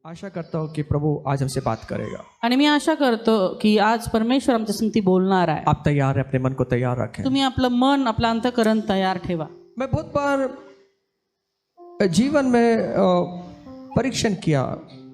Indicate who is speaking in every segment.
Speaker 1: आशा करता हूँ कि प्रभु आज हमसे बात करेगा।
Speaker 2: आणि मी आशा करतो की आज परमेश्वर आमच्या संगती बोलणार आहे.
Speaker 1: आप तैयार हैं, अपने मन को तैयार रखें।
Speaker 2: तुम्ही आपलं मन आपलं अंतःकरण तयार ठेवा.
Speaker 1: मैं बहुत बार जीवन में परीक्षण किया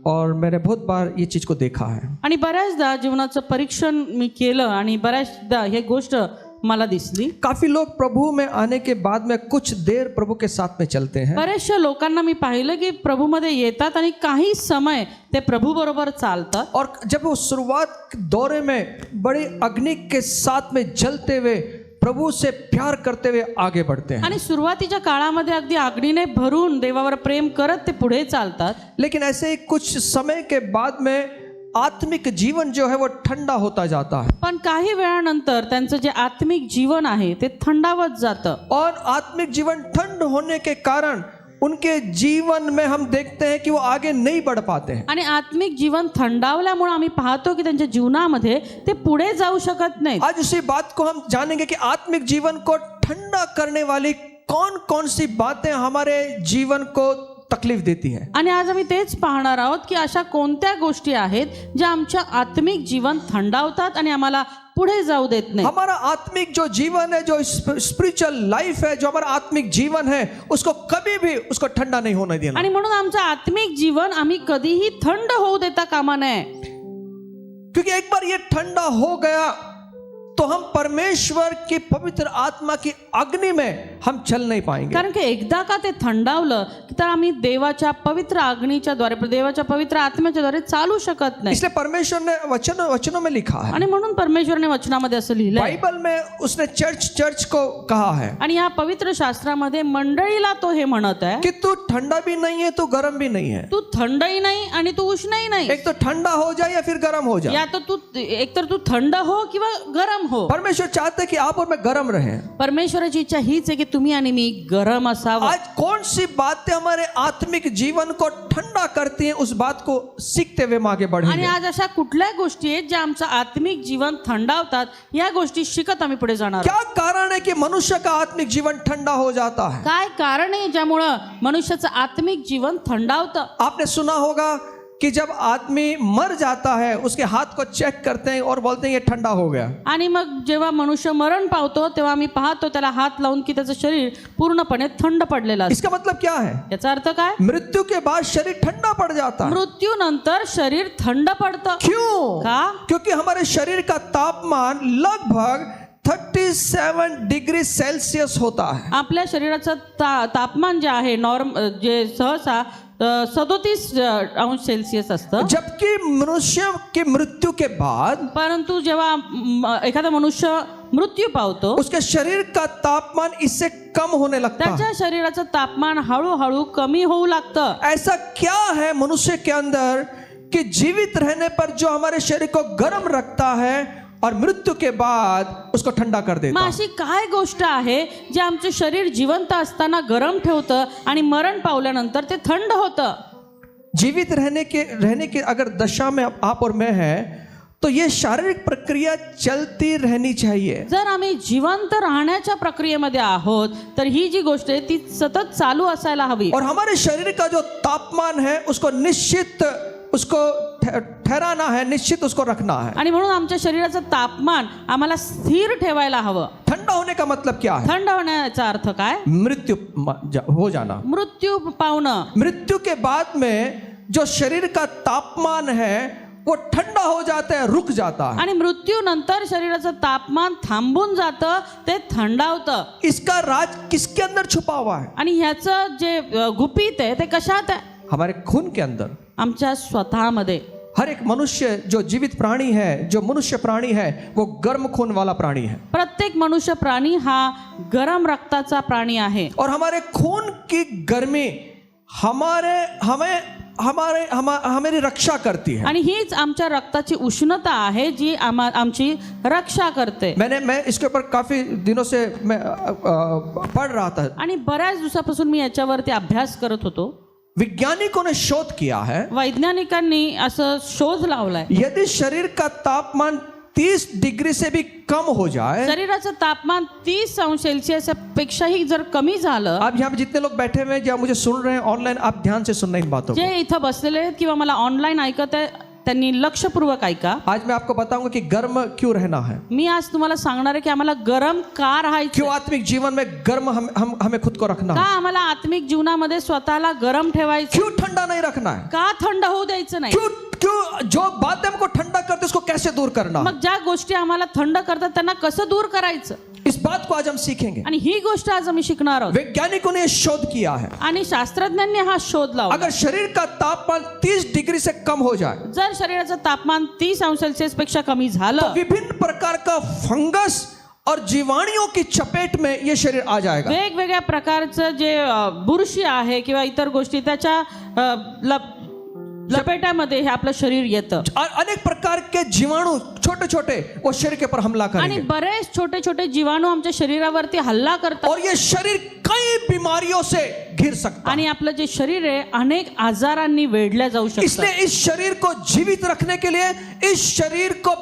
Speaker 1: और मैंने बहुत बार ये चीज को देखा है।
Speaker 2: आणि बऱ्याचदा जीवनाचं परीक्षण मी केलं आणि बऱ्याचदा हे गोष्ट मला दिसली.
Speaker 1: काफी लोग प्रभु में आने के बाद में कुछ देर प्रभु के साथ में चलते हैं
Speaker 2: बऱ्याचशा लोकांना मी पाहिलं की प्रभूमध्ये येतात आणि काही समय ते प्रभू बरोबर चालतात.
Speaker 1: और जब वो शुरुआत दौरे में बड़ी अग्नि के साथ में जलते हुए प्रभु से प्यार करते हुए आगे बढ़ते हैं।
Speaker 2: आणि सुरुवातीच्या काळामध्ये अगदी आगीने भरून देवावर प्रेम करत ते पुढे चालतात.
Speaker 1: लेकिन ऐसे ही कुछ समय के बाद में आत्मिक जीवन जो है वो ठंडा होता जाता है
Speaker 2: पण काही वेळानंतर त्यांचं जे आत्मिक जीवन आहे ते थंडावत जातं.
Speaker 1: और आत्मिक जीवन ठंड होने के कारण उनके जीवन में हम देखते हैं कि वो आगे नहीं बढ़ पाते हैं।
Speaker 2: आणि आत्मिक जीवन थंडावल्यामुळे आम्ही पाहतो की त्यांच्या जीवनामध्ये ते पुढे जाऊ शकत नाहीत.
Speaker 1: आज उसी बात को हम जानेंगे कि आत्मिक जीवन को ठंडा करने वाली कौन कौन सी बातें हमारे जीवन को तकलीफ देती हैं।
Speaker 2: आणि आज आम्ही तेच पाहणार आहोत की अशा कोणत्या गोष्टी आहेत ज्या आमच्या आत्मिक जीवन थंडावतात आणि आम्हाला पुढे जाऊ देत नाही.
Speaker 1: हमारा आत्मिक जो जीवन है, जो स्पिरिचुअल लाइफ है, जो हमारा आत्मिक जीवन है, उसको कभी भी उसको ठंडा नहीं होने देना।
Speaker 2: आणि म्हणून आमचं आत्मिक जीवन आम्ही कधीही थंड होऊ देता कामा नये.
Speaker 1: क्योंकि एक बार ये ठंडा हो गया तो हम परमेश्वर की पवित्र आत्मा की अग्नि में हम चल नहीं पाएंगे।
Speaker 2: कारण की एकदा का ते थंडावलं तर आम्ही देवाच्या पवित्र अग्नीच्या द्वारे देवाच्या पवित्र आत्म्याच्या द्वारे चालू शकत नाही.
Speaker 1: इसलिए परमेश्वर ने वचनों में लिखा है,
Speaker 2: आणि म्हणून परमेश्वरने वचनामध्ये असं लिहिलंय.
Speaker 1: बाइबल में उसने चर्च को कहा है
Speaker 2: आणि या पवित्र शास्त्रामध्ये मंडळीला तो हे म्हणत आहे
Speaker 1: कि तू ठंडा भी नहीं है, तू गर्म भी नहीं है।
Speaker 2: तू थंडही नाही आणि तू उष्णही नाही.
Speaker 1: एक तो ठंडा हो जाए या फिर गर्म हो जाए।
Speaker 2: या तर तू एकतर तू थंड हो किंवा गरम हो.
Speaker 1: परमेश्वर चाहते हैं कि आप और मैं गर्म रहें।
Speaker 2: परमेश्वराची इच्छा हीच आहे की तुम्ही आणि मी गरम असावं.
Speaker 1: आज कौन सी बातें हमारे आत्मिक जीवन को ठंडा करती हैं, उस बात को सीखते हुए हम आगे
Speaker 2: आणि
Speaker 1: बढ़ेंगे।
Speaker 2: आज अशा कुठल्या गोष्टी आहेत ज्या आमचं आत्मिक जीवन थंडावतात या गोष्टी शिकत आम्ही पुढे जाणार.
Speaker 1: क्या कारण है कि मनुष्य का आत्मिक जीवन ठंडा हो जाता है?
Speaker 2: काय कारण आहे ज्यामुळं मनुष्याचं आत्मिक जीवन थंडावतं.
Speaker 1: आपने सुना होगा कि जब आदमी मर जाता है उसके हाथ को चेक करते हैं और बोलते हैं ये ठंडा हो गया।
Speaker 2: आणि मग जेव्हा मनुष्य मरण पावतो तेव्हा आम्ही पाहतो त्याला हात लावून की त्याचं शरीर पूर्णपणे थंड पडलेलं असतं.
Speaker 1: इसका मतलब क्या है?
Speaker 2: याचा अर्थ काय?
Speaker 1: मृत्यू के बाद शरीर ठंडा पड़ जाता है।
Speaker 2: मृत्यूनंतर शरीर थंड पडतं.
Speaker 1: क्यों?
Speaker 2: का?
Speaker 1: क्योंकि हमारे शरीर का तापमान लगभग 37 डिग्री सेल्सियस होता है।
Speaker 2: आपल्या शरीराचं तापमान जे आहे जे सहसा 37°C असतं.
Speaker 1: जबकि मनुष्य की मृत्यू के बाद
Speaker 2: परंतु जेव्हा एखादा मनुष्य मृत्यू पावतो
Speaker 1: उसके शरीर का तापमान इससे कम होने लगता है।
Speaker 2: त्याच्या शरीराचं तापमान हळूहळू कमी होऊ लागतं.
Speaker 1: ऐसा क्या है मनुष्य के अंदर कि जीवित रहने पर जो हमारे शरीर को गर्म रखता है और मृत्यू के बाद उसको ठंडा कर देता
Speaker 2: मग
Speaker 1: है?
Speaker 2: अशी काय गोष्ट आहे जे आमचं शरीर जिवंत असताना गरम ठेवतं आणि मरण पावल्यानंतर ते थंड होतं.
Speaker 1: जीवित रहने के अगर दशा में आप और मैं हैं तो ये शारीरिक प्रक्रिया चलती रहनी चाहिए।
Speaker 2: जर आम्ही जिवंत राहण्याच्या प्रक्रियेमध्ये आहोत तर ही जी गोष्ट आहे ती सतत चालू असायला हवी.
Speaker 1: और हमारे शरीर का जो तापमान है उसको निश्चित उसको ठहराना है, निश्चित उसको रखना है।
Speaker 2: आणि म्हणून आमच्या शरीराचं तापमान आम्हाला स्थिर ठेवायला हवं.
Speaker 1: ठंडा होने का मतलब क्या है?
Speaker 2: थंड होण्याचा अर्थ काय?
Speaker 1: मृत्यु हो जाना।
Speaker 2: मृत्यू पावणं.
Speaker 1: मृत्यू के बाद में जो शरीर का तापमान है वो ठंडा हो जाता है, रुक जाता है।
Speaker 2: आणि मृत्यूनंतर शरीराचं तापमान थांबून जातं, ते थंडावतं.
Speaker 1: इसका राज किसके अंदर छुपा हुआ है?
Speaker 2: आणि ह्याचं जे गुपित आहे ते कशात आहे?
Speaker 1: हमारे खून के अंदर।
Speaker 2: आमच्या स्वतःमध्ये.
Speaker 1: हर एक मनुष्य जो जीवित प्राणी है, जो मनुष्य प्राणी है, वो गर्म खून वाला प्राणी है।
Speaker 2: प्रत्येक मनुष्य प्राणी हा गरम रक्ताचा प्राणी आहे.
Speaker 1: और हमारे खून की गर्मी हमारी रक्षा करती है।
Speaker 2: आणि हीच आमच्या रक्ताची उष्णता आहे जी आमची रक्षा करते.
Speaker 1: मैं इसके ऊपर काफी दिनों से मैं पढ़ रहा था
Speaker 2: आणि बऱ्याच दिवसापासून मी याच्यावरती अभ्यास करत होतो.
Speaker 1: वैज्ञानिकों ने शोध किया है,
Speaker 2: वैज्ञानिकांनी असं शोध लावलाय
Speaker 1: यदि शरीर का तापमान 30 डिग्री से भी कम हो जाए,
Speaker 2: शरीराचं तापमान 30 अंश सेल्सिअस पेक्षाही जर कमी झालं,
Speaker 1: आप यहाँ पे जितने लोग बैठे हुए हैं या मुझे सुन रहे हैं ऑनलाइन, आप ध्यान से सुनना इन बातों को।
Speaker 2: जे इथं बसलेले आहेत किंवा मला ऑनलाईन ऐकत आहे त्यांनी लक्षपूर्वक ऐका.
Speaker 1: आज मैं आपको बताऊंगा कि गर्म क्यों रहना है,
Speaker 2: मी आज तुम्हाला सांगणार आहे की आम्हाला गरम का राहायचं,
Speaker 1: क्यों आत्मिक जीवन में गर्म हमें खुद को रखना
Speaker 2: का
Speaker 1: है,
Speaker 2: आम्हाला आत्मिक जीवनामध्ये स्वतःला गरम ठेवायचं,
Speaker 1: क्यों ठंडा नहीं रखना है,
Speaker 2: का थंड होऊ द्यायचं नाही,
Speaker 1: क्यों क्यों जो बातें हमको ठंडा करते उसको कैसे दूर करना है।
Speaker 2: मग ज्या गोष्टी आम्हाला थंड करतात त्यांना कसं दूर करायचं,
Speaker 1: इस बात को आज हम सीखेंगे।
Speaker 2: आणि ही गोष्ट आज आम्ही शिकणार आहोत.
Speaker 1: वैज्ञानिकों ने शोध किया है,
Speaker 2: आणि शास्त्रज्ञांनी हा शोध लावला.
Speaker 1: अगर शरीर का तापमान 30 डिग्री से कम हो जाए
Speaker 2: जर शरीराचं तापमान 30 अंश सेल्सिअस पेक्षा कमी
Speaker 1: तो
Speaker 2: झालं,
Speaker 1: विभिन्न प्रकार का फंगस और जीवाणुओं की चपेट में ये शरीर आ जाएगा।
Speaker 2: वेगवेगळ्या प्रकारचं जे बुरशी आहे किंवा इतर गोष्टी त्याच्या लपेटामध्ये हे आपलं शरीर येतं.
Speaker 1: और अनेक प्रकार के जीवाणु छोटे छोटे वो शरीर के ऊपर हमला
Speaker 2: आणि
Speaker 1: करेंगे
Speaker 2: बरेच छोटे छोटे जीवाणू आमच्या शरीरावरती हल्ला करतात
Speaker 1: और ये शरीर कई बीमारियों से घिर सकता है।
Speaker 2: आणि आपलं जे शरीर आहे अनेक आजारांनी वेढल्या जाऊ शकतं.
Speaker 1: इसलिए इस शरीर को जीवित रखने के लिए, इस शरीर को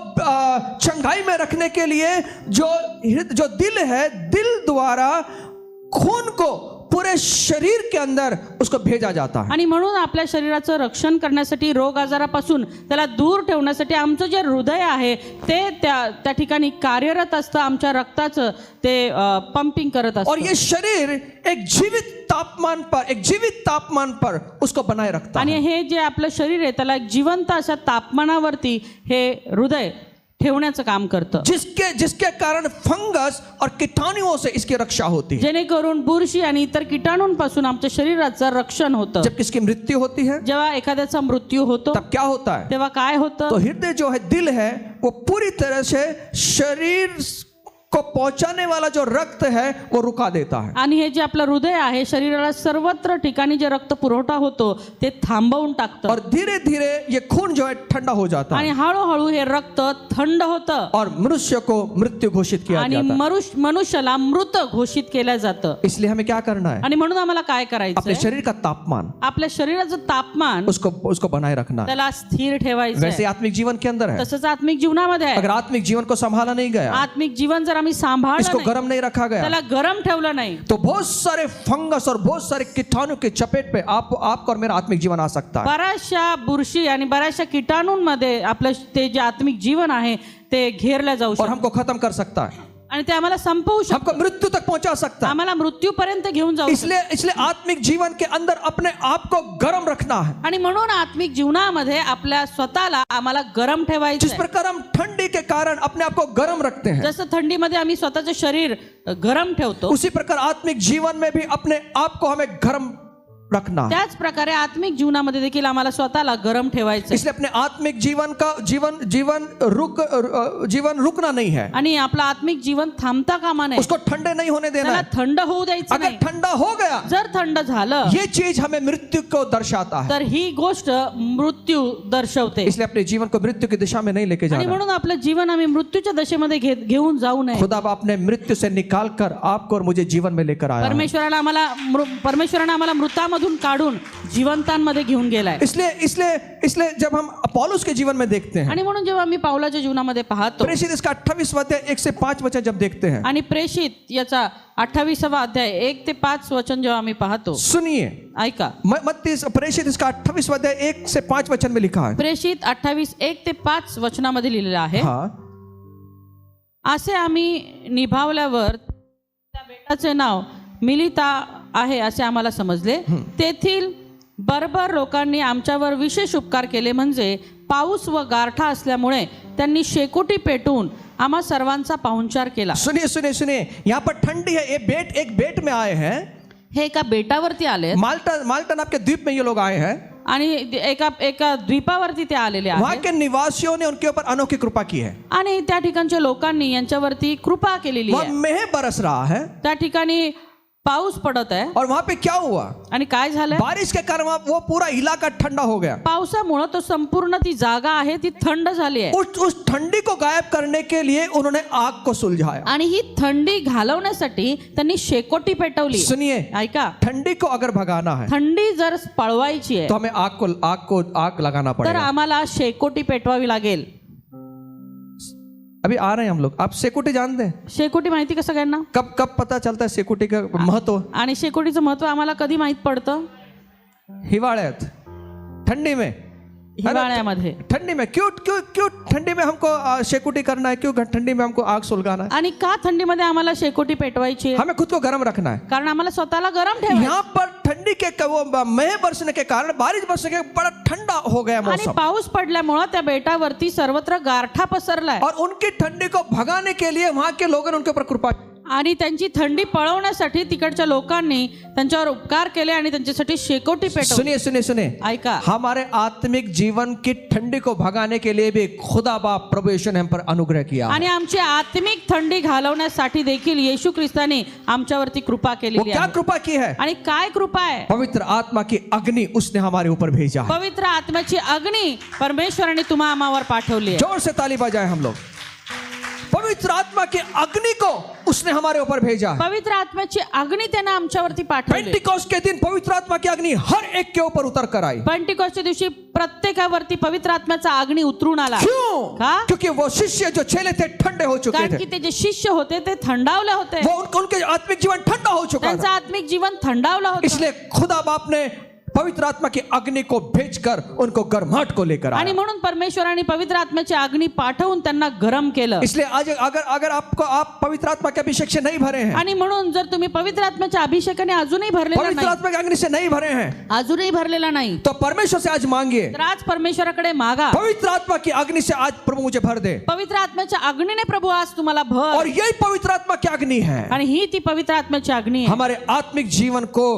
Speaker 1: चंगाई में रखने के लिए जो दिल है, दिल द्वारा खून को पूरे शरीर के अंदर उसको भेजा जाता है।
Speaker 2: आणि म्हणून आपल्या शरीराचं रक्षण करण्यासाठी, रोग आजारापासून त्याला दूर ठेवण्यासाठी आमचं जे हृदय आहे ते त्या ठिकाणी कार्यरत असतं, आमच्या रक्ताचं ते पंपिंग करत असतं.
Speaker 1: और ये शरीर एक जीवित तापमान पर उसको बनाए रखता
Speaker 2: आणि
Speaker 1: है।
Speaker 2: हे जे आपलं शरीर आहे त्याला एक जिवंत अशा तापमानावरती हे हृदय ठेवण्याचं काम करतं,
Speaker 1: जिसके कारण फंगस और कीटाणुओं से इसकी रक्षा होती है।
Speaker 2: जेणेकरून बुरशी आणि इतर कीटाणूंपासून आमच्या शरीराचं रक्षण होतं.
Speaker 1: जब किसकी मृत्यु होती है
Speaker 2: जेव्हा एखाद्याचा मृत्यू होतो
Speaker 1: तब क्या होता है,
Speaker 2: तेव्हा काय होतं,
Speaker 1: तो हृदय जो है, दिल है, वो पूरी तरह से शरीर को पहुंचाने वाला जो रक्त है वो रुका देता है।
Speaker 2: आणि हे जे आपलं हृदय आहे शरीराला सर्वत्र ठिकाणी जे रक्त पुरवठा होतो ते थांबवून टाकतं
Speaker 1: और धीरे धीरे ये खून जो है ठंडा हो जाता
Speaker 2: आणि
Speaker 1: है
Speaker 2: हळूहळू हे रक्त थंड होतं
Speaker 1: और मनुष्य को मृत्यू घोषित किया
Speaker 2: आणि
Speaker 1: जाता है।
Speaker 2: मनुष्याला मृत घोषित केलं जातं.
Speaker 1: इसलिए हमें क्या करना है,
Speaker 2: आणि म्हणून आम्हाला काय
Speaker 1: अपने
Speaker 2: करायचं,
Speaker 1: शरीर का तापमान
Speaker 2: आपल्या शरीराचं तापमान
Speaker 1: उसको बनाए रखना है।
Speaker 2: त्याला स्थिर ठेवायचं
Speaker 1: वैसे आत्मिक जीवन के अंदर है,
Speaker 2: तसंच आत्मिक जीवनामध्ये आहे.
Speaker 1: अगर आत्मिक जीवन को संभाला नहीं गया,
Speaker 2: आत्मिक जीवन जर आम्ही सांभाळलं
Speaker 1: इसको
Speaker 2: नाही,
Speaker 1: गर्म नहीं रखा गया,
Speaker 2: त्याला गरम ठेवलं नाही,
Speaker 1: तो बहुत सारे फंगस और बहुत सारे कीटाणु के चपेट पे आपका और मेरा आत्मिक जीवन आ सकता है।
Speaker 2: बऱ्याचशा बुरशी आणि बऱ्याचशा कीटाणूंमध्ये आपलं ते जे आत्मिक जीवन आहे ते घेरलं जाऊ
Speaker 1: और
Speaker 2: शकतं
Speaker 1: हमको खत्म कर सकता है,
Speaker 2: आणि ते आम्हाला संपवू शकतं,
Speaker 1: हमको मृत्यु तक पहुंचा सकता है।
Speaker 2: आम्हाला मृत्यूपर्यंत घेऊन जाऊ शकतं.
Speaker 1: इसलिए आत्मिक जीवन के अंदर अपने आप को गर्म रखना है।
Speaker 2: आणि म्हणून आत्मिक जीवनामध्ये आपल्या स्वतःला आम्हाला गरम ठेवायचं
Speaker 1: जिस
Speaker 2: आहे.
Speaker 1: प्रकार हम ठंडी के कारण अपने आप को गर्म रखते हैं,
Speaker 2: जसं थंडीमध्ये आम्ही स्वतःचं शरीर गरम ठेवतो,
Speaker 1: उसी प्रकार आत्मिक जीवन में भी अपने आप को हमें गर्म रखना है।
Speaker 2: त्याच प्रकारे आत्मिक जीवनामध्ये देखील आम्हाला स्वतःला गरम ठेवायचं आहे.
Speaker 1: इसलिए अपने आत्मिक जीवन का जीवन रुकना नहीं है,
Speaker 2: आणि आपलं आत्मिक जीवन थांबता कामा नये,
Speaker 1: उसको ठंडे नहीं होने देना
Speaker 2: त्याला
Speaker 1: है।
Speaker 2: थंड होऊ द्यायचं
Speaker 1: अगर
Speaker 2: नाही.
Speaker 1: ठंडा हो गया,
Speaker 2: जर थंड झालं
Speaker 1: ये चीज हमें मृत्यु को दर्शाता है।
Speaker 2: तर ही गोष्ट मृत्यू दर्शवते.
Speaker 1: इसलिए अपने जीवन को मृत्यु की दिशा में नहीं लेके
Speaker 2: आणि
Speaker 1: जाना।
Speaker 2: म्हणून आपलं जीवन आम्ही मृत्यूच्या दशेमध्ये घेऊन जाऊ नये.
Speaker 1: खुदा अपने मृत्यू से निकाल कर आपको और मुझे जीवन में लेकर आया है।
Speaker 2: परमेश्वराने आम्हाला मृतामधून काढून जिवंतांमध्ये घेऊन गेलाय.
Speaker 1: इसलिए जब हम पौलुस के जीवन में देखते हैं,
Speaker 2: आणि म्हणून जेव्हा आम्ही पावलाच्या जीवनामध्ये पाहतो
Speaker 1: प्रेषित इसका 28वां अध्याय 1 से 5 वचन जब देखते हैं,
Speaker 2: आणि प्रेषित याचा 28वा अध्याय 1 ते 5 वचन जेव्हा आम्ही पाहतो,
Speaker 1: सुनिए।
Speaker 2: ऐका.
Speaker 1: प्रेषित इसका 28वां अध्याय 1 से 5 वचन में लिखा है।
Speaker 2: प्रेषित 28 1 ते 5 वचनामध्ये लिहिलेलं आहे,
Speaker 1: हाँ,
Speaker 2: असे आम्ही निभावल्यावर त्या बेटाचे नाव मिलिता आहे असे आम्हाला समजले. तेथील बर्बर लोकांनी आमच्यावर विशेष उपकार केले, म्हणजे पाऊस व गारठा असल्यामुळे त्यांनी शेकोटी पेटवून आम्हा सर्वांचा पाहुणचार केला.
Speaker 1: सुनिए, यहाँ पर ठंडी है। एक बेट में आए हैं,
Speaker 2: हे एका बेटावरती आले
Speaker 1: माल्टा नाम के द्वीप में ये लोग आए हैं।
Speaker 2: आणि एका द्वीपावरती ते आलेले
Speaker 1: वहां
Speaker 2: आहेत
Speaker 1: के निवासियों ने उनके ऊपर अनोखी कृपा की है।
Speaker 2: आणि त्या ठिकाणच्या लोकांनी यांच्यावरती कृपा केलेली
Speaker 1: वहां
Speaker 2: आहे.
Speaker 1: मेह बरस रहा है
Speaker 2: त्या ठिकाणी पाऊस पडत आहे.
Speaker 1: और वहां पे क्या हुआ,
Speaker 2: आणि काय झालं,
Speaker 1: बारिश के कारण वो पूरा इलाका ठंडा हो गया।
Speaker 2: पावसामुळे तो संपूर्ण ती जागा आहे ती थंड झाली आहे.
Speaker 1: उस ठंडी को गायब करने के लिए उन्होंने आग को सुलझाया।
Speaker 2: आणि ही थंडी घालवण्यासाठी त्यांनी शेकोटी पेटवली.
Speaker 1: सुनिए,
Speaker 2: ऐका,
Speaker 1: ठंडी को अगर भगाना है
Speaker 2: थंडी जर पळवायची आहे
Speaker 1: तो हमें आग लगाना
Speaker 2: तर
Speaker 1: पड़ेगा।
Speaker 2: आम्हाला शेकोटी पेटवावी लागेल.
Speaker 1: अभी आ रहे हैं हम लोग। आप शेकोटी जानते हैं?
Speaker 2: शेकोटी माहिती का सगळ्यांना?
Speaker 1: कब कब पता चलता है शेकोटी का महत्व?
Speaker 2: आणि शेकोटीचं महत्व आम्हाला कधी माहित पडतं?
Speaker 1: हिवाळ्यात, ठंडी में।
Speaker 2: हिवाळ्यामध्ये।
Speaker 1: ठंडी में क्यों क्यों क्यों ठंडी में हमको शेकोटी करना है? क्यों ठंडी में हमको आग सुलगाना है?
Speaker 2: आणि का थंडीमध्ये आम्हाला शेकोटी पेटवायची आहे?
Speaker 1: हमें खुद को गर्म रखना है।
Speaker 2: कारण आम्हाला स्वतःला गरम ठेवायचं।
Speaker 1: यहाँ पर ठंडी के वो मेह बरसने के कारण, बारिश बरसने के बड़ा ठंडा हो गया
Speaker 2: आणि
Speaker 1: मौसम,
Speaker 2: पाऊस पडल्यामुळे त्या बेटावरती सर्वत्र गारठा पसरलाय
Speaker 1: और उनकी ठंडी को भगाने के लिए वहां के लोगों ने उनके ऊपर कृपा।
Speaker 2: आणि त्यांची थंडी पळवण्यासाठी तिकडच्या लोकांनी त्यांच्यावर उपकार केले आणि त्यांच्यासाठी शेकोटी पेटवली।
Speaker 1: सुनिए सुनिए सुनिए,
Speaker 2: ऐका,
Speaker 1: हमारे आत्मिक जीवन की ठंडी को भगाने के लिए भी खुदा बाप प्रभु यीशु ने हम पर अनुग्रह किया।
Speaker 2: आणि आमची आत्मिक थंडी घालवण्यासाठी देखील येशू ख्रिस्ताने आमच्यावरती कृपा
Speaker 1: वो
Speaker 2: केलेली
Speaker 1: क्या
Speaker 2: आहे।
Speaker 1: कृपा की है?
Speaker 2: आणि काय कृपा आहे?
Speaker 1: पवित्र आत्मा की अग्नि उसने हमारे ऊपर भेजा है।
Speaker 2: पवित्र आत्म्याची अग्नी परमेश्वराने तुम्हा आम्हावर पाठवली आहे।
Speaker 1: जोर से ताली बजाएं हम लोग। पवित्र आत्मा की अग्नि को उसने हमारे ऊपर भेजा।
Speaker 2: पवित्र आत्म्याची अग्नी त्याने आमच्यावरती पाठवली।
Speaker 1: पेंटिकोस्ट के दिन पवित्र आत्मा की अग्नि हर एक के ऊपर उतर कर आई।
Speaker 2: पेंटिकोस्टच्या दिवशी प्रत्येकावरती पवित्र आत्म्याचा अग्नी उतरून आला।
Speaker 1: क्यों?
Speaker 2: का?
Speaker 1: क्योंकि वो शिष्य जो चेले थे ठंडे हो चुके
Speaker 2: कारण
Speaker 1: थे।
Speaker 2: की ते जे शिष्य होते ते थंडावले होते।
Speaker 1: वो उनके आत्मिक जीवन ठंडा हो चुका
Speaker 2: त्यांचं
Speaker 1: था।
Speaker 2: आत्मिक जीवन थंडावलं होतं।
Speaker 1: इसलिए खुदा बाप ने पवित्र आत्मा की अग्नि को भेजकर उनको गर्माहट को लेकर
Speaker 2: आणि
Speaker 1: आया।
Speaker 2: म्हणून परमेश्वराने पवित्र आत्म्याची अग्नी पाठवून त्यांना गरम केलं।
Speaker 1: इसलिए आज अगर आप पवित्र आत्मा के अभिषेक से नहीं भरे हैं,
Speaker 2: आणि म्हणून जर तुम्ही पवित्र आत्म्याच्या अभिषेकाने अजूनही भरलेला
Speaker 1: पवित्र
Speaker 2: नाही,
Speaker 1: आत्मा की अग्नि से नहीं भरे हैं,
Speaker 2: अजूनही भरलेला नाही,
Speaker 1: तो परमेश्वर से आज मांगिए,
Speaker 2: तर आज परमेश्वराकडे मागा।
Speaker 1: पवित्र आत्मा की अग्नि से आज प्रभु मुझे भर दे।
Speaker 2: पवित्र आत्म्याच्या अग्नीने प्रभु आज तुम्हाला भर।
Speaker 1: और यही पवित्र आत्मा की अग्नि है,
Speaker 2: आणि ही ती पवित्र आत्म्याची अग्नी आहे
Speaker 1: हमारे आत्मिक जीवन को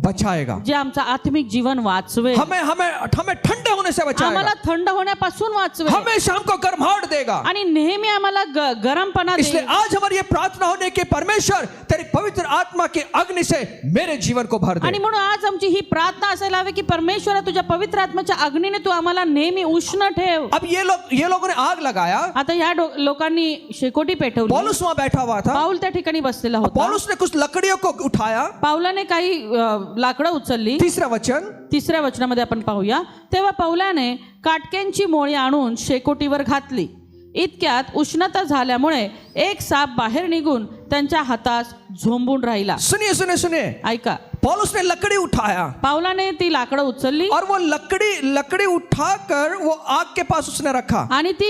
Speaker 1: बचाएगा,
Speaker 2: जे आमचं आत्मिक जीवन वाचवेल,
Speaker 1: हमें हमें हमें ठंडे होने से बचाएगा,
Speaker 2: आम्हाला थंड होण्यापासून वाचवेल
Speaker 1: हमेशा हमको गर्माहट देगा।
Speaker 2: आणि नेहमी आम्हाला गरमपणा
Speaker 1: इसलिए
Speaker 2: देईल।
Speaker 1: आज हमारी ये प्रार्थना होने की परमेश्वर तेरी पवित्र आत्मा की अग्नि से मेरे जीवन को भर
Speaker 2: आणि
Speaker 1: दे।
Speaker 2: म्हणून आज आमची ही प्रार्थना असायला हवी की परमेश्वरा तुझ्या पवित्र आत्म्याच्या अग्नीने तू आम्हाला नेहमी उष्ण ठेव।
Speaker 1: अब ये लोगों ने आग लगाया,
Speaker 2: आता या लोकांनी शेकोटी पेटवली।
Speaker 1: पौलुस वहां बैठा हुआ था,
Speaker 2: पाऊल त्या ठिकाणी बसलेला होता।
Speaker 1: पौलुस ने कुछ लकड़ियों को उठाया।
Speaker 2: पाऊलाने काही लाकडं उचलली।
Speaker 1: तीसरा वचन,
Speaker 2: तिसऱ्या वचनामध्ये आपण पाहूया, तेव्हा पाऊलाने काटक्यांची मोळी आणून शेकोटीवर घातली। इतक्यात उष्णता झाल्यामुळे एक साप बाहेर निघून त्यांच्या हातास झोंबून राहिला।
Speaker 1: सुनिए सुनिए सुनिए,
Speaker 2: ऐका,
Speaker 1: पौलुस ने लकड़ी उठाया
Speaker 2: पाऊलाने ती लाकडं उचलली
Speaker 1: और वो लकड़ी उठाकर वो आग के पास उसने रखा।
Speaker 2: आणि ती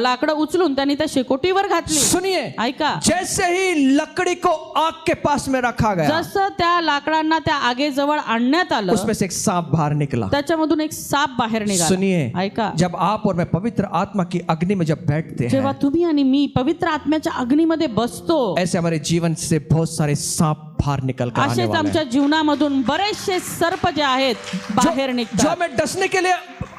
Speaker 2: लाकडं उचलून त्यांनी त्या शेकोटीवर घातली।
Speaker 1: सुनिए,
Speaker 2: ऐका,
Speaker 1: जैसे ही लकड़ी को आग के पास में रखा गया,
Speaker 2: जसं त्या लाकडांना त्या आगेजवळ आणण्यात आलं,
Speaker 1: उसमें से एक सांप बाहर निकला।
Speaker 2: त्याच्यामधून एक साप बाहेर निघाला।
Speaker 1: सुनिए,
Speaker 2: ऐका,
Speaker 1: जब आप और मैं पवित्र आत्मा की अग्नि में जब बैठते
Speaker 2: जेव्हा
Speaker 1: हैं,
Speaker 2: तुम्ही आणि मी पवित्र आत्म्याच्या अग्नीमध्ये बसतो,
Speaker 1: ऐसे हमारे जीवन से बहुत सारे सांप बाहर निकल कर आने
Speaker 2: असेच
Speaker 1: वाले
Speaker 2: आमच्या
Speaker 1: हैं,
Speaker 2: जीवनामधून बरेचसे सर्प जे आहेत बाहेर
Speaker 1: जो
Speaker 2: निघतात,
Speaker 1: हमें डसने के लिए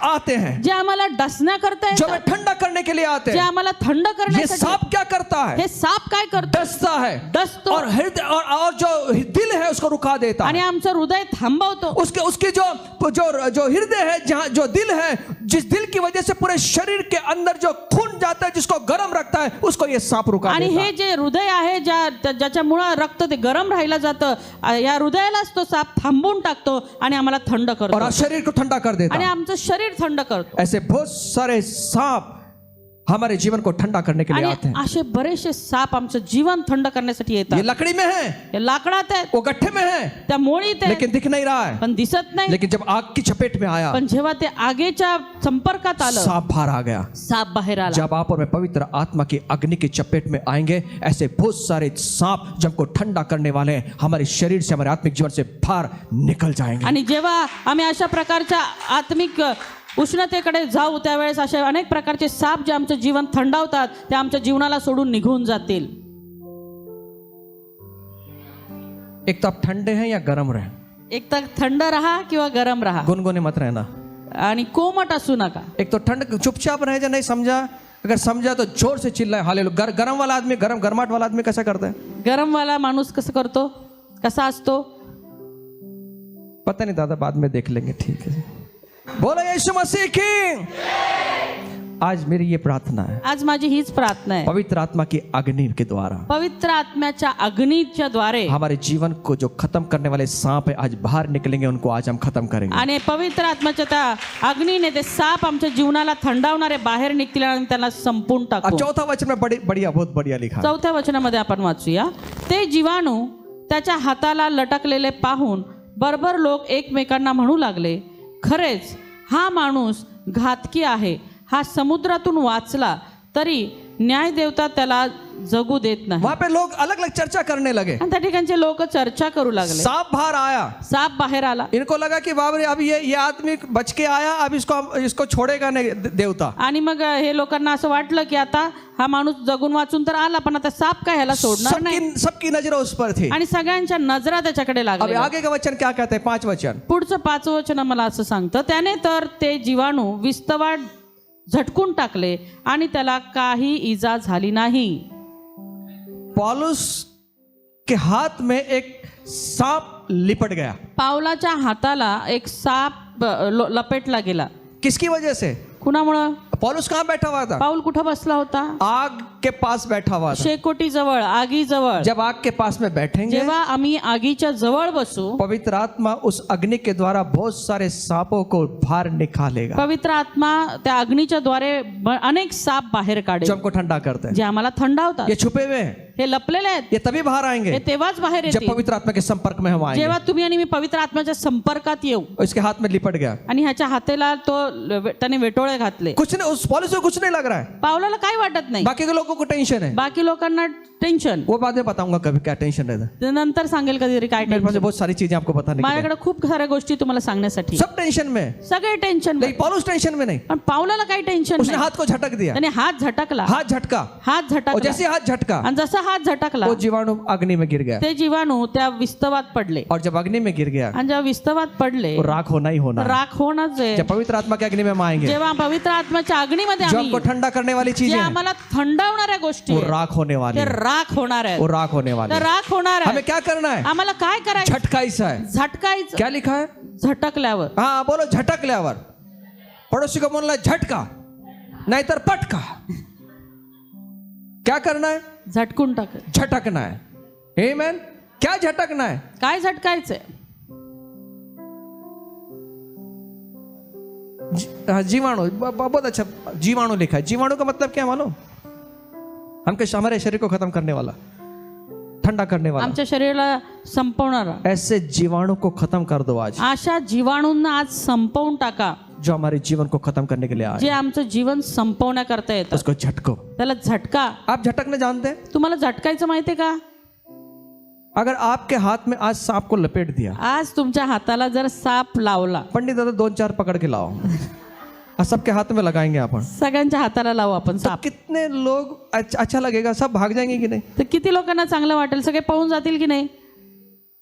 Speaker 1: आते हैं,
Speaker 2: जे आम्हाला डसण्याकरता
Speaker 1: जो हमें
Speaker 2: येतात,
Speaker 1: ठंडा करने के लिए आते
Speaker 2: जे
Speaker 1: हैं।
Speaker 2: आम्हाला थंड
Speaker 1: ये
Speaker 2: करण्यासाठी।
Speaker 1: सांप क्या करता है?
Speaker 2: हे साप काय करतो?
Speaker 1: डसता है
Speaker 2: डसतो
Speaker 1: और हृदय और जो दिल है उसको रुका देता
Speaker 2: आणि
Speaker 1: है।
Speaker 2: आमचं हृदय थांबवतो।
Speaker 1: उसके जो हृदय है, जहाँ जो दिल है, जिस दिल की वजह से पूरे शरीर के अंदर जो खून जाता है, जिसको गर्म रखता है, उसको ये सांप रुका
Speaker 2: आणि
Speaker 1: देता
Speaker 2: हे जे हृदय आहे ज्याच्यामुळे रक्त ते गरम राहिलं जातं, या हृदयालाच तो साप थांबवून टाकतो आणि आम्हाला थंड
Speaker 1: और
Speaker 2: करतो
Speaker 1: शरीर को ठंडा कर देता
Speaker 2: आणि
Speaker 1: है।
Speaker 2: आमचं शरीर थंड करतो।
Speaker 1: ऐसे बहुत सारे सांप हमारे जीवन को ठंडा करने के लिए आते
Speaker 2: आणि
Speaker 1: हैं।
Speaker 2: असे बरेचसे साप आमचं जीवन थंड करण्यासाठी
Speaker 1: ये
Speaker 2: येतात।
Speaker 1: लकड़ी में है,
Speaker 2: हे लाकडात आहेत,
Speaker 1: वो गट्ठे में है,
Speaker 2: त्या मोळीत आहेत,
Speaker 1: लेकिन दिख नहीं रहा है।
Speaker 2: पण दिसत नाही।
Speaker 1: लेकिन जब आग की चपेट में आया,
Speaker 2: पण जेव्हा ते आगेच्या संपर्कात आलं,
Speaker 1: सांप बाहर आ गया।
Speaker 2: साप बाहेर आला।
Speaker 1: जब आप और मैं पवित्र आत्मा की अग्नि की चपेट में आएंगे, ऐसे बहुत सारे सांप जब हमको ठंडा करने वाले हैं, हमारे शरीर से, हमारे आत्मिक जीवन से बाहर निकल जाएंगे।
Speaker 2: आणि जेव्हा आम्ही अशा प्रकारच्या आत्मिक उष्णतेकडे जाऊ, त्यावेळेस असे अनेक प्रकारचे साप जे आमचं जीवन थंडावतात, ते आमच्या जीवनाला सोडून निघून जातील।
Speaker 1: एक तो आप ठंडे हैं या गर्म रहे,
Speaker 2: एक तर थंड रहा किंवा गरम रहा,
Speaker 1: गुनगुने मत रहना।
Speaker 2: आणि कोमट असू नका।
Speaker 1: एक तो ठंड, चुपचाप रह जा, नहीं समझा, अगर समझा तो जोर से चिल्लाए हालेलुया। गरम वाला आदमी, गर्माहट वाला आदमी कैसा करता है?
Speaker 2: गरम वाला माणूस कसं करतो, कसा असतो?
Speaker 1: पता नहीं दादा, बाद में देख लेंगे, ठीक है। बोलो यीशु मसीह की। आज मेरी ये प्रार्थना है,
Speaker 2: आज माझी हीच प्रार्थना आहे,
Speaker 1: पवित्र आत्मा की अग्नि के द्वारा
Speaker 2: पवित्र आत्म्याच्या अग्नीच्या द्वारे
Speaker 1: हमारे जीवन को जो खत्म करने वाले सांप है आज बाहर निकलेंगे, उनको आज हम खत्म करेंगे।
Speaker 2: आणि पवित्र आत्म्याच्या त्या अग्नीने ते साप आमच्या जीवनाला थंडावणारे बाहेर निघतील आणि त्यांना संपून
Speaker 1: अब
Speaker 2: टाकू.
Speaker 1: चौथा वचन में बढ़िया बहुत बढ़िया लिखा है।
Speaker 2: चौथ्या वचनामध्ये आपण वाचूया, ते जीवाणू त्याच्या हाताला लटकलेले पाहून बरोबर लोक एकमेकांना म्हणू लागले, खरेच हा माणूस घातकी आहे, हा समुद्रातून वाचला तरी न्यायदेवता त्याला जगू देत नाही.
Speaker 1: वहां पे लोग अलग अलग चर्चा करने लगे,
Speaker 2: आणि त्या ठिकाणचे लोक चर्चा करू लागले.
Speaker 1: सांप बाहर आया,
Speaker 2: साप बाहेर आला
Speaker 1: इनको लगा कि बाबरे अब ये आदमी बच के आया, अब इसको छोड़ेगा नहीं देवता।
Speaker 2: आणि मग हे लोकांना असं वाटलं की आता हा माणूस जगून वाचून तर आला, पण आता साप काय ह्याला सोडणार नाही.
Speaker 1: सबकी नजर उस पर थी।
Speaker 2: आणि सगळ्यांच्या नजरा त्याच्याकडे
Speaker 1: अब
Speaker 2: लागल्या.
Speaker 1: आगे का वचन क्या कहते हैं, 5 वचन।
Speaker 2: पुढचं 5 वचन मला असं सांगतं, त्याने तर ते जीवाणू विस्तवाट झटकून टाकले आणि त्याला काही इजा झाली नाही.
Speaker 1: पौलुस के हाथ में एक सांप लिपट गया,
Speaker 2: पावलाच्या हाताला एक साप लपेटला गेला.
Speaker 1: किसकी वजह से?
Speaker 2: कुणामुळं?
Speaker 1: पौलुस कहाँ बैठा हुआ था?
Speaker 2: पाऊल कुठं बसला होता?
Speaker 1: आग के पास बैठा हुआ था।
Speaker 2: शेकोटी जवळ, आगी जवळ.
Speaker 1: जब आग के पास में बैठेंगे,
Speaker 2: जेव्हा आम्ही आगीच्या जवळ बसू,
Speaker 1: पवित्र आत्मा उस अग्नि के द्वारा बहुत सारे सांपों को बाहर निकालेगा,
Speaker 2: पवित्र आत्मा त्या अग्नीच्या द्वारे अनेक साप बाहेर
Speaker 1: जो
Speaker 2: काढेल,
Speaker 1: हमको ठंडा करते हैं।
Speaker 2: जे आम्हाला थंडावतात.
Speaker 1: ये छुपे हुए हैं,
Speaker 2: हे लपलेले आहेत,
Speaker 1: ये तभी बाहर
Speaker 2: हे
Speaker 1: आएंगे
Speaker 2: तेव्हाच बाहेर
Speaker 1: जब
Speaker 2: येतील
Speaker 1: पवित्र आत्मा के संपर्क में हम आएंगे।
Speaker 2: जेव्हा तुम्ही आणि मी पवित्र आत्म्याच्या संपर्कात येऊ.
Speaker 1: और इसके हाथ में लिपट गया,
Speaker 2: आणि ह्याच्या हातेला तो त्याने वेटोळे घातले.
Speaker 1: कुछ नहीं, उस पौलुस को कुछ नहीं लग रहा है,
Speaker 2: पावलाला काय वाटत नाही,
Speaker 1: बाकी के लोगों को टेंशन है।
Speaker 2: बाकी लोकांना टेन्शन.
Speaker 1: वो बाद में बताऊंगा कभी क्या टेंशन रहता है।
Speaker 2: नंतर सांगेल कधीतरी काय
Speaker 1: मेरे पास
Speaker 2: टेन्शन.
Speaker 1: बहुत सारी चीजें आपको बताने के लिए,
Speaker 2: माझ्याकडे खूप साऱ्या गोष्टी तुम्हाला सांगण्यासाठी.
Speaker 1: सब टेंशन में,
Speaker 2: सगळे टेन्शन.
Speaker 1: लेकिन पौलुस टेंशन में नहीं।
Speaker 2: पण पावलाला काही टेन्शन
Speaker 1: उसने
Speaker 2: नाही.
Speaker 1: हाथ को झटक दिया,
Speaker 2: त्याने हात झटकला,
Speaker 1: हाथ झटका,
Speaker 2: हात
Speaker 1: और
Speaker 2: झटकला.
Speaker 1: जैसे हाथ झटका
Speaker 2: आणि जसा हात झटकला,
Speaker 1: वो जीवाणु अग्नि में गिर गया,
Speaker 2: ते जीवाणू त्या विस्तवात पडले.
Speaker 1: और जब अग्नि में गिर गया
Speaker 2: आणि जेव्हा विस्तवात पडले,
Speaker 1: वो राख होना ही होना है।
Speaker 2: राख होणंच आहे.
Speaker 1: जब पवित्र आत्मा के अग्नि में हम आएंगे,
Speaker 2: जेव्हा पवित्र आत्म्याच्या अग्नीमध्ये
Speaker 1: जो
Speaker 2: आम्ही
Speaker 1: हमको ठंडा करने वाली
Speaker 2: जे
Speaker 1: चीजें हैं,
Speaker 2: आम्हाला थंडावणाऱ्या गोष्टी
Speaker 1: वो
Speaker 2: आहेत,
Speaker 1: राख होने वाली
Speaker 2: ते
Speaker 1: है,
Speaker 2: राख होणार आहेत.
Speaker 1: वो राख होने वाली
Speaker 2: तर
Speaker 1: है।
Speaker 2: राख होणार
Speaker 1: हमें
Speaker 2: आहे.
Speaker 1: क्या करना है?
Speaker 2: आम्हाला काय करायचं?
Speaker 1: झटका ऐसा है,
Speaker 2: झटकायचं.
Speaker 1: क्या लिखा है?
Speaker 2: झटकल्यावर.
Speaker 1: हाँ बोलो, झटकल्यावर। पड़ोसी को बोलना झटका नहीं तर पटका। क्या करना है?
Speaker 2: झटकून टाक.
Speaker 1: झटकना है। आमेन। क्या झटकना है?
Speaker 2: काय झटकायचंय?
Speaker 1: जीवाणु, बहुत अच्छा, जीवाणु लिखा है। जीवाणु का मतलब क्या है मालूम? हमारे शरीर को खत्म करने वाला, ठंडा करने वाला।
Speaker 2: आमच्या शरीराला संपवणारा.
Speaker 1: ऐसे जीवाणु को खत्म कर दो आज,
Speaker 2: अशा जीवाणूंना आज संपवून टाका,
Speaker 1: जो हमारे जीवन को खत्म करने के लिए आए।
Speaker 2: जे आमचं जीवन संपवण्याकरता येतं.
Speaker 1: उसको झटको।
Speaker 2: त्याला झटका.
Speaker 1: आप झटकने जानते हैं?
Speaker 2: तुम्हाला झटकायचं माहितीये का?
Speaker 1: अगर आपके हाथ में आज सांप को लपेट दिया,
Speaker 2: आज तुमच्या हाताला जर साप लावला,
Speaker 1: पंडित दादा 2-4 पकड़ के लाओ, और सबके हाथ में लगाएंगे अपन,
Speaker 2: सगळ्यांच्या हाताला लावू आपण
Speaker 1: तो
Speaker 2: साप,
Speaker 1: कितने लोग अच्छा लगेगा? सब भाग जाएंगे कि नहीं?
Speaker 2: तर किती लोकांना चांगलं वाटेल? सगळे पळून जातील की नाही?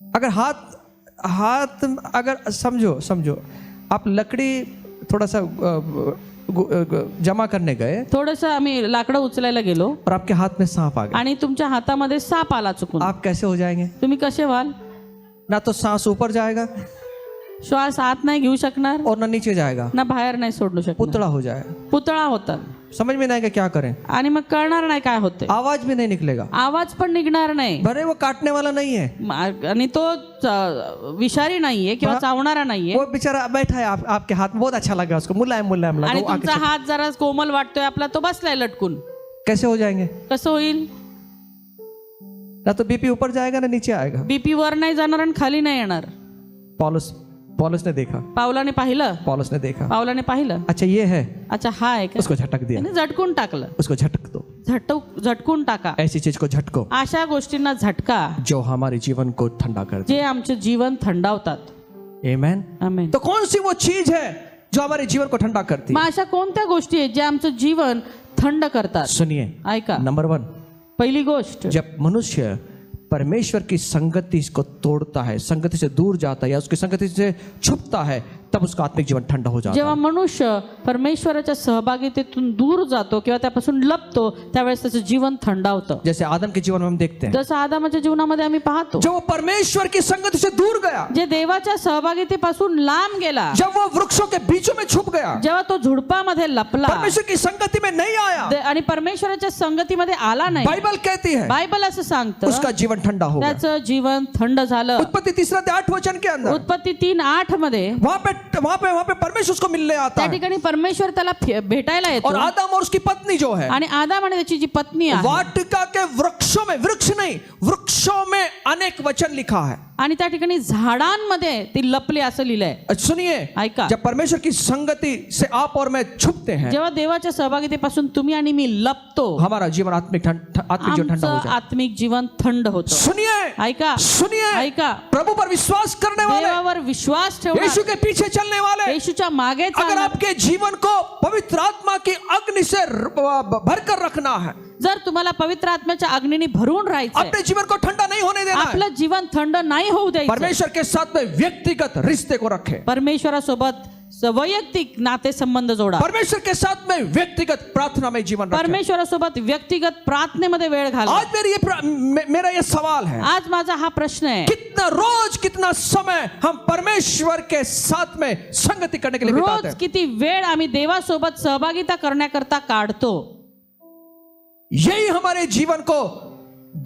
Speaker 1: अगर हाथ अगर समझो आप लकड़ी थोड़ा सा जमा करने गए,
Speaker 2: थोडंसं आम्ही लाकडं उचलायला गेलो
Speaker 1: और आपके हाथ में सांप आ गया,
Speaker 2: आणि तुमच्या हातामध्ये साप आला चुकून,
Speaker 1: आप कैसे हो जाएंगे?
Speaker 2: तुम्ही कसे व्हाल?
Speaker 1: ना तो सांस ऊपर जाएगा
Speaker 2: श्वास आत नाही घेऊ शकणार,
Speaker 1: और ना नीचे जाएगा,
Speaker 2: ना बाहेर नाही सोडू शकणार,
Speaker 1: पुतला हो जाएगा।
Speaker 2: पुतळा होतात.
Speaker 1: समझ में नहीं आएगा क्या करें,
Speaker 2: आणि मग कळणार नाही काय होते,
Speaker 1: आवाज भी नहीं निकलेगा,
Speaker 2: आवाज पण निघणार नाही,
Speaker 1: भले वो काटने वाला नहीं है,
Speaker 2: आणि तो विषारी नाहीये किंवा चावणारा नाहीये,
Speaker 1: वो बेचारा बैठा है आपके हाथ में, बहुत अच्छा लगा उसको, मुलायम लगा,
Speaker 2: आणि
Speaker 1: वो आके
Speaker 2: तुमचा हात जरा कोमल वाटतोय आपला, तो बसलाय लटकून,
Speaker 1: कैसे हो जाएंगे?
Speaker 2: कसं होईल?
Speaker 1: ना तो बीपी ऊपर जाएगा ना नीचे आएगा।
Speaker 2: बीपी वर नाही जाणार आणि खाली नाही येणार.
Speaker 1: पौलुस ने देखा,
Speaker 2: पावलाने पाहिलं,
Speaker 1: पौलुस ने देखा,
Speaker 2: पावलाने पाहिलं,
Speaker 1: अच्छा ये है,
Speaker 2: अच्छा हा आहे का,
Speaker 1: उसको झटक दिया,
Speaker 2: त्याने झटकून टाकलं,
Speaker 1: उसको झटक दो,
Speaker 2: झटकून टाका,
Speaker 1: ऐसी चीज को झटको
Speaker 2: अशा गोष्टींना झटका
Speaker 1: जो हमारे जीवन को ठंडा कर दे।
Speaker 2: जे आमचे जीवन थंडावतात.
Speaker 1: आमेन।
Speaker 2: आमेन.
Speaker 1: तो कौन सी वो चीज है जो हमारे जीवन को ठंडा करती है?
Speaker 2: मग अशा कोणत्या गोष्टी आहेत ज्या आमचं जीवन थंड करतात?
Speaker 1: सुनिए,
Speaker 2: ऐका.
Speaker 1: नंबर 1,
Speaker 2: पहिली गोष्ट,
Speaker 1: जब मनुष्य परमेश्वर की संगति को तोड़ता है, संगति से दूर जाता है या उसकी संगति से छुपता है, तब उसका आत्मिक जीवन ठंडा हो जाता
Speaker 2: जेव्हा
Speaker 1: है।
Speaker 2: मनुष्य परमेश्वराच्या सहभागितेतून दूर जातो किंवा त्यापासून लपतो त्यावेळेस त्याचं जीवन थंडावतं.
Speaker 1: जैसे आदम के जीवन में हम देखते हैं,
Speaker 2: जसं आदामाच्या जीवनामध्ये आम्ही पाहतो,
Speaker 1: जब वो परमेश्वर की संगति से दूर गया,
Speaker 2: जे देवाच्या सहभागितेपासून लांब गेला,
Speaker 1: जब वो वृक्षों के बीचों में छुप गया,
Speaker 2: जेव्हा तो झुडपामध्ये लपला
Speaker 1: परमेश्वर की संगति में नहीं आया,
Speaker 2: आणि परमेश्वराच्या संगतीमध्ये आला नाही,
Speaker 1: बाइबल कहती है
Speaker 2: बायबल असं सांगतं
Speaker 1: उसका जीवन ठंडा हो गया।
Speaker 2: त्याचं जीवन थंड झालं.
Speaker 1: उत्पत्ति 3:8 के अंदर
Speaker 2: उत्पत्ती 3:8 मध्ये
Speaker 1: वहां पे परमेश्वर उसको मिलने आता
Speaker 2: त्या
Speaker 1: है,
Speaker 2: ठिकाणी परमेश्वर त्याला भेटायला
Speaker 1: और
Speaker 2: येतो
Speaker 1: आदम और उसकी पत्नी जो है
Speaker 2: आणि आदाम आणि त्याची जी पत्नी आहे
Speaker 1: वाटिका के वृक्षों में, वृक्ष नहीं, वृक्षों में अनेक वचन लिखा है।
Speaker 2: आणि त्या ठिकाणी झाडांमध्ये ती लपली असं लिहिलंय.
Speaker 1: सुनिए,
Speaker 2: ऐका.
Speaker 1: जब परमेश्वर की संगति से आप और मैं छुपते हैं,
Speaker 2: जेव्हा देवाच्या सहभागितेपासून तुम्ही आणि मी लपतो
Speaker 1: हमारा जीवन आत्मिक जीवन ठंडा हो
Speaker 2: आमचं
Speaker 1: जाए।
Speaker 2: आत्मिक जीवन थंड होतं.
Speaker 1: सुनिए,
Speaker 2: ऐका
Speaker 1: सुनिए,
Speaker 2: ऐका,
Speaker 1: प्रभु पर विश्वास करने वाले,
Speaker 2: देवावर विश्वास ठेवणार,
Speaker 1: यीशु के पीछे चलने वाले,
Speaker 2: येशूच्या मागे
Speaker 1: अगर
Speaker 2: चालणार.
Speaker 1: आपके जीवन को पवित्र आत्मा की अग्नि से भरकर रखना है,
Speaker 2: जर तुम्हाला पवित्र आत्म्याच्या अग्नीने भरून राहायचंय,
Speaker 1: अपने जीवन को ठंडा नहीं होने देना है,
Speaker 2: आपलं जीवन थंड नाही होऊ द्यायचं,
Speaker 1: परमेश्वर के साथ में व्यक्तिगत रिश्ते को रखें,
Speaker 2: परमेश्वरासोबत वैयक्तिक नाते संबंध जोडा,
Speaker 1: परमेश्वर के साथ में व्यक्तिगत प्रार्थना में जीवन रखें।
Speaker 2: परमेश्वरासोबत व्यक्तिगत प्रार्थनेमध्ये वेळ घाला.
Speaker 1: आज मेरा ये सवाल है,
Speaker 2: आज माझा हा प्रश्न आहे,
Speaker 1: कितना समय हम परमेश्वर के साथ में संगति करने के लिए बिताते
Speaker 2: रोज
Speaker 1: हैं?
Speaker 2: किती वेळ आम्ही देवासोबत सहभागिता करण्याकरता काढतो?
Speaker 1: यही हमारे जीवन को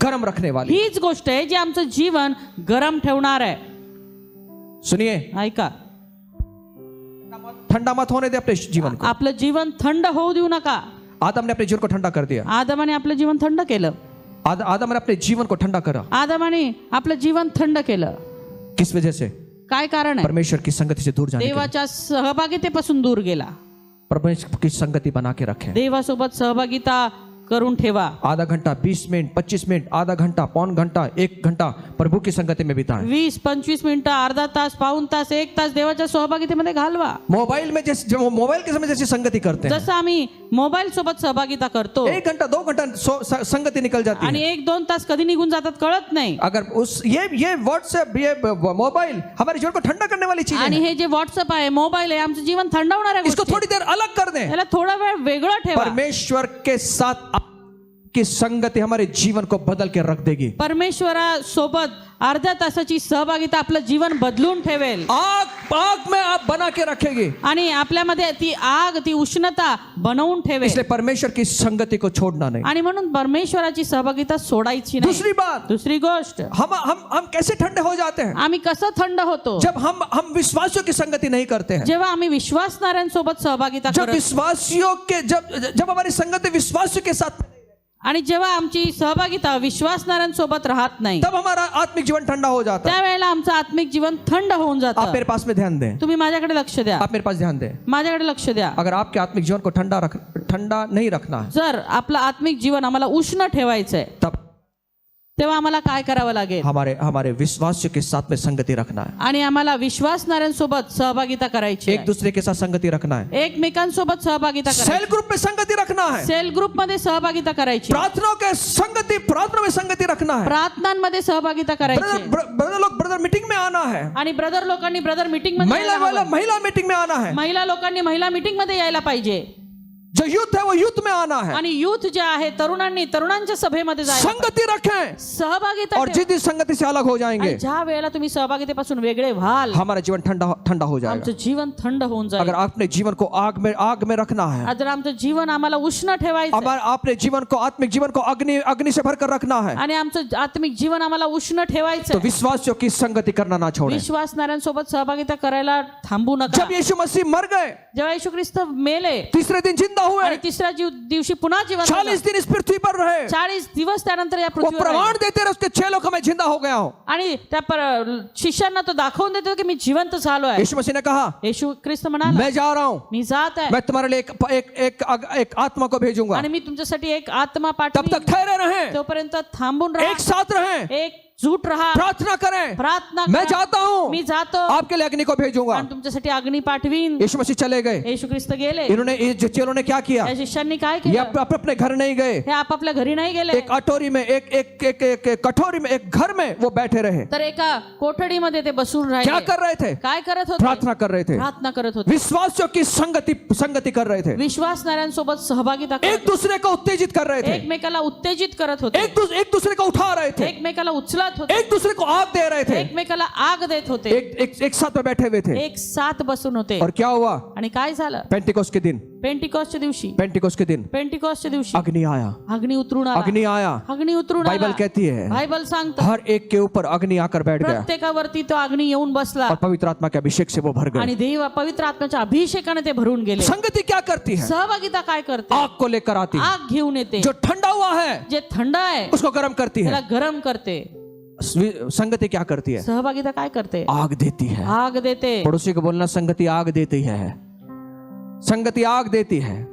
Speaker 1: गर्म रखने वाली।
Speaker 2: हीच गोष्ट आहे जी आमचं जीवन गरम ठेवणार आहे.
Speaker 1: सुनिए,
Speaker 2: ऐका,
Speaker 1: ठंडा मत होने दे अपने जीवन को।
Speaker 2: आपलं जीवन थंड होऊ देऊ नका.
Speaker 1: आदम ने अपने जीवन को ठंडा कर दिया,
Speaker 2: आदमाने आपलं जीवन थंड केलं.
Speaker 1: आदम ने अपने जीवन को ठंडा करा।
Speaker 2: आदमाने आपलं जीवन थंड केलं.
Speaker 1: किस वजह से?
Speaker 2: काय कारण आहे?
Speaker 1: परमेश्वर की संगति से दूर जाने के लिए।
Speaker 2: देवाच्या सहभागितेपासून दूर गेला.
Speaker 1: परमेश्वर की संगति बना के रखें।
Speaker 2: देवासोबत सहभागिता करून ठेवा.
Speaker 1: आधा घंटा, 20 मिनट, 25 मिनट, आधा घंटा, पौन घंटा, 1 घंटा प्रभु की संगति में बिताएं।
Speaker 2: 20-25 मिनिटं, अर्धा तास, पाऊण तास, 1 तास देवाच्या सहभागितेमध्ये घालवा.
Speaker 1: मोबाइल में जैसे जब मोबाइल के समय जैसे संगति करते हैं,
Speaker 2: जसं आम्ही मोबाईल सोबत सहभागिता करतो
Speaker 1: 1 घंटा 2 घंटा संगति निकल जाती
Speaker 2: आणि
Speaker 1: है।
Speaker 2: 1-2 तास कधी निघून जातात कळत नाही.
Speaker 1: अगर उस ये व्हाट्सएप, ये मोबाइल हमारे जीवन को ठंडा करने वाली चीज
Speaker 2: आणि
Speaker 1: है,
Speaker 2: हे जे व्हॉट्सअप आहे, मोबाईल आहे, आमचं जीवन थंडवणाऱ्या
Speaker 1: इसको
Speaker 2: गोष्टी,
Speaker 1: थोड़ी देर अलग कर दें।
Speaker 2: याला थोडा वेळ वेगळं ठेवा.
Speaker 1: परमेश्वर के साथ की संगति हमारे जीवन को बदल के रख देगी।
Speaker 2: परमेश्वरा सोबत अर्ध्या तासाची सहभागिता आपलं जीवन बदलून ठेवेल
Speaker 1: आग में आप बना के रखेगी,
Speaker 2: आणि आपल्यामध्ये ती आग, ती उष्णता बनवून ठेवेल.
Speaker 1: इसलिए परमेश्वर की संगति को छोड़ना नहीं।
Speaker 2: आणि म्हणून परमेश्वराची सहभागिता सोडायची नाही.
Speaker 1: दूसरी बात,
Speaker 2: दुसरी गोष्ट,
Speaker 1: हम कैसे ठंडे हो जाते हैं?
Speaker 2: आम्ही कसं थंड होतो?
Speaker 1: जब हम विश्वासियों की संगति नहीं करते हैं,
Speaker 2: जेव्हा आम्ही विश्वासणाऱ्यांसोबत सहभागिता
Speaker 1: जब
Speaker 2: करत
Speaker 1: विश्वासियों के जब हमारी संगति विश्वासियों के साथ में,
Speaker 2: आणि जेव्हा आमची सहभागिता विश्वासणाऱ्यांसोबत राहत नाही,
Speaker 1: तब हमारा आत्मिक जीवन ठंडा हो जाता है।
Speaker 2: त्यावेळेला आमचं आत्मिक जीवन थंड होऊन
Speaker 1: आप
Speaker 2: जातं.
Speaker 1: मेरे पास में ध्यान दें,
Speaker 2: तुम्ही माझ्याकडे लक्ष द्या,
Speaker 1: आप मेरे पास ध्यान दें।
Speaker 2: माझ्याकडे लक्ष द्या.
Speaker 1: अगर आपके आत्मिक जीवन को ठंडा नहीं रखना है,
Speaker 2: जर आपलं आत्मिक जीवन आम्हाला उष्ण ठेवायचंय,
Speaker 1: तब
Speaker 2: तेव्हा आम्हाला काय करावं लागेल?
Speaker 1: हमारे विश्वासियों के साथ में संगति रखना है,
Speaker 2: आणि आम्हाला विश्वासणाऱ्यांसोबत सहभागिता करायची
Speaker 1: एक
Speaker 2: आहे.
Speaker 1: दूसरे के साथ संगति रखना है,
Speaker 2: एकमेकांसोबत सहभागिता
Speaker 1: सेल
Speaker 2: करायची,
Speaker 1: ग्रुप में संगति रखना है,
Speaker 2: सेल ग्रुप मध्ये सहभागिता करायची,
Speaker 1: प्रार्थना में संगति रखना है।
Speaker 2: प्रार्थनांमध्ये सहभागिता करायची,
Speaker 1: ब्रदर मीटिंग में आना है,
Speaker 2: आणि ब्रदर लोकांनी ब्रदर मीटिंग मध्ये यायला हवं.
Speaker 1: महिला मीटिंग में आना है,
Speaker 2: महिला लोकांनी महिला मीटिंग मध्ये यायला पाहिजे,
Speaker 1: जो यूथ है वो यूथ में आना है।
Speaker 2: आणि यूथ जे आहे तरुणांनी तरुणांच्या सभेमध्ये जायला
Speaker 1: संगति रखें,
Speaker 2: सहभागिता
Speaker 1: और
Speaker 2: ठेवा.
Speaker 1: जिस संगति से अलग हो जाएंगे,
Speaker 2: आणि ज्या वेळेला तुम्ही सहभागितेपासून वेगळे व्हाल,
Speaker 1: हमारा जीवन ठंडा हो जाएगा।
Speaker 2: आमचं जीवन थंड होऊन जाईल.
Speaker 1: अगर आपने जीवन को आग में रखना है,
Speaker 2: जर आमचं जीवन आम्हाला उष्ण ठेवायचं
Speaker 1: आपने आत्मिक जीवन को अग्नि से भरकर रखना है,
Speaker 2: आणि आमचं आत्मिक जीवन आम्हाला उष्ण
Speaker 1: तो
Speaker 2: ठेवायचं,
Speaker 1: विश्वासियों की संगति करना ना छोड़ें।
Speaker 2: विश्वासणाऱ्यांसोबत सहभागिता करायला थांबू नका.
Speaker 1: जब यीशु मसीह मर गए,
Speaker 2: जेव्हा येशू ख्रिस्त मेले
Speaker 1: तीसरे दिन जिंदा हुए,
Speaker 2: आणि तिसऱ्या दिवशी पुन्हा जीवन
Speaker 1: 40 दिन इस पृथ्वी पर रहे,
Speaker 2: 40 दिवस त्यानंतर या
Speaker 1: वो
Speaker 2: पृथ्वीवर
Speaker 1: प्रमाण
Speaker 2: राहिले.
Speaker 1: देते रहे उसके चेलों को, मैं जिंदा हो गया हूँ।
Speaker 2: आणि त्या शिष्यांना तो दाखवून देतो की मी जिवंत झालो आहे.
Speaker 1: यीशु मसीह ने कहा,
Speaker 2: येशू ख्रिस्त म्हणाला,
Speaker 1: मैं जा रहा हूँ,
Speaker 2: मी जात आहे
Speaker 1: मैं तुम्हारे लिए एक आत्मा को भेजूंगा,
Speaker 2: आणि मी तुमच्यासाठी एक आत्मा
Speaker 1: तब
Speaker 2: पाठवी,
Speaker 1: तक ठहरे रहें,
Speaker 2: तोपर्यंत थांबून
Speaker 1: एक
Speaker 2: राहा,
Speaker 1: साथ रहें,
Speaker 2: एक झूठ राहा,
Speaker 1: प्रार्थना करें,
Speaker 2: प्रार्थना
Speaker 1: मैं
Speaker 2: करा.
Speaker 1: जाता हूं,
Speaker 2: मी जातो
Speaker 1: आपके लिए अग्नि को भेजूंगा.
Speaker 2: आणि तुमच्यासाठी अग्नी पाठवीन.
Speaker 1: यीशु मसीह चले गए.
Speaker 2: येशू ख्रिस्त गेले.
Speaker 1: इन्होंने ये जो चेलों ने क्या किया,
Speaker 2: या शिष्यांनी काय
Speaker 1: ये
Speaker 2: केलं?
Speaker 1: अपने घर नहीं गए.
Speaker 2: हे आपापल्या घरी नाही गेले,
Speaker 1: एक अटोरी में एक कटोरी में एक घर में वो बैठे रहे.
Speaker 2: तर एका कोठडीमध्ये ते बसून
Speaker 1: क्या
Speaker 2: राहिले.
Speaker 1: कर रहे थे?
Speaker 2: काय करत होते?
Speaker 1: प्रार्थना कर रहे थे.
Speaker 2: प्रार्थना करत होते.
Speaker 1: विश्वासियों की संगति कर रहे थे.
Speaker 2: विश्वासणाऱ्यांसोबत सहभागिता
Speaker 1: एक
Speaker 2: करत
Speaker 1: दूसरे को उत्तेजित कर रहे
Speaker 2: होते.
Speaker 1: थे.
Speaker 2: एकमेकाला उत्तेजित करत होते.
Speaker 1: एक दूसरे को उठा रहे थे.
Speaker 2: एकमेकाला उचलत होते.
Speaker 1: एक दूसरे को आग दे रहे थे.
Speaker 2: एकमेकाला आग देत होते.
Speaker 1: एक साथ में बैठे हुए थे.
Speaker 2: एक साथ बसून होते.
Speaker 1: और क्या हुआ?
Speaker 2: आणि काय झालं?
Speaker 1: पेंटिकोस्ट के दिन,
Speaker 2: पेंटिकॉस्टच्या दिवशी,
Speaker 1: पेंटिकोस्ट के दिन
Speaker 2: पेंटिकॉस्टच्या दिवशी
Speaker 1: अग्नि आया.
Speaker 2: अग्नी उतरून आला.
Speaker 1: अग्नि आया.
Speaker 2: अग्नी उतरून आला.
Speaker 1: बाइबल कहती है
Speaker 2: बायबल सांगतं
Speaker 1: हर एक के ऊपर अग्नि आकर बैठ गया
Speaker 2: प्रत्येकावरती तो अग्नी येऊन बसला
Speaker 1: और पवित्र आत्मा के अभिषेक से वो भर गए.
Speaker 2: आणि देव पवित्र आत्म्याच्या अभिषेकाने ते भरून गेले.
Speaker 1: संगति क्या करती है?
Speaker 2: सहभागिता काय करते?
Speaker 1: आग को लेकर आती है.
Speaker 2: आग घेऊन येते.
Speaker 1: जो ठंडा हुआ है
Speaker 2: जे थंड आहे
Speaker 1: उसको गर्म करती
Speaker 2: त्याला
Speaker 1: है.
Speaker 2: गरम करते.
Speaker 1: संगति क्या करती है?
Speaker 2: सहभागिता काय करते?
Speaker 1: आग देती है.
Speaker 2: आग देते.
Speaker 1: पड़ोसी को बोलना, संगति आग देती है. संगति आग देती है.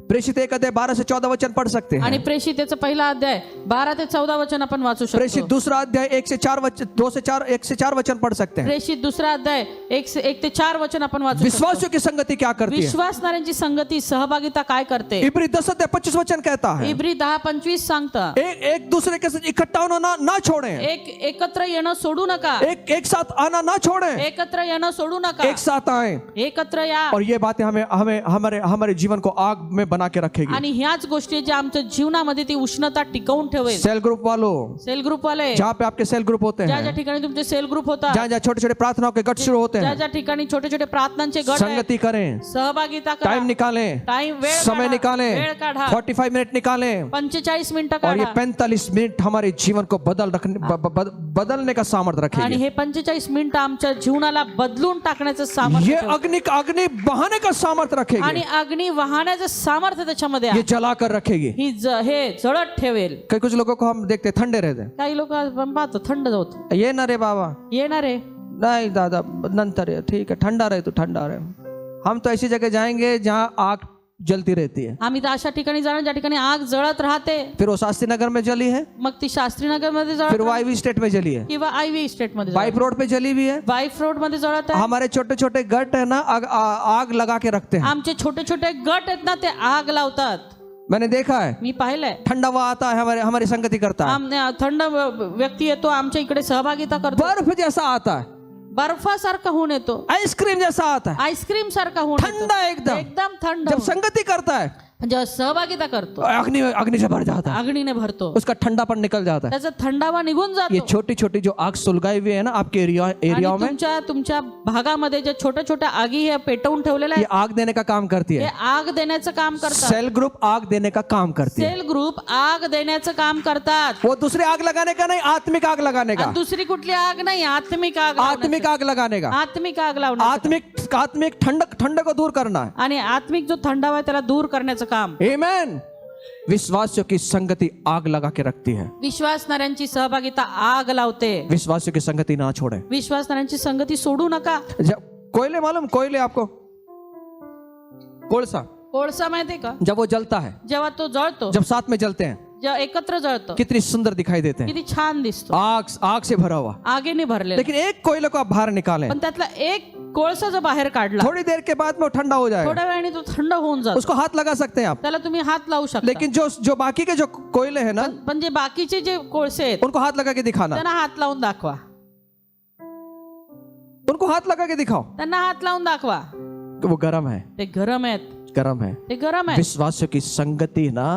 Speaker 1: प्रेषित 1 अध्याय 12 से 14 वचन पढ़ सकते
Speaker 2: आणि
Speaker 1: हैं.
Speaker 2: प्रेषित त्याचा पहिला अध्याय 12 ते 14 वचन आपण वाचू
Speaker 1: प्रेषित
Speaker 2: शकतो.
Speaker 1: दूसरा अध्याय 1 से 4 वचन 2 से 4 1 से 4 वचन पढ़ सकते हैं.
Speaker 2: प्रेषित दुसरा अध्याय 1 ते 4 वचन आपण वाचू शकतो.
Speaker 1: विश्वासियों की संगति क्या करती है?
Speaker 2: विश्वासणाऱ्यांची संगती सहभागिता काय करते?
Speaker 1: इब्री 10 अध्याय 25 वचन कहता है
Speaker 2: इब्री 10:25 सांगतं
Speaker 1: एक दूसरे के साथ इकट्ठा होना ना छोड़ें.
Speaker 2: एकत्र येणं सोडू नका.
Speaker 1: एक साथ आना ना छोड़ें.
Speaker 2: एकत्र येणं सोडू नका.
Speaker 1: एक साथ आए.
Speaker 2: एकत्र या.
Speaker 1: और ये बातें हमें हमारे जीवन को आग में बना के रखेगी.
Speaker 2: आणि ह्याच गोष्टी ज्या आमच्या जीवनामध्ये ती उष्णता टिकवून ठेवेल.
Speaker 1: सेल ग्रुप वालों,
Speaker 2: सेल ग्रुप वाले,
Speaker 1: जहाँ पे आपके सेल ग्रुप होते
Speaker 2: ज्या
Speaker 1: हैं,
Speaker 2: ज्या ठिकाणी तुमचे सेल ग्रुप होता,
Speaker 1: जहाँ जहाँ छोटे छोटे प्रार्थनाओं के गट शुरू होते
Speaker 2: ज्या
Speaker 1: हैं,
Speaker 2: ज्या ठिकाणी छोटे छोटे प्रार्थनांचे गट आहेत,
Speaker 1: संगति करें.
Speaker 2: सहभागिता करा.
Speaker 1: टाइम निकालें.
Speaker 2: टाइम वेळ
Speaker 1: समय
Speaker 2: काढा.
Speaker 1: निकालें.
Speaker 2: वेळ काढा.
Speaker 1: 45 मिनट निकालें.
Speaker 2: 45 मिनिटं
Speaker 1: और ये
Speaker 2: काढा.
Speaker 1: 45 मिनट हमारे जीवन को बदलने का सामर्थ्य
Speaker 2: आणि
Speaker 1: रखेगी.
Speaker 2: हे 45 मिनिटं आमच्या जीवनाला बदलून टाकण्याचं सामर्थ्य
Speaker 1: ये
Speaker 2: ठेवतं.
Speaker 1: अग्नि बहाने का सामर्थ्य
Speaker 2: आणि
Speaker 1: रखेगी.
Speaker 2: अग्नी वाहण्याचं सामर्थ्य त्याच्यामध्ये
Speaker 1: ये
Speaker 2: आहे.
Speaker 1: जला कर रखेगी.
Speaker 2: ही हे जळत ठेवेल.
Speaker 1: कई कुछ लोगों को हम देखते हैं ठंडे रहते हैं.
Speaker 2: काही लोक आपण पाहतो थंड होत
Speaker 1: ये ना रे बाबा,
Speaker 2: येणार आहे.
Speaker 1: नहीं दादा नंतर है, ठीक है ठंडा रहे तो ठंडा रहे. हम तो ऐसी जगह जाएंगे जहाँ आग जलती रहती है.
Speaker 2: आम्ही तर अशा ठिकाणी जाणार ज्या ठिकाणी आग जळत राहते.
Speaker 1: फिर वो शास्त्री नगर में जली है,
Speaker 2: मग ती शास्त्रीनगर मध्ये
Speaker 1: फिर
Speaker 2: जळत
Speaker 1: वो आईवी स्टेट में जली है,
Speaker 2: किंवा आयव्ही स्टेट मध्ये
Speaker 1: बाइप रोड पे जली भी है.
Speaker 2: वाईफ रोड मध्ये जळत आहे.
Speaker 1: हमारे छोटे छोटे गट है ना, आग लगा के रखते हैं.
Speaker 2: आमचे छोटे छोटे गट आहेत ना, ते आग लावतात.
Speaker 1: मैंने देखा है.
Speaker 2: मी पाहिलंय.
Speaker 1: ठंडा हुआ आता है, हमारी संगति करता है.
Speaker 2: थंड व्यक्ती येतो आमच्या इकडे सहभागिता करतो.
Speaker 1: बर्फ जैसा आता है,
Speaker 2: बर्फासारखा होऊन येतो.
Speaker 1: आइसक्रीम जैसा आता है,
Speaker 2: आईस्क्रीम सारखा होऊन येतो.
Speaker 1: ठंडा एकदम.
Speaker 2: एकदम थंड.
Speaker 1: जब संगति करता है
Speaker 2: जेव्हा सहभागिता करतो
Speaker 1: अग्नि से भर जाता है,
Speaker 2: अग्नीने भरतो.
Speaker 1: उसका ठंडापन निकल जाता है.
Speaker 2: त्याचा थंडावा निघून
Speaker 1: ये
Speaker 2: जातो.
Speaker 1: छोटी छोटी जो आग सुलगाई हुई है ना आपके एरियाओं में,
Speaker 2: तुमच्या भागामध्ये जे छोट्या छोट्या आगी हे पेटवून ठेवलेल्या
Speaker 1: ये
Speaker 2: आहेत,
Speaker 1: आग देने का काम करती
Speaker 2: ते
Speaker 1: है.
Speaker 2: आग देण्याचं काम करतात.
Speaker 1: सेल ग्रुप आग देने का काम करती है.
Speaker 2: सेल ग्रुप आग देण्याचं काम करतात.
Speaker 1: वो दूसरी आग लगाने का नहीं, आत्मिक आग लगाने का.
Speaker 2: आणि दुसरी कुठली आग नाही, आत्मिक आग
Speaker 1: आत्मिक आग लगाने का.
Speaker 2: आत्मिक आग लावण्याचं.
Speaker 1: आत्मिक ठंडक को दूर करना है.
Speaker 2: आणि आत्मिक जो थंडावा आहे त्याला दूर करण्याचं काम.
Speaker 1: आमेन. विश्वासियों की संगति आग लगा के रखती है.
Speaker 2: विश्वासणाऱ्यांची सहभागिता आग लावते.
Speaker 1: विश्वासियों की संगति ना छोड़े.
Speaker 2: विश्वासणाऱ्यांची संगती सोडू नका.
Speaker 1: कोयले मालूम, कोयले आपको, कोळसा
Speaker 2: कोळसा माहितीये का?
Speaker 1: जब वो जलता है,
Speaker 2: जेव्हा तो जळतो,
Speaker 1: जब साथ में जलते हैं,
Speaker 2: जेव्हा एकत्र जळतो,
Speaker 1: कितनी सुंदर दिखाई देते हैं.
Speaker 2: किती छान दिसतो.
Speaker 1: आग से भरा हुआ.
Speaker 2: आगीने भरले.
Speaker 1: लेकिन एक कोयले को आप बाहर निकालें,
Speaker 2: पण त्यातला एक कोळसा जो बाहेर काढला,
Speaker 1: थोड़ी देर के बाद में वो ठंडा हो जाएगा.
Speaker 2: थोड्या वेळाने तो थंड होऊन जातो.
Speaker 1: उसको हाथ लगा सकते हैं आप.
Speaker 2: त्याला तुम्ही हात लावू शकता.
Speaker 1: लेकिन जो बाकी के जो कोयले हैं ना,
Speaker 2: पण जे बाकीचे जे कोळसे आहेत
Speaker 1: उनको हाथ लगा के दिखाना.
Speaker 2: त्यांना हात लावून दाखवा.
Speaker 1: उनको हाथ लगा के दिखाओ
Speaker 2: त्यांना हात लावून दाखवा.
Speaker 1: कि वो गर्म है.
Speaker 2: ते गरम आहेत.
Speaker 1: गर्म है.
Speaker 2: ते गरम आहे.
Speaker 1: विश्वासियों की संगति ना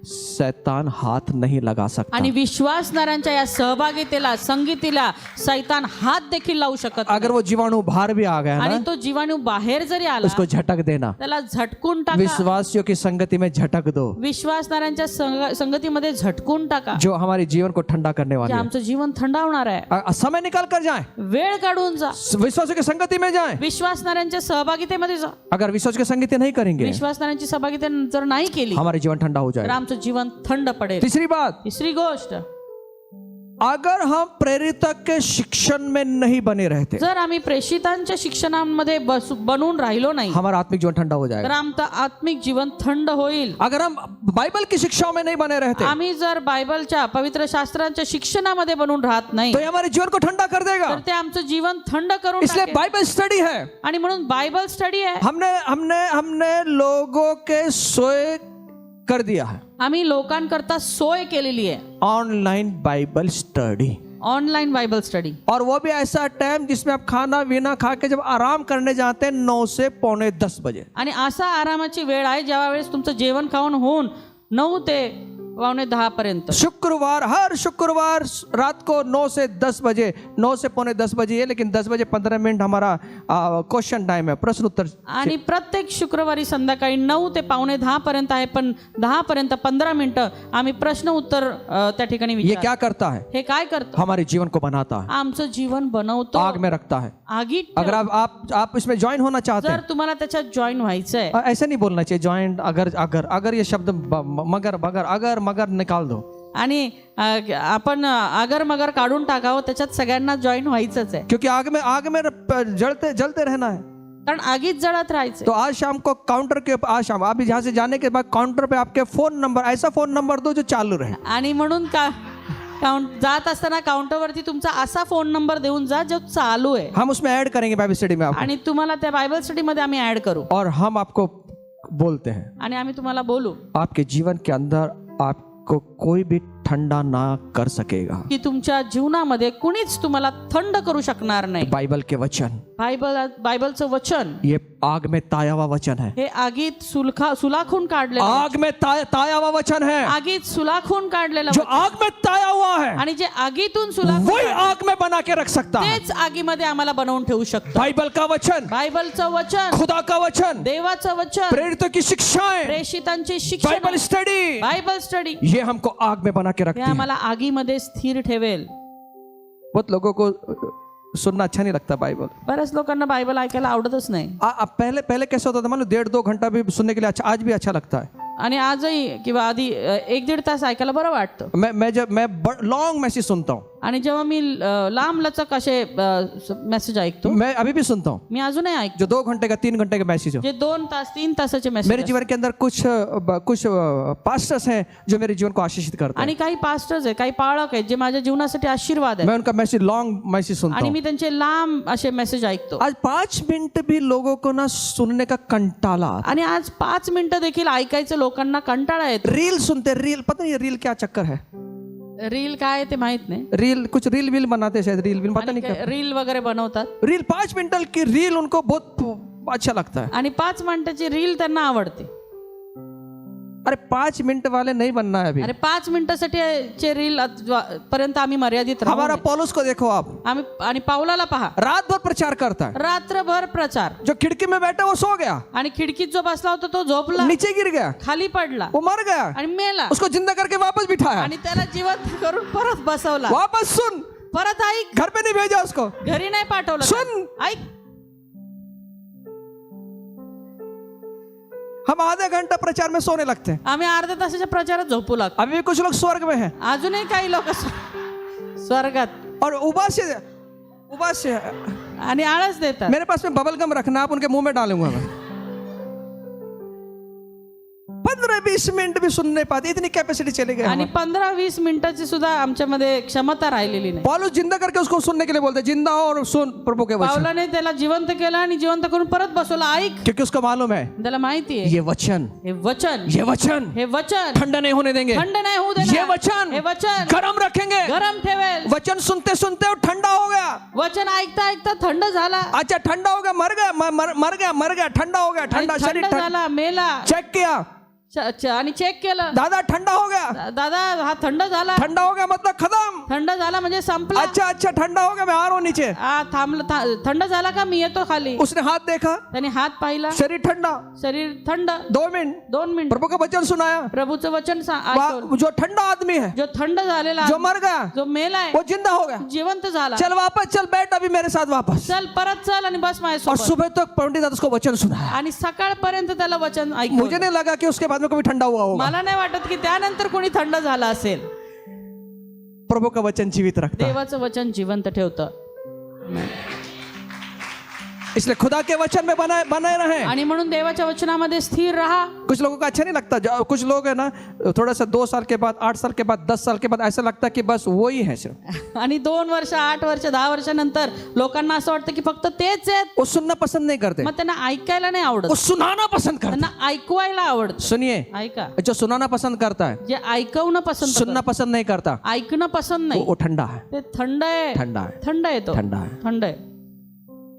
Speaker 1: शैतान हाथ नहीं लगा सकता.
Speaker 2: आणि विश्वासणाऱ्यांच्या या सहभागितेला संगीतीला शैतान हात देखील लावू शकत नाही.
Speaker 1: अगर वो जीवाणु बाहर भी आ गया
Speaker 2: आणि
Speaker 1: ना,
Speaker 2: तो जीवाणू बाहेर जरी आला,
Speaker 1: उसको झटक देना.
Speaker 2: त्याला झटकून टाका.
Speaker 1: विश्वासियों की संगति में झटक दो,
Speaker 2: विश्वासणाऱ्यांच्या संगतीमध्ये झटकून टाका,
Speaker 1: जो हमारे जीवन को ठंडा करने
Speaker 2: जे
Speaker 1: वाली है.
Speaker 2: आमचं जीवन थंडावणार आहे.
Speaker 1: समय निकाल कर जाएं,
Speaker 2: वेळ काढून जा.
Speaker 1: विश्वासियों की संगति में जाएं.
Speaker 2: विश्वासणाऱ्यांच्या सहभागितेमध्ये जा.
Speaker 1: अगर विश्वास की संगति नहीं करेंगे,
Speaker 2: विश्वासणाऱ्यांची सहभागिता जर नाही केली
Speaker 1: हमारे जीवन ठंडा हो
Speaker 2: तर
Speaker 1: जाएगा.
Speaker 2: आमचं जीवन थंड पडेल.
Speaker 1: तीसरी बात,
Speaker 2: तिसरी गोष्ट,
Speaker 1: अगर हम प्रेरितक के शिक्षण में नहीं बने रहते,
Speaker 2: जर आम्ही प्रेषितांच्या शिक्षणामध्ये बनून राहिलो नाही
Speaker 1: हमारा आत्मिक जीवन ठंडा हो
Speaker 2: तर
Speaker 1: जाएगा।
Speaker 2: आमचं आत्मिक जीवन थंड होईल।
Speaker 1: अगर हम बाइबल की शिक्षाओं में नहीं बने रहते,
Speaker 2: आम्ही जर बायबलच्या पवित्र शास्त्रांच्या शिक्षणामध्ये बनून राहत नाही
Speaker 1: तो ये हमारे जीवन को ठंडा कर देगा।
Speaker 2: तर ते आमचं जीवन थंड करून
Speaker 1: इसलिए
Speaker 2: टाकेल।
Speaker 1: बाइबल स्टडी है।
Speaker 2: आणि म्हणून बायबल स्टडी आहे।
Speaker 1: हमने हमने हमने लोगों के सोए कर दिया है
Speaker 2: आम्ही लोकांकरता सोय केलेली आहे,
Speaker 1: online Bible study,
Speaker 2: online Bible study.
Speaker 1: और वो भी ऐसा टाइम जिसमें आप खाना वीना खा के जब आराम करने जाते हैं 9 से पौने 10 बजे।
Speaker 2: आणि असा आरामाची वेळ आहे ज्या वेळेस तुमचं जेवण खाऊन होऊन 9 ते 9:45 पर्यंत।
Speaker 1: शुक्रवार, हर शुक्रवार रात को 9 से 10 बजे, 9 से पौने 10 बजे है, लेकिन 10 बजे 15 मिनट हमारा क्वेश्चन टाइम है, प्रश्न उत्तर।
Speaker 2: आणि प्रत्येक शुक्रवारी संध्याकाळी 9 ते 9:45 पर्यंत आहे, पण 10 पर्यंत 15 मिनिटं आम्ही प्रश्न उत्तर त्या ठिकाणी
Speaker 1: ये
Speaker 2: विचार।
Speaker 1: क्या करता है?
Speaker 2: हे काय करतो?
Speaker 1: हमारे जीवन को बनाता है,
Speaker 2: आमचं जीवन बनवतो,
Speaker 1: आग में रखता है।
Speaker 2: आगीत
Speaker 1: अगर
Speaker 2: ठेवतो।
Speaker 1: आप इसमें ज्वाइन होना चाहते
Speaker 2: जर
Speaker 1: हैं,
Speaker 2: तुम्हाला त्याच्यात जॉईन व्हायचंय,
Speaker 1: ऐसे नहीं बोलना चाहिए ज्वाइंट, अगर ये शब्द अगर मगर निकाल दो।
Speaker 2: आणि आपण अगर मगर काढून टाकावं, त्याच्यात सगळ्यांना जॉईन व्हायचंच आहे,
Speaker 1: क्योंकि आग में जलते जलते रहना है।
Speaker 2: कारण आगीत जळत राहायचं।
Speaker 1: तो आज शाम को काउंटर के, आज शाम आप यहाँ से जाने के बाद काउंटर पे आपके फोन नंबर, ऐसा फोन नंबर दो जो चालू रहे।
Speaker 2: आणि म्हणून जात असताना काउंटरवरती तुमचा असा फोन नंबर देऊन जा जो चालू आहे,
Speaker 1: हम उसमें ऐड करेंगे बाइबल स्टडी में आपको,
Speaker 2: आणि तुम्हाला त्या बायबल स्टडी मध्ये आम्ही ऍड करू,
Speaker 1: और हम आपको बोलते हैं
Speaker 2: आणि आम्ही तुम्हाला बोलू
Speaker 1: आपके जीवन के अंदर आपको कोई भी ठंडा ना कर सकेगा।
Speaker 2: की तुमच्या जीवनामध्ये कुणीच तुम्हाला थंड करू शकणार नाही।
Speaker 1: बाइबल के वचन,
Speaker 2: बायबलचं वचन
Speaker 1: ये आग में ताया हुआ वचन है,
Speaker 2: हे आगीत सुलाखून काढलेलं,
Speaker 1: आग में ताया हुआ वचन है,
Speaker 2: आगीत सुलाखून काढलेलं
Speaker 1: जो
Speaker 2: वचन।
Speaker 1: आग में ताया हुआ है
Speaker 2: आणि जे आगीतून सुलाखून
Speaker 1: वही आग में बना के रख सकता है।
Speaker 2: तेच आगीमध्ये आम्हाला बनवून ठेवू शकतो।
Speaker 1: बाइबल का वचन,
Speaker 2: बायबलचं वचन,
Speaker 1: खुदा का वचन,
Speaker 2: देवाचं वचन,
Speaker 1: प्रेरितों की शिक्षाएं,
Speaker 2: प्रेषितांची शिक्षण,
Speaker 1: बाइबल स्टडी,
Speaker 2: बायबल स्टडी,
Speaker 1: ये हमको आग में बना के रखती
Speaker 2: हे
Speaker 1: है।
Speaker 2: आम्हाला आगीमध्ये स्थिर ठेवेल।
Speaker 1: बहुत लोगों को सुनना अच्छा नहीं लगता बाइबल।
Speaker 2: बऱ्याच लोकांना बायबल ऐकायला आवडतच नाही,
Speaker 1: पहले कैसे होता था मालूम, 1.5-2 घंटा भी सुनने के लिए अच्छा, आज भी अच्छा लगता है।
Speaker 2: आणि आजही किंवा आधी 1-1.5 तास ऐकायला बरं वाटतं।
Speaker 1: मैं लॉन्ग मैसेज सुनता हूँ,
Speaker 2: आणि जेव्हा मी लांब लचक असे मेसेज ऐकतो,
Speaker 1: मैं अभी भी सुनता हूँ,
Speaker 2: मी अजूनही ऐकतो,
Speaker 1: जो 2 घंटे का 3 घंटे का मैसेज हो।
Speaker 2: जे 2 तास 3 तासाचे
Speaker 1: मेरे
Speaker 2: मेसेज।
Speaker 1: जीवन के अंदर कुछ पास्टर्स हैं जो मेरे जीवन को आशीषित करते हैं।
Speaker 2: आणि काही पास्टर्स आहे, काही पाळक आहेत जे माझ्या जीवनासाठी आशीर्वाद आहे,
Speaker 1: मैं उनका मैसेज, लॉन्ग मैसेज सुनता
Speaker 2: आणि
Speaker 1: हूँ।
Speaker 2: मी त्यांचे लांब असे मेसेज ऐकतो।
Speaker 1: आज 5 मिनट भी लोगों को ना सुनने का कंटाला आता है।
Speaker 2: आणि आज 5 मिनिटं देखील ऐकायचं लोकांना कंटाळा येतो।
Speaker 1: रील सुनते, रील, पता नहीं रील क्या चक्कर है,
Speaker 2: रील काय ते माहित नाही,
Speaker 1: रील कुछ रील विल बनाते शायद, रील विल पता नहीं क्या,
Speaker 2: रील वगैरे बनवतात,
Speaker 1: रील 5 मिनट की रील उनको बहुत अच्छा लगता है।
Speaker 2: आणि 5 मिनिटाची रील त्यांना आवडते।
Speaker 1: अरे 5 मिनट वाले नहीं बनना है अभी।
Speaker 2: अरे 5 मिनिटासाठी रील पर्यंत आम्ही मर्यादित राहू
Speaker 1: हमारा
Speaker 2: नये।
Speaker 1: पौलुस को देखो आप,
Speaker 2: आम्ही आणि पावलाला पहा,
Speaker 1: रात भर प्रचार करता है,
Speaker 2: रात्रभर प्रचार,
Speaker 1: जो खिड़की में बैठा वो सो गया,
Speaker 2: आणि खिडकीत जो बसला होता तो झोपला,
Speaker 1: नीचे गिर गया,
Speaker 2: खाली पडला
Speaker 1: वो मर गया,
Speaker 2: आणि मेला,
Speaker 1: उसको जिंदा करके वापस बिठाया,
Speaker 2: आणि त्याला जिवंत करून परत बसवला,
Speaker 1: वापस सुन,
Speaker 2: परत ऐक,
Speaker 1: घर पे नहीं भेजा उसको,
Speaker 2: घरी नाही पाठवलं,
Speaker 1: सुन।
Speaker 2: ऐक।
Speaker 1: हम आधे घंटा प्रचार में सोने लगते हैं।
Speaker 2: आम्ही अर्ध्या तासाच्या प्रचारात झोपू लागतो।
Speaker 1: अभी भी कुछ लोग स्वर्ग में हैं
Speaker 2: अजूनही काही लोक स्वर्गात
Speaker 1: और उबास से
Speaker 2: आणि आळस देतात।
Speaker 1: मेरे पास में बबल गम रखना, आप उनके मुंह में डालूंगा मैं। 15-20 मिनट भी सुन नहीं पाते, इतनी कैपेसिटी चली गई
Speaker 2: आणि
Speaker 1: हमारी।
Speaker 2: 15-20 मिनिटाची सुद्धा आमच्यामध्ये क्षमता राहिलेली नाही।
Speaker 1: पौलुस जिंदा करके उसको सुनने के लिए बोलते, जिंदा हो और सुन प्रभु के वचन,
Speaker 2: पावलाने त्याला जिवंत केलं आणि जिवंत करून परत बसवला, ऐक।
Speaker 1: क्योंकि उसको मालूम है
Speaker 2: त्याला माहिती आहे
Speaker 1: ये वचन,
Speaker 2: हे वचन,
Speaker 1: ये वचन
Speaker 2: हे वचन
Speaker 1: ठंडा नहीं होने देंगे,
Speaker 2: थंड नाही होऊ देणार।
Speaker 1: ये वचन
Speaker 2: हे वचन
Speaker 1: गरम रखेंगे।
Speaker 2: गरम ठेवेल।
Speaker 1: वचन सुनते सुनते वो ठंडा हो गया,
Speaker 2: वचन ऐकता ऐकता थंड झाला,
Speaker 1: अच्छा ठंडा हो गया, मर गया, ठंडा हो गया, ठंडा
Speaker 2: आणि
Speaker 1: शरीर
Speaker 2: थंड झाला, मेला।
Speaker 1: चेक किया,
Speaker 2: आणि चेक केलं,
Speaker 1: दादा ठंडा हो गया,
Speaker 2: दादा हा थंड झाला।
Speaker 1: ठंडा हो गया मतलब खत्म,
Speaker 2: थंड झाला म्हणजे संपला।
Speaker 1: अच्छा ठंडा हो गया, मैं आ रहा हूँ नीचे।
Speaker 2: थांबलं, थंड झाला का, मी येतो खाली।
Speaker 1: उसने हाथ देखा,
Speaker 2: त्याने हात पाहिला,
Speaker 1: शरीर ठंडा,
Speaker 2: शरीर थंड।
Speaker 1: 2 मिनट
Speaker 2: 2 मिनिट
Speaker 1: प्रभु का वचन सुनाया,
Speaker 2: प्रभूचं वचन ऐकलं।
Speaker 1: जो ठंडा आदमी है,
Speaker 2: जो थंड झालेला,
Speaker 1: जो मर गया,
Speaker 2: जो मेलाय,
Speaker 1: वो जिंदा हो गया,
Speaker 2: जिवंत झाला।
Speaker 1: चल वापस चल, बैठ अभी मेरे साथ वापस।
Speaker 2: चल परत चल आणि बस
Speaker 1: और
Speaker 2: माझ्यासोबत।
Speaker 1: सुबह तक पंडित दादा उसको वचन सुनाया।
Speaker 2: आणि सकाळपर्यंत त्याला वचन
Speaker 1: मुझे
Speaker 2: ऐकलं।
Speaker 1: नहीं लगा कि उसके बाद में कभी ठंडा हुआ होगा।
Speaker 2: मला नाही वाटत की त्यानंतर कोणी थंड झाला असेल।
Speaker 1: प्रभु का वचन जीवित रखता है।
Speaker 2: देवाचं वचन जिवंत ठेवतं.
Speaker 1: इसलिए खुदा के वचन में बने रहें.
Speaker 2: आणि म्हणून देवाच्या वचनामध्ये स्थिर राहा.
Speaker 1: कुछ लोगों को अच्छा नहीं लगता, कुछ लोग है ना थोड़ा सा 2 साल के बाद, 8 साल के बाद, 10 साल के बाद ऐसा लगता है कि बस वो ही है सिर्फ.
Speaker 2: आणि 2 वर्ष, 8 वर्ष, 10 वर्षानंतर लोकांना असं वाटतं की फक्त तेच आहेत.
Speaker 1: वो सुनना पसंद नहीं करते,
Speaker 2: मग त्यांना ऐकायला नाही आवडत,
Speaker 1: वो सुनाना पसंद करते.
Speaker 2: त्यांना ऐकवायला आवडतं.
Speaker 1: सुनिए,
Speaker 2: ऐका,
Speaker 1: जो सुनाना पसंद करता है,
Speaker 2: जे ऐकवणं पसंत
Speaker 1: सुनना पसंद नहीं करता,
Speaker 2: ऐकणं पसंत नाही,
Speaker 1: वो ठंडा है.
Speaker 2: ते थंड आहे.
Speaker 1: ठंडा है,
Speaker 2: थंड आहे तो,
Speaker 1: ठंडा है.
Speaker 2: थंड आहे.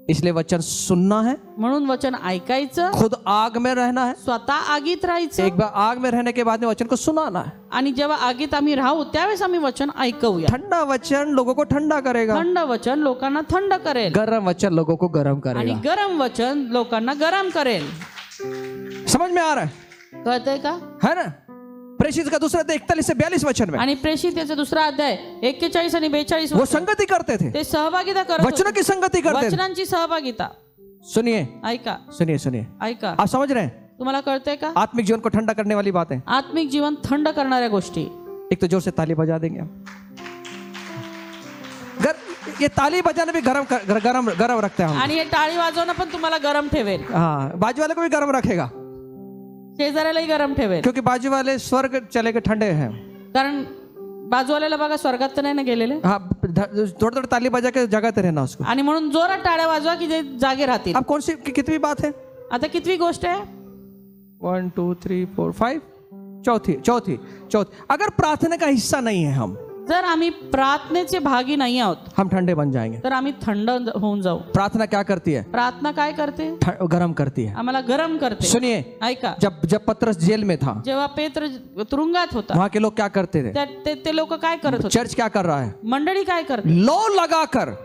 Speaker 1: इसलिए वचन सुनना है,
Speaker 2: म्हणून वचन ऐकायचं,
Speaker 1: खुद आग में रहना है,
Speaker 2: स्वतः आगीत राहायचं,
Speaker 1: एक बार आग में रहने के बाद में वचन को सुनाना है.
Speaker 2: आणि जेव्हा आगीत आम्ही राहू त्यावेळेस आम्ही वचन ऐकूया.
Speaker 1: ठंडा वचन लोगों को ठंडा करेगा,
Speaker 2: थंड वचन लोकांना थंड करेल,
Speaker 1: गर्म वचन लोगों को गर्म
Speaker 2: आणि
Speaker 1: करेगा.
Speaker 2: गरम वचन लोकांना गरम करेल.
Speaker 1: समझ में आ रहा है?
Speaker 2: कळतंय का?
Speaker 1: है ना? प्रेषित का दूसरा 41 से 42 वचन में
Speaker 2: आणि प्रेषित याचा दुसरा अध्याय 41 आणि 42
Speaker 1: वो संगति करते थे,
Speaker 2: ते सहभागिता करत
Speaker 1: वचनों
Speaker 2: होते.
Speaker 1: की संगति करते थे.
Speaker 2: वचनांची सहभागिता.
Speaker 1: सुनिए,
Speaker 2: ऐका,
Speaker 1: सुनिए, सुनिए,
Speaker 2: ऐका.
Speaker 1: आप समझ रहे हैं?
Speaker 2: तुम्हाला कळतंय का?
Speaker 1: आत्मिक जीवन को ठंडा करने वाली बात है.
Speaker 2: आत्मिक जीवन थंड करणाऱ्या गोष्टी.
Speaker 1: एक तो जोर से ताली बजा देंगे हम. ये ताली बजाने भी गरम गरम गरम रखते हैं हम.
Speaker 2: आणि हे टाळी वाजवणं पण तुम्हाला गरम ठेवेल,
Speaker 1: हाँ, बाजू वाले को भी गरम रखेगा,
Speaker 2: शेजाऱ्यालाही गरम ठेवेल.
Speaker 1: क्योंकि बाजू वाले स्वर्ग चले गए ठंडे हैं.
Speaker 2: कारण बाजूवाल्याला बघा स्वर्गात तर नाही ना गेलेले.
Speaker 1: हाँ, थोड़ा थोड़ा ताली बजा के जगह ते रहना उसको.
Speaker 2: आणि म्हणून जोरात टाळ्या वाजवा की ते जागे राहतील.
Speaker 1: अब कौन सी कितनी बात है?
Speaker 2: आता कितवी गोष्ट आहे?
Speaker 1: 1 2 3 4 5, चौथी. अगर प्रार्थना का हिस्सा नहीं है हम
Speaker 2: जर आम्ही प्रार्थनेचे भागी नाही आहोत
Speaker 1: हम ठंडे बन जाएंगे.
Speaker 2: तर आम्ही थंड होऊन जाऊ.
Speaker 1: प्रार्थना क्या करती है?
Speaker 2: प्रार्थना काय करते?
Speaker 1: गरम करती है.
Speaker 2: आम्हाला गरम करते.
Speaker 1: सुनिए,
Speaker 2: ऐका,
Speaker 1: जब पतरस जेल में था,
Speaker 2: जेव्हा पेत्र तुरुंगात होता
Speaker 1: वहां के लोग क्या करते थे?
Speaker 2: ते लोक काय करत होते?
Speaker 1: चर्च क्या कर रहा है?
Speaker 2: मंडळी काय करते?
Speaker 1: लो लगाकर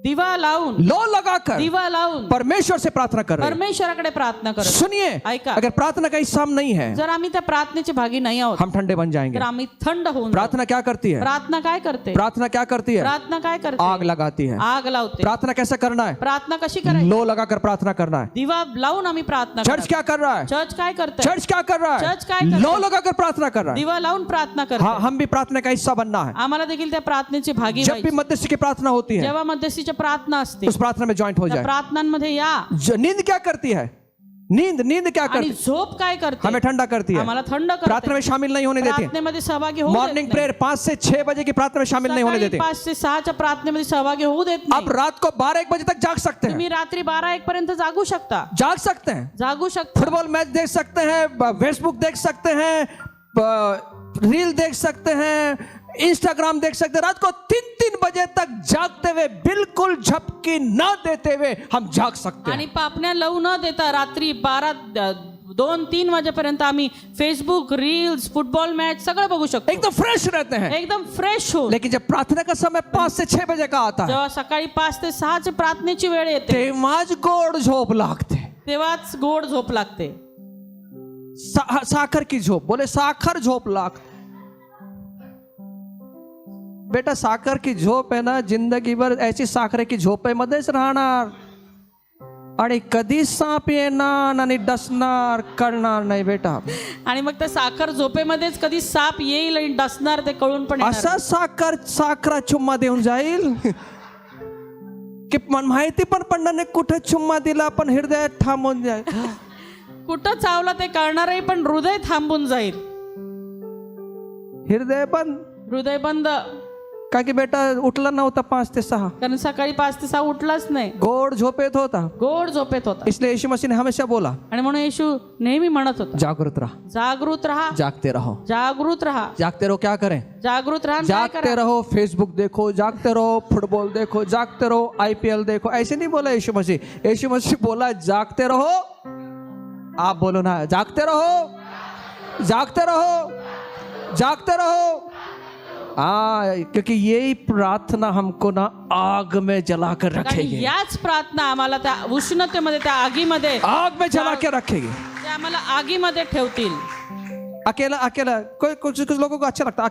Speaker 2: दिवा लावून
Speaker 1: परमेश्वर से प्रार्थना कर रहे हैं.
Speaker 2: परमेश्वराकडे प्रार्थना करत.
Speaker 1: सुनिए,
Speaker 2: ऐका,
Speaker 1: अगर प्रार्थना का हिस्सा हम नहीं है,
Speaker 2: जर आम्ही त्या प्रार्थनेचे भागी नाही आहोत
Speaker 1: हम ठंडे बन जाएंगे.
Speaker 2: तर आम्ही थंड होऊन जाऊ.
Speaker 1: प्रार्थना क्या करती है?
Speaker 2: प्रार्थना काय करते?
Speaker 1: प्रार्थना क्या करती है?
Speaker 2: प्रार्थना काय करते?
Speaker 1: आग लगाती है.
Speaker 2: आग लावते.
Speaker 1: प्रार्थना कैसे करना है?
Speaker 2: प्रार्थना कशी करायची?
Speaker 1: लो लगाकर प्रार्थना करना है.
Speaker 2: दिवा लावून आम्ही प्रार्थना
Speaker 1: चर्च
Speaker 2: करतो.
Speaker 1: क्या कर रहा है?
Speaker 2: चर्च काय करते?
Speaker 1: चर्च क्या कर रहा
Speaker 2: चर्च काय
Speaker 1: है?
Speaker 2: करते?
Speaker 1: लो लगाकर प्रार्थना कर रहा है.
Speaker 2: दिवा लावून प्रार्थना करते.
Speaker 1: हाँ, हम भी प्रार्थना का हिस्सा बनना है.
Speaker 2: आम्हाला देखील त्या प्रार्थनेची भागी
Speaker 1: जब भी
Speaker 2: व्हायची.
Speaker 1: मध्यस्थी की प्रार्थना होती है,
Speaker 2: जेव्हा मध्यस्थीची प्रार्थना असते
Speaker 1: उस प्रार्थना में ज्वाइंट हो
Speaker 2: त्या
Speaker 1: जाए.
Speaker 2: प्रार्थनांमध्ये या.
Speaker 1: नींद क्या करती है? नींद क्या
Speaker 2: आणि
Speaker 1: करती है?
Speaker 2: झोप काय करते?
Speaker 1: हमें ठंडा करती है.
Speaker 2: आम्हाला थंड
Speaker 1: प्रार्थना
Speaker 2: करते.
Speaker 1: में शामिल नहीं होने देती.
Speaker 2: प्रार्थनेमध्ये सहभागी होऊ देत
Speaker 1: मॉर्निंग
Speaker 2: नाही.
Speaker 1: प्रेयर 5 से 6 बजे की प्रार्थना में शामिल नहीं होने
Speaker 2: सकाळी
Speaker 1: देते.
Speaker 2: 5 से 6 प्रार्थनेमध्ये सहभागी होऊ देत
Speaker 1: आप
Speaker 2: नाही.
Speaker 1: रात को 12-1 बजे तक जाग सकते हैं.
Speaker 2: तुम्ही रात्री 12-1 पर्यंत जागू शकता.
Speaker 1: जाग सकते हैं,
Speaker 2: जागू शकता.
Speaker 1: फुटबॉल मैच देख सकते हैं, फेसबुक देख सकते हैं, रील देख सकते हैं, इंस्टाग्राम देख सकते हैं. रात को 3-3 बजे तक जागते हुए, बिल्कुल झपकी ना देते हुए हम जाग सकते हैं.
Speaker 2: आणि पापण्या लावू न देता रात्री 2-3 वाजेपर्यंत आम्ही फेसबुक, रील्स, फुटबॉल मॅच सगळं बघू शकतो.
Speaker 1: एकदम फ्रेश रहते हैं.
Speaker 2: एकदम फ्रेश हो.
Speaker 1: लेकिन जब प्रार्थना का समय 5 से 6 बजे का आता है,
Speaker 2: जेव्हा सकाळी 5 ते 6 प्रार्थनेची वेळ येते
Speaker 1: तेव्हाच गोड झोप लागते.
Speaker 2: तेव्हाच गोड झोप लागते.
Speaker 1: साखर की झोप, बोले साखर झोप लागते. बेटा, साखर की झोप आहे ना, जिंदगी भर ऐसी साखरेची झोपेमध्येच राहणार आणि कधी साप येणार आणि डसणार कळणार नाही बेटा.
Speaker 2: आणि मग त्या साखर झोपेमध्येच कधी साप येईल आणि डसणार ते कळून पण येणार
Speaker 1: असा साखरा चुम्मा देऊन जाईल की माहिती पण पडणार नाही कुठे चुम्मा दिला, पण हृदयात थांबून जाईल.
Speaker 2: कुठं चावला ते कळणारही पण हृदय थांबून जाईल.
Speaker 1: हृदय बंद. का की बेटा उठला नव्हता 5 ते 6,
Speaker 2: कारण सकाळी 5 ते 6 उठलाच नाही,
Speaker 1: गोड झोपेत होता.
Speaker 2: गोड झोपेत होता.
Speaker 1: इसलिए यीशु मसीह ने हमेशा बोला,
Speaker 2: आणि म्हणून येशू नेहमी म्हणत होता,
Speaker 1: जागृत रहा,
Speaker 2: जागृत राहा,
Speaker 1: जागते रहो.
Speaker 2: जागृत राहा.
Speaker 1: जागते रहो क्या करें?
Speaker 2: जागृत राहा.
Speaker 1: जागते रहो, फेसबुक देखो, जागते रहो, फुटबॉल देखो, जागते रहो, IPL देखो. ऐसे नहीं बोला यीशु मसीह. यीशु मसीह बोला जागते रहो. आप बोलो ना, जागते रहो, जागते रहो, जागते रहो. क्योंकि यही प्रार्थना हमको ना आग में जलाकर रखेगी.
Speaker 2: याच प्रार्थना आम्हाला त्या उष्णतेमध्ये, त्या आगीमध्ये,
Speaker 1: आग में जला के रखेगी.
Speaker 2: ते आम्हाला आगीमध्ये ठेवतील.
Speaker 1: अकेला कुछ लोगों को अच्छा लगता है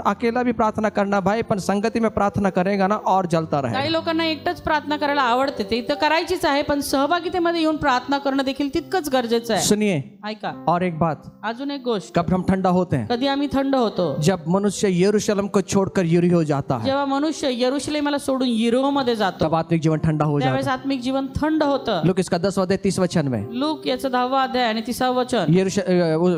Speaker 1: अकेला भी प्रार्थना करना भाई, पण संगति में प्रार्थना करेगा ना और जलता रहेगा.
Speaker 2: काही लोकांना एकटंच प्रार्थना करायला आवडते, ते इथं करायचीच आहे, पण सहभागितेमध्ये येऊन प्रार्थना करणं देखील तितकंच गरजेचं आहे.
Speaker 1: सुनिए,
Speaker 2: ऐका
Speaker 1: और एक बात,
Speaker 2: अजून एक गोष्ट,
Speaker 1: कब हम ठंडा होते हैं?
Speaker 2: कधी आम्ही थंड होतो
Speaker 1: जब मनुष्य यरूशलेम को छोड़कर यरीहो जाता है,
Speaker 2: जेव्हा मनुष्य यरूशलेमाला सोडून यरीहो मध्ये जातो
Speaker 1: तब आत्मिक जीवन ठंडा हो जाता
Speaker 2: त्यावेळेस आत्मिक जीवन थंड होतं.
Speaker 1: है। लूका इसका 10वां अध्याय 30 वचन में
Speaker 2: लूक याचं 10वा अध्याय आणि 30वा वचन,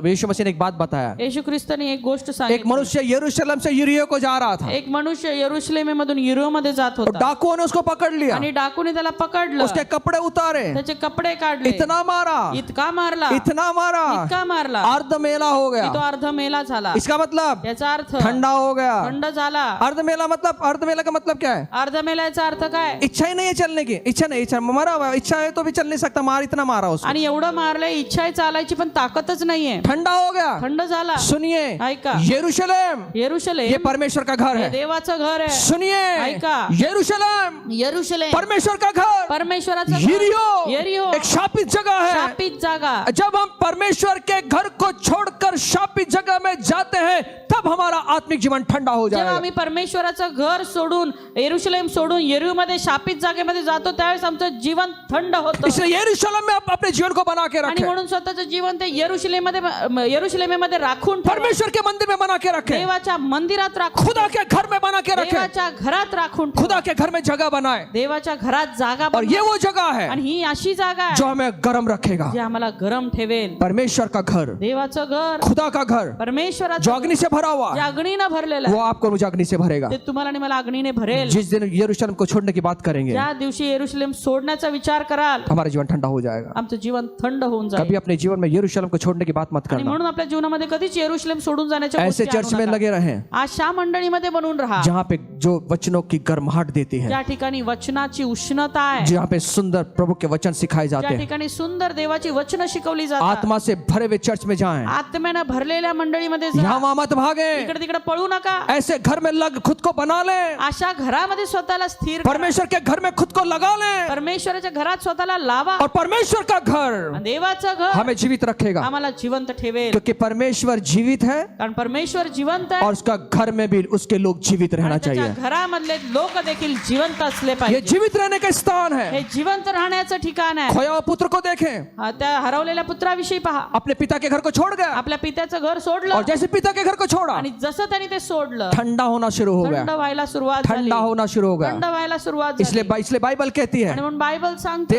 Speaker 1: यीशु मसीह ने एक बात बताया।
Speaker 2: येशू ख्रिस्ताने एक गोष्ट
Speaker 1: एक
Speaker 2: सांगितली.
Speaker 1: मनुष्य यरूशलेम से यरीहो को जा रहा था,
Speaker 2: एक मनुष्य यरूशलेमेमधून यरीहो मध्ये जात
Speaker 1: और
Speaker 2: होता
Speaker 1: डाकुओं ने उसको पकड़ लिया,
Speaker 2: आणि डाकूने त्याला पकडलं,
Speaker 1: उसके कपड़े उतारे,
Speaker 2: त्याचे कपडे काढले,
Speaker 1: इतना मारा,
Speaker 2: इतका मारला,
Speaker 1: इतना मारा,
Speaker 2: इतका मारला
Speaker 1: अर्ध मेला हो
Speaker 2: की तो
Speaker 1: गया।
Speaker 2: अर्ध मेला झाला.
Speaker 1: इसका मतलब
Speaker 2: याचा अर्थ
Speaker 1: ठंडा हो गया।
Speaker 2: थंड झाला.
Speaker 1: अर्ध मेला का मतलब क्या है?
Speaker 2: अर्ध मेल्याचा अर्थ काय?
Speaker 1: इच्छा ही नहीं है चलने की, इच्छा मरा हुआ है, इच्छा है तो भी चल नहीं सकता, मार इतना मारा उसको,
Speaker 2: आणि एवढं मारलंय, इच्छा आहे चालायची पण ताकदच नाहीये.
Speaker 1: ठंडा हो गया।
Speaker 2: थंड झाला.
Speaker 1: सुनिए,
Speaker 2: ऐका,
Speaker 1: यरूशलेम
Speaker 2: यरूशलेम
Speaker 1: ये परमेश्वर का घर
Speaker 2: हे
Speaker 1: है।
Speaker 2: देवाचं घर आहे.
Speaker 1: सुनिए,
Speaker 2: ऐका,
Speaker 1: यरूशलेम
Speaker 2: यरूशलेम
Speaker 1: परमेश्वर का घर,
Speaker 2: परमेश्वराचं घर.
Speaker 1: यरीहो
Speaker 2: यरीहो
Speaker 1: एक शापित जगह है।
Speaker 2: शापित जागा.
Speaker 1: जब हम परमेश्वर के घर को छोड़कर शापित जगह में जाते हैं, तब हमारा आत्मिक जीवन ठंडा हो
Speaker 2: जेव्हा
Speaker 1: जाएगा।
Speaker 2: आम्ही परमेश्वराचं घर सोडून यरूशलेम सोडून यरीहो मध्ये शापित जागेमध्ये जातो त्यावेळेस आमचं जीवन थंड होतं.
Speaker 1: इसलिए यरूशलेम में आप अपने जीवन को बना के
Speaker 2: आणि
Speaker 1: रखें,
Speaker 2: म्हणून स्वतःचं जीवन ते यरूशलेमेमध्ये राखून ठेवा.
Speaker 1: परमेश्वर के मंदिर में बना के रखें,
Speaker 2: देवाच्या मंदिरात राखून,
Speaker 1: खुदा के घर में बना के रखें,
Speaker 2: देवाच्या घरात राखून ठेवा.
Speaker 1: खुदा के घर में जगह बनाए।
Speaker 2: देवाच्या घरात जागा
Speaker 1: और
Speaker 2: बनवा.
Speaker 1: ये वो जगह है
Speaker 2: आणि ही अशी जागा
Speaker 1: जो
Speaker 2: आहे
Speaker 1: हमें गर्म रखेगा।
Speaker 2: जे आम्हाला गरम ठेवेल.
Speaker 1: परमेश्वर का घर,
Speaker 2: देवाचं घर,
Speaker 1: खुदा का घर जो
Speaker 2: परमेश्वराचं
Speaker 1: अग्नि से भरा हुआ
Speaker 2: जे
Speaker 1: है,
Speaker 2: अग्नीनं भरलेलं
Speaker 1: वो
Speaker 2: आहे
Speaker 1: आपको मुझे अग्नि से भरेगा।
Speaker 2: ते तुम्हाला आणि मला अग्नीने भरेल.
Speaker 1: जिस दिन यरूशलेम को छोड़ने की बात करेंगे,
Speaker 2: ज्या दिवशी यरूशलेम सोडण्याचा विचार कराल
Speaker 1: हमारा जीवन ठंडा हो जाएगा।
Speaker 2: आमचं जीवन थंड होऊन जाईल.
Speaker 1: कभी अपने जीवन में यरूशलेम को छोड़ने की बात मत
Speaker 2: आणि
Speaker 1: करना।
Speaker 2: म्हणून आपल्या जीवनामध्ये कधीच यरूशलेम सोडून जाण्याच्या
Speaker 1: ऐसे
Speaker 2: गोष्टी
Speaker 1: चर्च
Speaker 2: आणू
Speaker 1: में
Speaker 2: नका.
Speaker 1: लगे रहें
Speaker 2: अशा मंडळीमध्ये बनून राहा
Speaker 1: जहाँ पे जो वचनों की गर्माहट देती है,
Speaker 2: ज्या ठिकाणी वचनाची उष्णता आहे,
Speaker 1: जहाँ पे सुंदर प्रभु के वचन सिखाए
Speaker 2: ज्या
Speaker 1: जाते हैं।
Speaker 2: ठिकाणी सुंदर देवाची वचनं शिकवली जातात.
Speaker 1: आत्मा से भरे हुए चर्च में जाएं,
Speaker 2: आत्म्यानं भरलेल्या मंडळीमध्ये जा.
Speaker 1: यहाँ वहाँ मत भागे,
Speaker 2: इकडे तिकडे पळू नका.
Speaker 1: ऐसे घर में लग खुद को बना ले,
Speaker 2: अशा घरामध्ये स्वतःला स्थिर करा.
Speaker 1: परमेश्वर के घर में खुद को लगा ले,
Speaker 2: परमेश्वराच्या घरात स्वतःला लावा.
Speaker 1: और परमेश्वर का घर
Speaker 2: देवाचं घर
Speaker 1: हमें जीवित रखेगा,
Speaker 2: आम्हाला जिवंत ठेवेल.
Speaker 1: क्योंकि परमेश्वर जीवित है
Speaker 2: कारण परमेश्वर जिवंत आहे
Speaker 1: और उसका घर में भी उसके लोग जीवित रहना
Speaker 2: आणि त्याच्या
Speaker 1: चाहिए।
Speaker 2: घरामधले लोक देखील जिवंत असले
Speaker 1: ये
Speaker 2: पाहिजे.
Speaker 1: जीवित रहने का स्थान
Speaker 2: हे
Speaker 1: है।
Speaker 2: जिवंत राहण्याचं ठिकाण आहे.
Speaker 1: खोया हुआ पुत्र को देखें,
Speaker 2: त्या हरवलेल्या पुत्राविषयी पहा.
Speaker 1: अपने पिता के घर को छोड़ गया,
Speaker 2: आपल्या पित्याचं घर
Speaker 1: और
Speaker 2: सोडलं
Speaker 1: जैसे पिता के घर को छोड़ा,
Speaker 2: आणि जसं त्यांनी ते सोडलं
Speaker 1: ठंडा होना शुरू हो गया,
Speaker 2: थंड व्हायला सुरुवात झाली.
Speaker 1: ठंडा होना शुरू हो
Speaker 2: थंड
Speaker 1: गया।
Speaker 2: व्हायला सुरुवात
Speaker 1: इसलिए
Speaker 2: झाली.
Speaker 1: इसलिए बाइबल कहती है,
Speaker 2: आणि म्हणून बायबल सांगते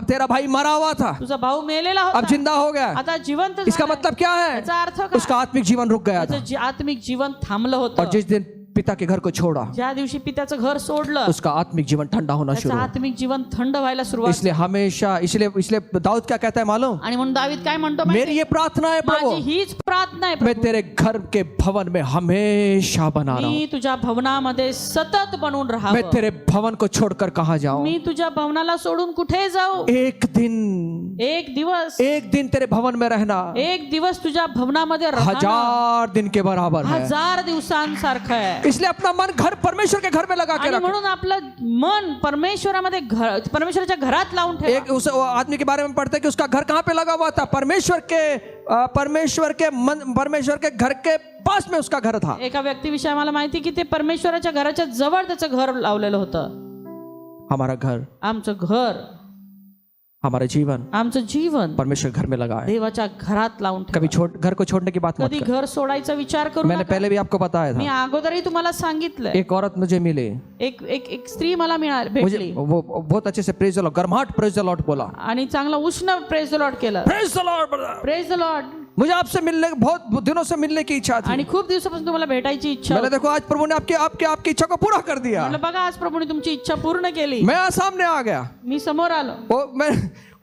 Speaker 1: तेरा भाई मरा हुआ था,
Speaker 2: तुझा भाऊ मेलेला
Speaker 1: अब
Speaker 2: होता
Speaker 1: जिंदा हो गया।
Speaker 2: आता जिवंत
Speaker 1: इसका
Speaker 2: झालाय.
Speaker 1: मतलब क्या है?
Speaker 2: याचा अर्थ काय?
Speaker 1: उसका आत्मिक जीवन रुक गया था,
Speaker 2: त्याचं आत्मिक जीवन थांबलं
Speaker 1: और
Speaker 2: होतं.
Speaker 1: जिस दिन पिता के घर को छोड़ा,
Speaker 2: ज्या दिवशी पित्याचं घर सोडलं
Speaker 1: उसका आत्मिक जीवन ठंडा होना शुरू
Speaker 2: त्याचं
Speaker 1: हुआ।
Speaker 2: आत्मिक जीवन थंड व्हायला सुरुवात
Speaker 1: इसलिए हमेशा इसलिए दाऊद क्या कहता है मालूम?
Speaker 2: आणि म्हणून दावीद काय म्हणतो माहिती?
Speaker 1: मेरी ये प्रार्थना है प्रभु,
Speaker 2: माझी हीच प्रार्थना आहे
Speaker 1: मैं
Speaker 2: प्रभू.
Speaker 1: तेरे घर के भवन में हमेशा बना रहा हूँ।
Speaker 2: मी तुझ्या भवनामध्ये सतत बनून
Speaker 1: मैं
Speaker 2: राहावं.
Speaker 1: तेरे भवन को छोड़कर कहाँ जाऊं?
Speaker 2: मी तुझ्या भवनाला सोडून कुठे जाऊ?
Speaker 1: एक दिन तेरे भवन में रहना
Speaker 2: एक दिवस तुझ्या भवनामध्ये राहणं
Speaker 1: 1000 दिन के बराबर है।
Speaker 2: 1000 दिवसांसारखं आहे.
Speaker 1: इसलिए अपना मन घर परमेश्वर के घर में लगा के
Speaker 2: आणि
Speaker 1: रख।
Speaker 2: म्हणून आपलं मन परमेश्वरामध्ये परमेश्वराच्या घरात लावून ठेवा.
Speaker 1: एक उस आदमी के बारे में पढ़ते हैं कि उसका घर कहाँ पे लगा हुआ था? परमेश्वर के घर के पास में उसका घर था।
Speaker 2: एका व्यक्तीविषयी आम्हाला माहिती की ते परमेश्वराच्या घराच्या जवळ त्याचं घर लावलेलं होतं.
Speaker 1: हमारा घर,
Speaker 2: आमचं घर,
Speaker 1: हमारा जीवन
Speaker 2: आमचं जीवन
Speaker 1: परमेश्वर घर में लगा है।
Speaker 2: देवाच्या घरात लावून
Speaker 1: कभी
Speaker 2: ठेवा.
Speaker 1: घर को छोड़ने की बात मत
Speaker 2: कधी
Speaker 1: कर।
Speaker 2: घर सोडायचा विचार करू
Speaker 1: मैंने
Speaker 2: नका.
Speaker 1: पहले भी आपको बताया
Speaker 2: मी
Speaker 1: था,
Speaker 2: अगोदरही तुम्हाला सांगितलंय.
Speaker 1: एक औरत मुझे मिली,
Speaker 2: एक एक एक स्त्री मला
Speaker 1: मुझे
Speaker 2: भेटली
Speaker 1: वो बहुत अच्छे से प्रेज द लॉर्ड, गर्माहट प्रेज द लॉर्ड बोला,
Speaker 2: आणि चांगला उष्ण प्रेज द लॉर्ड केलं.
Speaker 1: Praise the Lord brother।
Speaker 2: Praise the Lord.
Speaker 1: मुझे आपसे मिलने बहुत दिनों से मिलने की इच्छा थी।
Speaker 2: आणि खूप दिवसापासून तुम्हाला भेटायची इच्छा
Speaker 1: मैंने
Speaker 2: होती.
Speaker 1: देखो आज प्रभु ने आपकी इच्छा को पूरा कर दिया।
Speaker 2: म्हटलं बघा आज प्रभूने तुमची इच्छा पूर्ण केली.
Speaker 1: मैं सामने आ गया,
Speaker 2: मी समोर आलो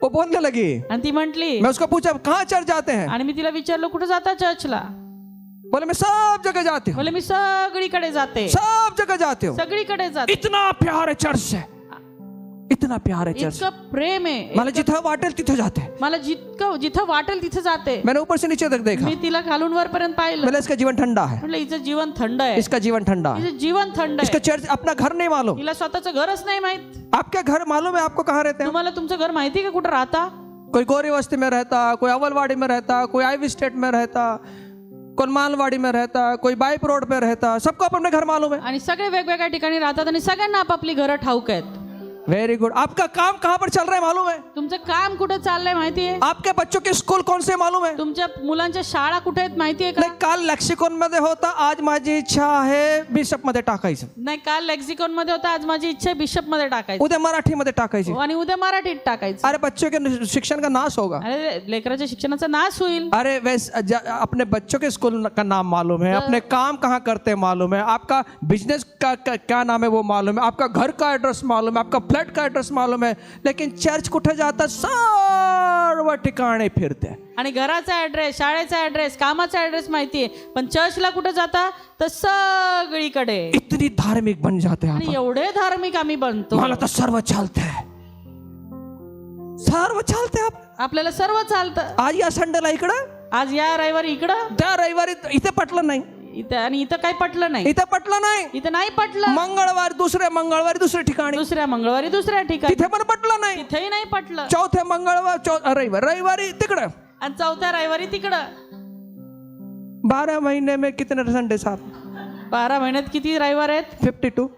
Speaker 1: वो बोलने लगी,
Speaker 2: आणि ती म्हटली,
Speaker 1: मैं उसको पूछा कहाँ चर्च जाते हैं?
Speaker 2: आणि मी तिला विचारलं कुठे जाता चर्चला?
Speaker 1: बोले मैं सब जगह जाती हूँ,
Speaker 2: बोले मी सगळीकडे जाते.
Speaker 1: सब जगह जाती हूँ।
Speaker 2: सगळीकडे जाते.
Speaker 1: इतना प्यार है चर्च से, इतना प्यार है चर्च।
Speaker 2: इतकं प्रेम आहे.
Speaker 1: मला जिथं वाटेल तिथे जाते।
Speaker 2: मला जिथं वाटेल तिथे जाते.
Speaker 1: मैंने ऊपर से नीचे तक देखा,
Speaker 2: मी तिला खालून वरपर्यंत पाहिलं.
Speaker 1: बोले इसका जीवन ठंडा है,
Speaker 2: म्हटलं हिचं जीवन थंड आहे.
Speaker 1: इसका जीवन ठंडा है,
Speaker 2: हिचं जीवन थंड
Speaker 1: इसका
Speaker 2: आहे.
Speaker 1: चर्च अपना घर नहीं मालूम।
Speaker 2: तिला स्वतःचं घरच नाही माहित.
Speaker 1: आपका घर मालूम है आपको कहाँ रहते हैं?
Speaker 2: तुम्हाला तुमचं घर माहिती का कुठं राहता?
Speaker 1: कोई गोरी बस्ती में रहता, कोई अवलवाड़ी में रहता, कोई आईवी स्टेट में रहता, कोई मालवाड़ी में रहता, कोई बाइप रोड पे रहता, सबको अपने घर मालूम है।
Speaker 2: आणि सगळे वेगवेगळ्या ठिकाणी राहतात आणि सगळ्यांना आपापली घरं ठाऊक आहेत.
Speaker 1: Very good. आपका काम कहाँ पर चल रहा है मालूम है?
Speaker 2: तुमचं काम कुठं चाललंय माहितीये?
Speaker 1: आपके बच्चों के स्कूल कौन से मालूम है?
Speaker 2: तुमच्या मुलांच्या शाळा कुठे आहेत माहितीये का?
Speaker 1: नाही, काल लेक्सिकॉन मध्ये होता, आज माझी इच्छा आहे बिशप मध्ये टाकायचं,
Speaker 2: नाही, काल लेक्सिकॉन मध्ये होता, आज माझी इच्छा आहे बिशप मध्ये टाकायची
Speaker 1: उद्या मराठी मध्ये टाकायची।
Speaker 2: आणि उद्या मराठीत टाकायचं।
Speaker 1: अरे बच्चों के शिक्षण का नाश होगा।
Speaker 2: अरे लेकराच्या शिक्षणाचा नाश होईल।
Speaker 1: अरे वैसे अपने बच्चों के स्कूल का नाम मालूम है, अपने काम कहाँ करते हैं मालूम है, आपका बिजनेस का क्या नाम है वो मालूम है, आपका घर का एड्रेस मालूम है, आपका फ्लैट का एड्रेस मालूम है, लेकिन चर्च कुठे जाता सर्व ठिकाणी फिरते।
Speaker 2: आणि घराचा ऍड्रेस, शाळेचा ऍड्रेस, कामाचा ऍड्रेस माहितीये, पण चर्चला कुठे जाता तर सगळीकडे।
Speaker 1: इतनी धार्मिक बन जाते हैं
Speaker 2: आणि एवढे धार्मिक आम्ही बनतो,
Speaker 1: मला तर सर्व चालते है, सर्व चालते आप।
Speaker 2: आपल्याला सर्व चालतं।
Speaker 1: आज या संडेला इकडं,
Speaker 2: आज या रविवारी इकडं,
Speaker 1: त्या रविवारी इथे पटलं नाही,
Speaker 2: इथं, आणि इथं काही पटलं नाही,
Speaker 1: इथे पटलं नाही,
Speaker 2: इथं नाही पटलं।
Speaker 1: मंगळवार दुसऱ्या मंगळवारी दुसऱ्या ठिकाणी,
Speaker 2: दुसऱ्या मंगळवारी दुसऱ्या ठिकाणी,
Speaker 1: तिथे पण पटलं नाही,
Speaker 2: तिथेही नाही पटलं।
Speaker 1: चौथ्या मंगळवार रविवारी तिकडं,
Speaker 2: आणि चौथ्या रविवारी तिकडं।
Speaker 1: 12 महीने में कितने संडे साहब?
Speaker 2: 12 महिन्यात किती रविवार आहेत?
Speaker 1: 52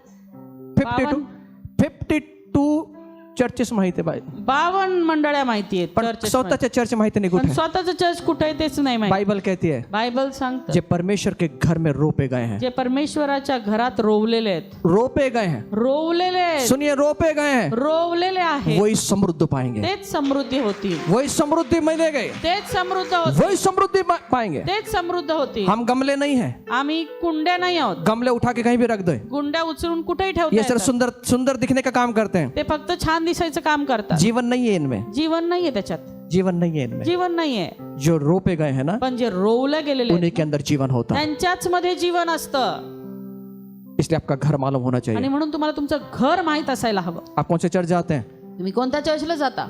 Speaker 1: चर्चेस माहिती आहे बाई,
Speaker 2: 52 मंडळ्या माहिती आहेत,
Speaker 1: पण
Speaker 2: churches
Speaker 1: स्वतःच्या चर्च माहिती नाही
Speaker 2: पण
Speaker 1: कुठे।
Speaker 2: स्वतःचं चर्च कुठे आहे तेच नाही माहिती।
Speaker 1: बाइबल कहती है
Speaker 2: बायबल सांगतं
Speaker 1: जे परमेश्वर के घर में रोपे गए हैं,
Speaker 2: जे परमेश्वराच्या घरात रोवलेले आहेत,
Speaker 1: रोपे गए हैं,
Speaker 2: रोवलेले आहेत,
Speaker 1: सुनिए रोपे गए हैं,
Speaker 2: रोवलेले आहेत,
Speaker 1: वही समृद्ध पाएंगे,
Speaker 2: तेच समृद्धी होतील,
Speaker 1: वही समृद्धि मिलेगी,
Speaker 2: तेच समृद्ध होतील,
Speaker 1: वही समृद्धि पाएंगे।
Speaker 2: तेच समृद्ध होतील।
Speaker 1: हम गमले नहीं हैं,
Speaker 2: आम्ही कुंड्या नाही आहोत,
Speaker 1: गमले उठा के कहीं भी रख दो,
Speaker 2: गुंड्या उचलून कुठेही
Speaker 1: ये
Speaker 2: ठेवता
Speaker 1: सिर्फ
Speaker 2: येतात।
Speaker 1: सुंदर सुंदर दिखने का काम करते हैं,
Speaker 2: ते फक्त छान दिसायचं काम करतात,
Speaker 1: जीवन नहीं है इनमें,
Speaker 2: जीवन नाहीये त्याच्यात,
Speaker 1: जीवन नहीं है इनमें।
Speaker 2: जीवन नाहीये,
Speaker 1: जो रोपे गए हैं ना,
Speaker 2: पण जे रोवले गेलेले आहेत,
Speaker 1: उन्हीं के अंदर जीवन होता है,
Speaker 2: त्यांच्याच मध्ये जीवन असतं।
Speaker 1: इसलिए आपका घर मालूम होना
Speaker 2: आणि
Speaker 1: चाहिए।
Speaker 2: म्हणून तुम्हाला तुमचं घर माहित असायला हवं।
Speaker 1: आप कौन से चर्च जाते हैं?
Speaker 2: तुम्ही कोणत्या चर्चला जाता?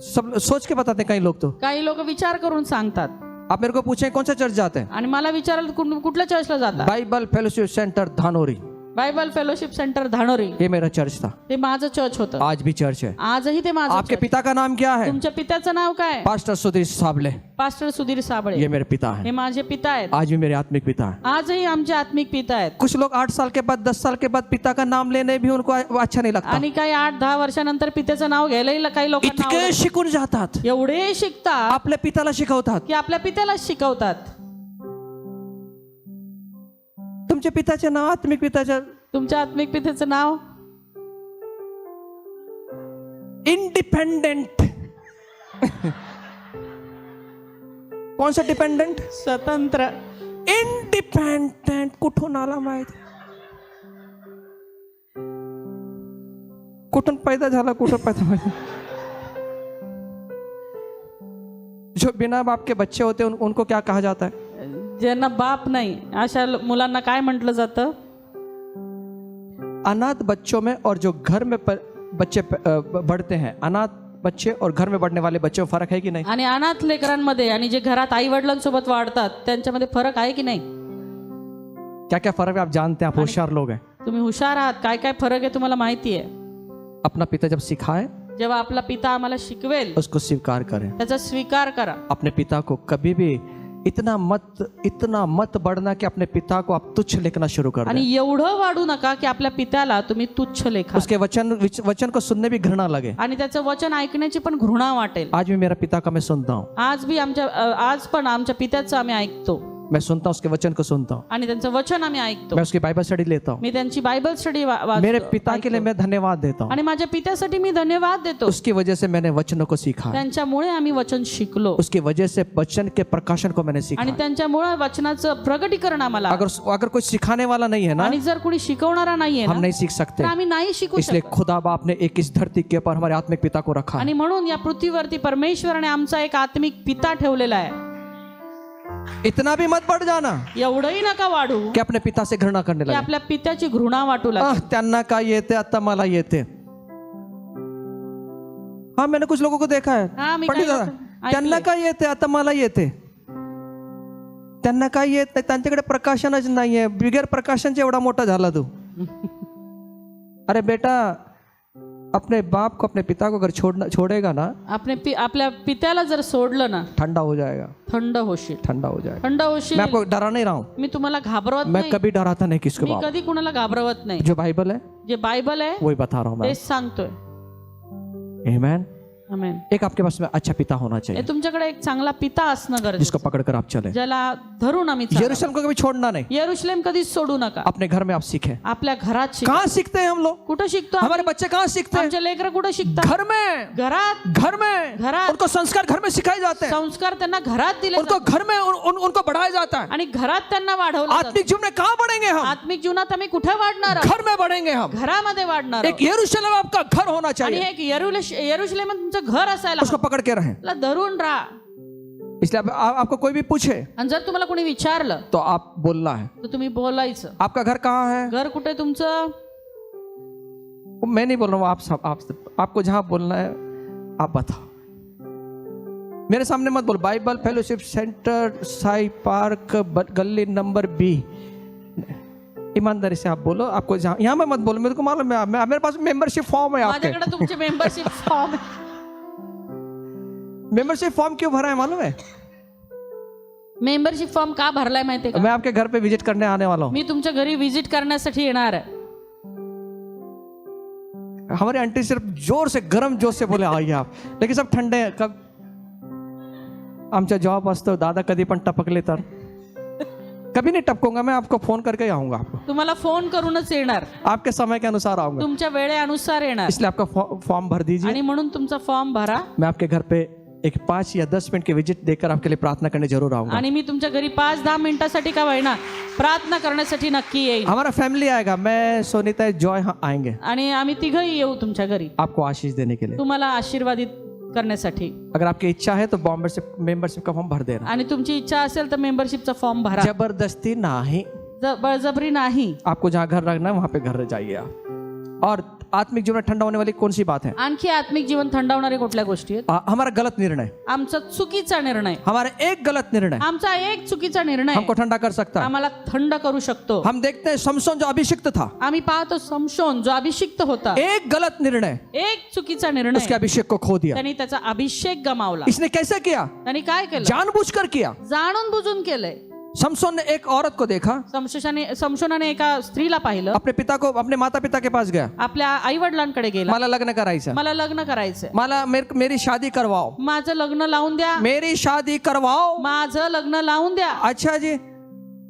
Speaker 1: सब सोच के बताते हैं कई लोग तो।
Speaker 2: काही लोक विचार करून सांगतात,
Speaker 1: आप मेरे को पूछें कौन सा चर्च जाते हैं?
Speaker 2: आणि मला विचाराल कुठल्या चर्चला जाता?
Speaker 1: Bible fellowship centre Dhanori,
Speaker 2: Bible fellowship centre Dhanori,
Speaker 1: ये मेरा चर्च था,
Speaker 2: ते माझं चर्च होतं,
Speaker 1: आज भी चर्च है।
Speaker 2: आजही ते माझं
Speaker 1: आपके
Speaker 2: church.
Speaker 1: पिता का नाम क्या है?
Speaker 2: तुमच्या पित्याचं नाव काय?
Speaker 1: पास्टर सुधीर साबले,
Speaker 2: पास्टर सुधीर साबळे,
Speaker 1: ये मेरे पिता
Speaker 2: हे
Speaker 1: हैं,
Speaker 2: माझे पिता आहेत,
Speaker 1: आज भी मेरे आत्मिक पिता हैं।
Speaker 2: आजही आमचे आत्मिक पिता आहेत।
Speaker 1: कुछ लोग 8 साल के बाद 10 साल के बाद पिता का नाम लेने भी उनको अच्छा नहीं लगता,
Speaker 2: आणि काही 8-10 वर्षानंतर पित्याचं नाव घ्यायला काही लोकांना
Speaker 1: इतके
Speaker 2: आवडत
Speaker 1: शिकून जातात,
Speaker 2: नाही. एवढे शिकतात
Speaker 1: आपल्या पिताला शिकवतात।
Speaker 2: की आपल्या पित्याला शिकवतात।
Speaker 1: तुमच्या पिताचे नाव, आत्मिक पिताचे
Speaker 2: तुमच्या आत्मिक पित्याचं नाव
Speaker 1: इंडिपेंडेंट कौन सा डिपेंडेंट?
Speaker 2: स्वतंत्र।
Speaker 1: इंडिपेंडेंट कुठून आला माहित? कुठून पैदा झाला, कुठून पैदा माहित? जो बिना बाप के बच्चे होते हैं उनको क्या कहा जाता है?
Speaker 2: ज्यांना बाप नाही अशा मुलांना काय म्हटलं जातं?
Speaker 1: अनाथ बच्चों में और जो घर में बच्चे बढ़ते हैं, अनाथ बच्चे और घर में बढ़ने वाले बच्चों में फर्क है कि नहीं?
Speaker 2: आणि अनाथ लेकरांमध्ये आणि जे घरात आई वडिलांसोबत वाढतात त्यांच्यामध्ये फरक आहे की नाही?
Speaker 1: क्या क्या फर्क है आप जानते हैं? आप होशियार लोग हैं।
Speaker 2: तुम्ही हुशार आहात, काय काय फरक आहे तुम्हाला माहिती आहे?
Speaker 1: अपना पिता जब सिखाए
Speaker 2: जेव्हा आपला पिता आम्हाला शिकवेल
Speaker 1: उसको स्वीकार करें,
Speaker 2: त्याचा स्वीकार करा।
Speaker 1: अपने पिता को कभी भी इतना मत बढ़ना कि अपने पिता को आप तुच्छ लिखना शुरू कर दें।
Speaker 2: आणि एवढं वाढू नका की आपल्या पित्याला तुम्ही तुच्छ लेखा,
Speaker 1: उसके वचन को सुनने भी घृणा लगे।
Speaker 2: आणि त्याचं वचन ऐकण्याची पण घृणा वाटेल।
Speaker 1: आज भी मेरा पिता का मैं सुनता हूँ,
Speaker 2: आज पण आमच्या पित्याचं आम्ही ऐकतो,
Speaker 1: मैं सुनता हूँ, उसके वचन को सुनता हूँ,
Speaker 2: आणि त्यांचं वचन आम्ही ऐकतो।
Speaker 1: मैं उसकी बाइबल स्टडी लेता हूँ,
Speaker 2: मी त्यांची बायबल स्टडी
Speaker 1: मेरे पिता के लिए मैं धन्यवाद देता हूँ,
Speaker 2: आणि माझ्या पित्यासाठी मी धन्यवाद देतो।
Speaker 1: उसकी वजह से मैंने वचनों को सीखा,
Speaker 2: त्यांच्यामुळे आम्ही वचन शिकलो,
Speaker 1: उसकी वजह से वचन के प्रकाशन को मैंने सीखा।
Speaker 2: आणि त्यांच्यामुळे वचनाचं प्रगटीकरण आम्हाला।
Speaker 1: अगर कोई सिखाने वाला नहीं है ना,
Speaker 2: आणि जर कोणी शिकवणारा नाहीये
Speaker 1: हम
Speaker 2: ना,
Speaker 1: नहीं सीख सकते।
Speaker 2: तर आम्ही नाही शिकू
Speaker 1: इसलिए
Speaker 2: शकत।
Speaker 1: खुदा बाप ने एक इस धरती के ऊपर हमारे आत्मिक पिता को रखा।
Speaker 2: आणि म्हणून या पृथ्वीवरती परमेश्वराने आमचा एक आत्मिक पिता ठेवलेला आहे।
Speaker 1: इतना भी मत बढ़ जाना
Speaker 2: एवढंही नका वाढू
Speaker 1: कि अपने पिता से घृणा करने
Speaker 2: की
Speaker 1: लगे।
Speaker 2: आपल्या पित्याची घृणा वाटू लागेल।
Speaker 1: त्यांना काय येते आता मला येते। हाँ मैंने कुछ लोगों को देखा है,
Speaker 2: हाँ, मी
Speaker 1: पंडित
Speaker 2: काही
Speaker 1: दादा,
Speaker 2: लोकं
Speaker 1: त्यांना
Speaker 2: ऐकलंय।
Speaker 1: काय येते आता मला येते, त्यांना काय येत नाही, त्यांच्याकडे प्रकाशनच नाहीये, बिगर प्रकाशनचा एवढा मोठा झाला तू। अरे बेटा, अपने बाप को अपने पिता को अगर छोड़ेगा ना,
Speaker 2: आपल्या पित्याला जर सोडलं ना,
Speaker 1: ठंडा हो जाएगा,
Speaker 2: थंड होशील,
Speaker 1: ठंडा हो जाएगा।
Speaker 2: थंड होशील।
Speaker 1: मैं आपको डरा नहीं रहा हूँ,
Speaker 2: मी तुम्हाला घाबरवत
Speaker 1: मैं
Speaker 2: नाही,
Speaker 1: कभी डराता नहीं किसको
Speaker 2: मी
Speaker 1: बाप।
Speaker 2: कधी कुणाला घाबरवत नाही।
Speaker 1: जो बाइबल है
Speaker 2: जे बायबल आहे
Speaker 1: वही बता रहा हूँ मैं।
Speaker 2: तेच सांगतोय।
Speaker 1: आमेन।
Speaker 2: आमेन।
Speaker 1: एक आपके पास में अच्छा पिता होना
Speaker 2: हे
Speaker 1: चाहिए
Speaker 2: तुमच्याकडे एक चांगला पिता असणं
Speaker 1: जिसको
Speaker 2: गरजेचं,
Speaker 1: पकड़कर आप चले।
Speaker 2: ज्याला धरून आम्ही चालावं.
Speaker 1: यरूशलेम को कभी छोड़ना नहीं,
Speaker 2: यरूशलेम कधीच सोडू नका.
Speaker 1: अपने घर में आप सीखें।
Speaker 2: आपल्या घरात शिका.
Speaker 1: कहाँ सीखते हैं हम लोग?
Speaker 2: कुठं शिकतो
Speaker 1: हमारे बच्चे कहाँ सीखते हैं?
Speaker 2: आमचे लेकरं कुठं शिकतात?
Speaker 1: घर में,
Speaker 2: घरात.
Speaker 1: घर में।
Speaker 2: घरात.
Speaker 1: उनको संस्कार घर में सिखाए जाते हैं,
Speaker 2: संस्कार त्यांना घरात दिले
Speaker 1: उनको
Speaker 2: जातात.
Speaker 1: घर में उनको बढ़ाया जाता है।
Speaker 2: आणि घरात त्यांना वाढवलं जातं.
Speaker 1: आत्मिक जीवन में कहाँ बढ़ेंगे हम?
Speaker 2: आत्मिक जीवनात आम्ही कुठे वाढणार आहोत?
Speaker 1: घर में बढ़ेंगे हम।
Speaker 2: घरामध्ये वाढणार
Speaker 1: एक
Speaker 2: आहोत.
Speaker 1: यरूशलेम आपका घर होना
Speaker 2: आणि
Speaker 1: चाहिए,
Speaker 2: एक यरूशलेम तुमचं घर असायला
Speaker 1: उसको
Speaker 2: हवं.
Speaker 1: पकड़ के रहें।
Speaker 2: त्याला धरून राहा.
Speaker 1: इसलिए आपको कोई भी पूछे
Speaker 2: आणि जर तुम्हाला कोणी विचारलं
Speaker 1: तो आप बोलना है।
Speaker 2: तर तुम्ही बोलायचं.
Speaker 1: आपका घर कहाँ है?
Speaker 2: घर कुठे तुमचं?
Speaker 1: मैं नहीं बोल रहा हूँ, आपको जहां बोलना है आप बताओ। मेरे सामने मत बोल। Bible fellowship centre, Sai park, गली नंबर बी। ईमानदारी से आप बोलो। आपको जहां, यहाँ में मत बोलो, मेरे को मालूम है। मेरे पास मेंबरशिप फॉर्म है आपके।
Speaker 2: माझ्याकडे तुमचे मेंबरशिप फॉर्म.
Speaker 1: मेंबरशिप फॉर्म क्यों भरा है मालूम है?
Speaker 2: मेंबरशिप फॉर्म का भरलाय माहितीये का?
Speaker 1: मैं आपके घर पे विजिट करने आने वाला हूँ।
Speaker 2: मी तुमच्या घरी विजिट करण्यासाठी येणार आहे.
Speaker 1: हमारे आंटी सिर्फ जोर से गर्म जोश से बोले आइए आप, लेकिन सब ठंडे हैं। कब आमचा जॉब असतो, दादा कधी पण टपकले तर कभी नहीं टपकूंगा, मैं आपको फोन करके आऊंगा। आपको
Speaker 2: तुम्हाला फोन करूनच येणार,
Speaker 1: आपके समय के अनुसार आऊंगा,
Speaker 2: तुमच्या वेळेनुसार येणार.
Speaker 1: इसलिए आपका फॉर्म भर दीजिए।
Speaker 2: आणि म्हणून तुमचा फॉर्म भरा.
Speaker 1: मैं आपके घर पे एक 5 या 10 मिनट की विजिट देकर आपके लिए प्रार्थना करने जरूर आऊंगा।
Speaker 2: आणि मी तुमच्या घरी 5-10 मिनिटासाठी का होईना प्रार्थना करण्यासाठी नक्की येईल.
Speaker 1: हमारा फैमिली आएगा, मैं सोनीता जॉय आएंगे
Speaker 2: आणि आम्ही तिघही येऊ तुमच्या घरी
Speaker 1: आपको आशीष देने के लिए।
Speaker 2: तुम्हाला आशीर्वादित करण्यासाठी.
Speaker 1: अगर आपकी इच्छा है तो मेंबरशिप का फॉर्म भर देना।
Speaker 2: आणि तुमची इच्छा असेल तर मेंबरशिपचा फॉर्म भरा.
Speaker 1: जबरदस्ती नहीं,
Speaker 2: बळजबरी नाही.
Speaker 1: आपको जहाँ घर रखना है वहां पे घर जाइए आप। और आत्मिक जीवन ठंडा होने वाली कौन सी बात है?
Speaker 2: आणखी आत्मिक जीवन थंडावणारे कुठल्या गोष्टी आहेत?
Speaker 1: हमारा गलत निर्णय,
Speaker 2: आमचा चुकीचा निर्णय,
Speaker 1: हमारा एक गलत निर्णय
Speaker 2: आमचा एक चुकीचा निर्णय
Speaker 1: हमको ठंडा कर सकता है।
Speaker 2: आम्हाला थंड करू शकतो.
Speaker 1: हम देखते हैं शमशोन जो अभिषिक्त था,
Speaker 2: आम्ही पाहतो समशोन जो अभिषिक्त होता,
Speaker 1: एक गलत निर्णय
Speaker 2: एक चुकीचा निर्णय,
Speaker 1: उसके अभिषेक को खो दिया।
Speaker 2: त्यांनी त्याचा अभिषेक गमावला.
Speaker 1: इसने कैसे किया?
Speaker 2: त्यांनी काय केलं?
Speaker 1: जानबूझकर किया।
Speaker 2: जाणून बुजून केलंय.
Speaker 1: शमशोन ने एक औरत को देखा,
Speaker 2: समशोनाने एका स्त्रीला पाहिलं,
Speaker 1: अपने पिता को, अपने माता पिता के पास गया,
Speaker 2: आपल्या आई वडिलांकडे गेला.
Speaker 1: मला लग्न करायचं,
Speaker 2: मला लग्न करायचंय,
Speaker 1: मला मेरी शादी करवाओ,
Speaker 2: माझं लग्न लावून द्या,
Speaker 1: मेरी शादी करवाओ।
Speaker 2: माझं लग्न लावून द्या.
Speaker 1: अच्छा जी।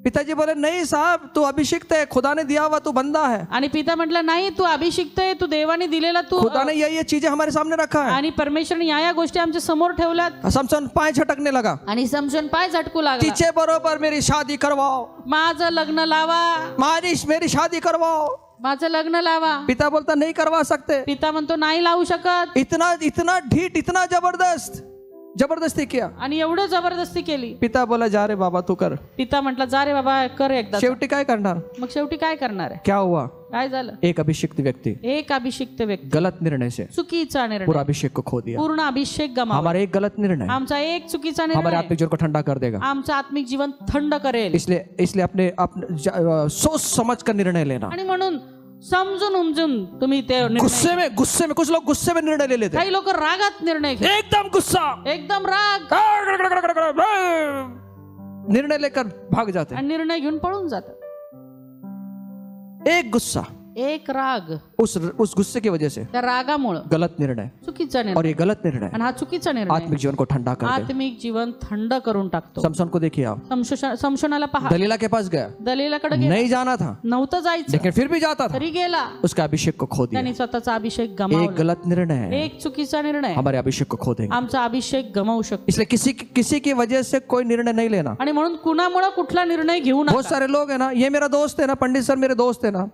Speaker 1: पिताजी बोले नहीं साहब, तू अभिषिक्त है, खुदा ने दिया हुआ तू बंदा है,
Speaker 2: आणि पिता म्हटलं नाही, तू अभिषिक्त आहे, तू देवाने दिलेला तू,
Speaker 1: खुदा ने ये चीजें हमारे सामने रखा है।
Speaker 2: आणि परमेश्वरने या गोष्टी आमच्या समोर ठेवल्यात.
Speaker 1: शमशोन पाय झटकने लगा,
Speaker 2: आणि समशोन पाय झटकू लागला.
Speaker 1: तिचे बरोबर मेरी शादी करवाओ,
Speaker 2: माझं लग्न लावा,
Speaker 1: मेरी शादी करवाओ।
Speaker 2: माझं लग्न लावा.
Speaker 1: पिता बोलता नहीं करवा सकते।
Speaker 2: पिता म्हणतो नाही लावू शकत.
Speaker 1: इतना ढीठ, इतना जबरदस्ती किया।
Speaker 2: आणि एवढं जबरदस्ती केली.
Speaker 1: पिता बोला जा रे बाबा तू कर।
Speaker 2: पिता म्हटलं जा रे बाबा कर एकदा.
Speaker 1: शेवटी काय करणार?
Speaker 2: मग शेवटी काय करणार आहे?
Speaker 1: क्या हुआ?
Speaker 2: काय झालं?
Speaker 1: एक अभिषिक्त व्यक्ति
Speaker 2: एक अभिषिक्त व्यक्ती
Speaker 1: गलत निर्णय से
Speaker 2: चुकीचा
Speaker 1: पूरा
Speaker 2: निर्णय,
Speaker 1: अभिषेक को खो दिया।
Speaker 2: पूर्ण अभिषेक गमावला.
Speaker 1: हमारा एक गलत निर्णय
Speaker 2: आमचा एक चुकीचा
Speaker 1: हमारे
Speaker 2: निर्णय
Speaker 1: आत्मिक जीवन को ठंडा कर देगा।
Speaker 2: आमचं आत्मिक जीवन थंड करेल.
Speaker 1: इसलिए अपने सोच समझ कर निर्णय लेना।
Speaker 2: आणि म्हणून समजून उमजून तुम्ही ते निर्णय.
Speaker 1: गुस्से में कुछ लोग गुस्से में निर्णय ले लेते हैं।
Speaker 2: काही लोक रागात निर्णय घेतात.
Speaker 1: एकदम गुस्सा,
Speaker 2: एकदम राग,
Speaker 1: निर्णय लेकर भाग जाते हैं।
Speaker 2: आणि निर्णय घेऊन पळून जातात.
Speaker 1: एक गुस्सा,
Speaker 2: एक राग,
Speaker 1: उस गुस्से की वजह से
Speaker 2: त्या रागामुळे
Speaker 1: गलत निर्णय,
Speaker 2: चुकीचा
Speaker 1: और
Speaker 2: निर्णय,
Speaker 1: ये गलत निर्णय
Speaker 2: आणि हा चुकीचा निर्णय
Speaker 1: आत्मिक जीवन को ठंडा कर देगा।
Speaker 2: आत्मिक जीवन थंड करून टाकतो.
Speaker 1: शमशोन को देखिए आप,
Speaker 2: समशोनाला पहा,
Speaker 1: दलीला के पास गया,
Speaker 2: दलीलाकडे गेला.
Speaker 1: नहीं जाना था
Speaker 2: नव्हतं जायचं,
Speaker 1: लेकिन फिर भी जाता था,
Speaker 2: तरी गेला.
Speaker 1: उसका अभिषेक को खो दिया।
Speaker 2: त्यांनी स्वतःचा अभिषेक
Speaker 1: एक
Speaker 2: गमावला.
Speaker 1: गलत निर्णय है
Speaker 2: एक चुकीचा निर्णय
Speaker 1: हमारे अभिषेक को खो देगा।
Speaker 2: आमचा अभिषेक गमावू शकतो.
Speaker 1: इसलिए किसी की वजह से कोई निर्णय नहीं लेना।
Speaker 2: आणि म्हणून कुणामुळे कुठला निर्णय घेऊ नका.
Speaker 1: बहुत सारे लोग है ना, ये मेरा दोस्त है ना, पंडित सर मेरे दोस्त है ना,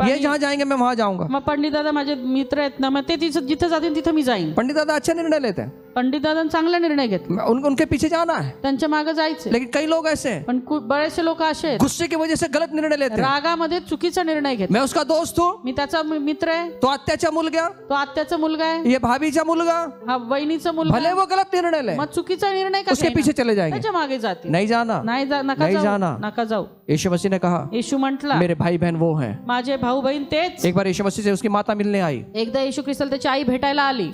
Speaker 1: ये जहाँ जाएंगे मैं वहां जाऊंगा।
Speaker 2: मग पंडित दादा माझे मित्र आहेत ना, मग ते जिथे जातील तिथे मी जाईन.
Speaker 1: पंडित दादा अच्छे निर्णय लेते हैं,
Speaker 2: पंडित दादा चांगला निर्णय घेतला,
Speaker 1: उनके पीछे जाना है,
Speaker 2: त्यांच्या मागे जायचे.
Speaker 1: लेकिन कई लोग ऐसे हैं,
Speaker 2: पण बरेचसे लोक असे आहेत,
Speaker 1: गुस्से की वजह से गलत निर्णय लेते हैं।
Speaker 2: रागामध्ये चुकीचा निर्णय घेतात.
Speaker 1: मैं उसका दोस्त हूँ,
Speaker 2: मी त्याचा मित्र आहे,
Speaker 1: तो आत्याचा मुलगा,
Speaker 2: तो आत्याचा मुलगा आहे,
Speaker 1: ये भाभीचा मुलगा,
Speaker 2: हा वहिनीचा मुलगा
Speaker 1: भले
Speaker 2: आहे.
Speaker 1: वो गलत निर्णय ले,
Speaker 2: मग चुकीचा निर्णय का
Speaker 1: उसके
Speaker 2: घेणार?
Speaker 1: पीछे चले जाएंगे।
Speaker 2: त्याच्या मागे जातील.
Speaker 1: नहीं जाना,
Speaker 2: नाही नका
Speaker 1: नहीं
Speaker 2: जाऊ,
Speaker 1: जाना।
Speaker 2: नका जाऊ.
Speaker 1: यीशु मसीह ने कहा
Speaker 2: येशू म्हटला
Speaker 1: मेरे भाई बहन वो हैं।
Speaker 2: माझे भाऊ बहीण तेच.
Speaker 1: एक बार यीशु मसीह से उसकी माता मिलने आई,
Speaker 2: एकदा येशू ख्रिस्त त्याची आई भेटायला आली.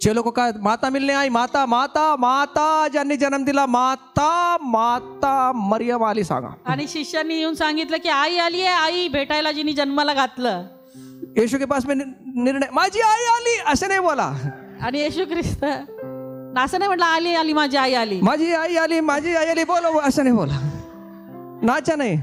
Speaker 1: चेलों को कहा माता मिलने आई, माता माता माता ज्यांनी जन्म दिला, माता माता मरियम आली सांगा।
Speaker 2: आणि शिष्यांनी येऊन सांगितलं की आई आली आहे, आई भेटायला जिनी जन्माला घातलं.
Speaker 1: यीशु के पास में निर्णय, माझी आई आली असं नाही बोला.
Speaker 2: आणि येशू ख्रिस्त असं नाही म्हटलं आली आली माझी आई आली,
Speaker 1: माझी आई आली, माझी आई आली बोलो असं नाही बोला. नाचा नाही.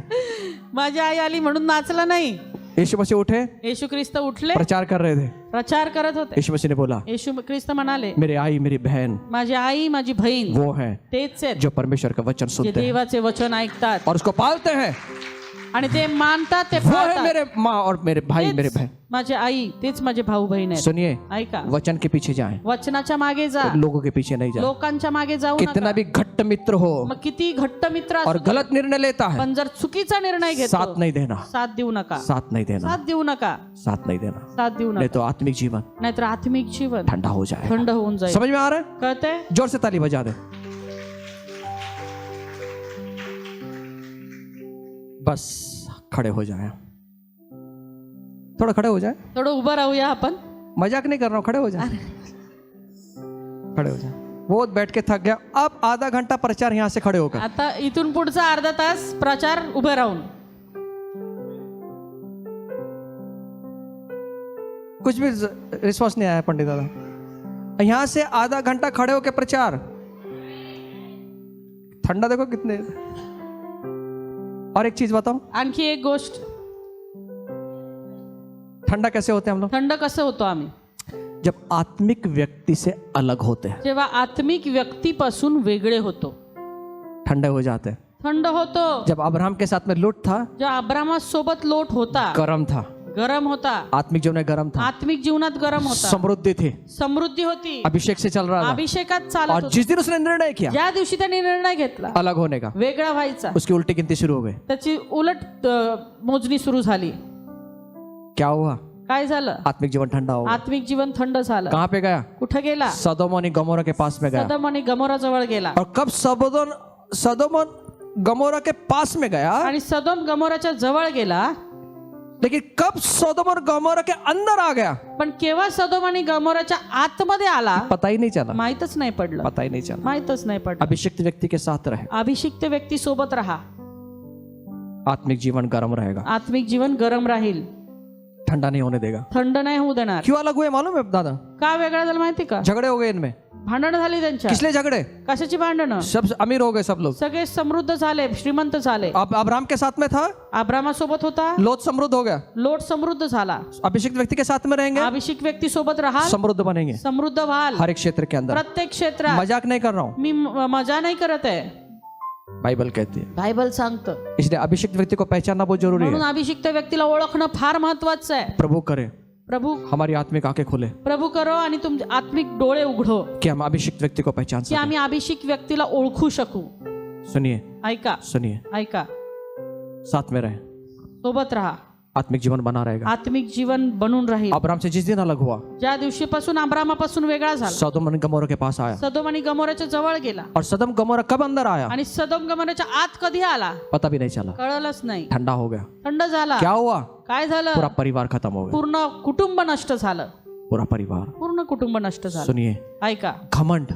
Speaker 2: माझी आई आली म्हणून नाचला नाही.
Speaker 1: यीशु मसीह उठे,
Speaker 2: येशू ख्रिस्त उठले,
Speaker 1: प्रचार कर रहे थे.
Speaker 2: प्रचार करत होते.
Speaker 1: यीशु मसीह ने बोला,
Speaker 2: येशू ख्रिस्त म्हणाले
Speaker 1: मेरी आई मेरी बहन
Speaker 2: माझी आई माझी बहीण
Speaker 1: वो है
Speaker 2: तेच आहेत
Speaker 1: जो परमेश्वर का वचन
Speaker 2: जे
Speaker 1: सुनते हैं
Speaker 2: देवाचे वचन ऐकतात
Speaker 1: और उसको पालते हैं.
Speaker 2: आणि ते मानतात, ते
Speaker 1: वो है
Speaker 2: पाळतात.
Speaker 1: मेरे माँ और मेरे भाई मेरे बहन.
Speaker 2: माझी आई तेच माझे भाऊ बहीण आहेत.
Speaker 1: सुनिए,
Speaker 2: ऐका,
Speaker 1: वचन के पीछे जाएं,
Speaker 2: वचनाच्या मागे जा,
Speaker 1: लोगों के पीछे नहीं जाए.
Speaker 2: लोकांच्या मागे जाऊ
Speaker 1: कितना
Speaker 2: नका.
Speaker 1: भी घट्ट मित्र हो
Speaker 2: मग किती घट्ट मित्र
Speaker 1: और
Speaker 2: असू दे,
Speaker 1: गलत निर्णय लेता है,
Speaker 2: पण जर चुकीचा निर्णय घेतो
Speaker 1: साथ नहीं देना,
Speaker 2: साथ देऊ नका,
Speaker 1: साथ नहीं देना,
Speaker 2: साथ देऊ नका,
Speaker 1: साथ नहीं देना.
Speaker 2: साथ देऊ
Speaker 1: नहीं
Speaker 2: नका,
Speaker 1: तो आत्मिक जीवन
Speaker 2: नाहीतर आत्मिक जीवन
Speaker 1: ठंडा हो जाए.
Speaker 2: थंड होऊन जाईल.
Speaker 1: समझ में आ रहा है?
Speaker 2: कळतंय?
Speaker 1: जोर से ताली बजा दे. बस खड़े हो जाए, थोड़ा खड़े हो जाए.
Speaker 2: थोडं उभं राहूया आपण.
Speaker 1: मजाक नहीं कर रहा हूँ, खड़े हो जाए, खड़े हो जाए. बहुत बैठ के थक गया. अब आधा घंटा प्रचार यहाँ से खड़े होकर.
Speaker 2: आता इथून पुढचा अर्धा तास प्रचार उभे राहून.
Speaker 1: कुछ भी रिस्पॉन्स नहीं आया पंडित दादा. यहाँ से आधा घंटा खड़े होकर प्रचार. ठंडा देखो कितने. और एक चीज बताओ,
Speaker 2: आणखी एक गोष्ट,
Speaker 1: ठंडा कैसे होते हैं हम लोग?
Speaker 2: थंड कसं होतो आम्ही?
Speaker 1: जब आत्मिक व्यक्ति से अलग होते हैं,
Speaker 2: जेव्हा आत्मिक व्यक्तीपासून वेगळे होतो,
Speaker 1: ठंडे हो जाते हैं.
Speaker 2: थंड होतो.
Speaker 1: जब अब्राहम के साथ में लूट था,
Speaker 2: जो अब्रामा सोबत लोट होता,
Speaker 1: गरम था.
Speaker 2: गरम होता.
Speaker 1: आत्मिक जीवन में गरम था.
Speaker 2: आत्मिक जीवनात गरम होता,
Speaker 1: समृद्धि थी,
Speaker 2: समृद्धी होती,
Speaker 1: अभिषेक से चल रहा था.
Speaker 2: अभिषेकात चालत
Speaker 1: और
Speaker 2: होता.
Speaker 1: जिस दिन उसने निर्णय किया
Speaker 2: ज्या दिवशी त्याने निर्णय घेतला
Speaker 1: अलग होने का,
Speaker 2: वेगळा व्हायचा,
Speaker 1: उसकी उल्टी गिनती शुरू हो गई.
Speaker 2: त्याची उलट मोजणी सुरू झाली.
Speaker 1: क्या हुआ?
Speaker 2: काय झालं?
Speaker 1: आत्मिक जीवन ठंडा हो गया.
Speaker 2: आत्मिक जीवन थंड झालं.
Speaker 1: कहाँ पे गया?
Speaker 2: कुठे गेला?
Speaker 1: सदोम और गमोरा के पास में गया.
Speaker 2: सदम आणि गमोरा जवळ गेला.
Speaker 1: और कब सदोम और गमोरा के पास में गया,
Speaker 2: आणि सदोम गमोराच्या जवळ गेला,
Speaker 1: लेकिन कब सदोम और गमोरा के अंदर आ गया
Speaker 2: पण केव्हा सदोम आणि गमोराच्या आतमध्ये आला
Speaker 1: पता ही नहीं चला.
Speaker 2: माहीतच नाही पडलं.
Speaker 1: पता ही नहीं चला.
Speaker 2: माहीतच नाही पडलं.
Speaker 1: अभिषिक्त व्यक्ति के साथ रहे,
Speaker 2: अभिषिक्त व्यक्ती सोबत राहा,
Speaker 1: आत्मिक जीवन गर्म रहेगा,
Speaker 2: आत्मिक जीवन गरम राहील,
Speaker 1: ठंडा नहीं होने देगा.
Speaker 2: थंड नाही होऊ देणार.
Speaker 1: क्यों अलग हुए मालूम है दादा?
Speaker 2: का वेगळा झालं माहिती का?
Speaker 1: झगड़े हो गए इनमें.
Speaker 2: भांडणं झाली त्यांच्या.
Speaker 1: किसलिए झगड़े?
Speaker 2: कशाची भांडणं?
Speaker 1: सब अमीर हो गए सब लोग.
Speaker 2: सगळे समृद्ध झाले, श्रीमंत झाले.
Speaker 1: अब अब्राहम के साथ में था,
Speaker 2: अब्रामा सोबत होता,
Speaker 1: लोट समृद्ध हो गया.
Speaker 2: लोट समृद्ध झाला.
Speaker 1: अभिषिक्त व्यक्ति के साथ में रहेंगे,
Speaker 2: अभिषेक व्यक्ती सोबत राहाल,
Speaker 1: समृद्ध बनेंगे
Speaker 2: समृद्ध व्हाल.
Speaker 1: हर एक क्षेत्र के अंदर.
Speaker 2: प्रत्येक क्षेत्रात.
Speaker 1: मजाक नहीं कर रहा हूँ,
Speaker 2: मी मजा नाही करत आहे,
Speaker 1: बाइबल कहती है.
Speaker 2: बायबल सांगतं.
Speaker 1: इसलिए अभिषिक्त व्यक्ति को पहचानना बहुत जरूरी
Speaker 2: म्हणून
Speaker 1: है.
Speaker 2: अभिषिक्त व्यक्तीला ओळखणं फार महत्वाचं आहे.
Speaker 1: प्रभु करे,
Speaker 2: प्रभू
Speaker 1: हमारी आत्मिक आंखें खुले
Speaker 2: प्रभू करो आणि तुमचे आत्मिक डोळे उघडो
Speaker 1: कि हम अभिषिक्त व्यक्ति को पहचान
Speaker 2: की
Speaker 1: सकें.
Speaker 2: आम्ही अभिषेक व्यक्तीला ओळखू शकू.
Speaker 1: सुनिए,
Speaker 2: ऐका,
Speaker 1: सुनिए,
Speaker 2: ऐका,
Speaker 1: साथ में रहे,
Speaker 2: सोबत राहा,
Speaker 1: आत्मिक जीवन बना रहेगा.
Speaker 2: आत्मिक जीवन बनून राहील.
Speaker 1: अब्राहम से जिस दिन अलग हुआ,
Speaker 2: ज्या दिवशीपासून अब्रामापासून वेगळा झाला,
Speaker 1: सदोम और गमोरा के पास आया.
Speaker 2: सदोम आणि गमोराच्या जवळ गेला.
Speaker 1: और सदम गमोरा कब अंदर आया
Speaker 2: आणि सदोम गमोराच्या आत कधी आला
Speaker 1: पता भी नहीं चला.
Speaker 2: कळलंच नाही.
Speaker 1: ठंडा हो गया.
Speaker 2: थंड झाला.
Speaker 1: क्या हुआ?
Speaker 2: काय झालं?
Speaker 1: पूरा परिवार खत्म हो गया.
Speaker 2: पूर्ण कुटुंब नष्ट झालं.
Speaker 1: पूरा परिवार.
Speaker 2: पूर्ण कुटुंब नष्ट झालं.
Speaker 1: सुनिए,
Speaker 2: ऐका,
Speaker 1: घमंड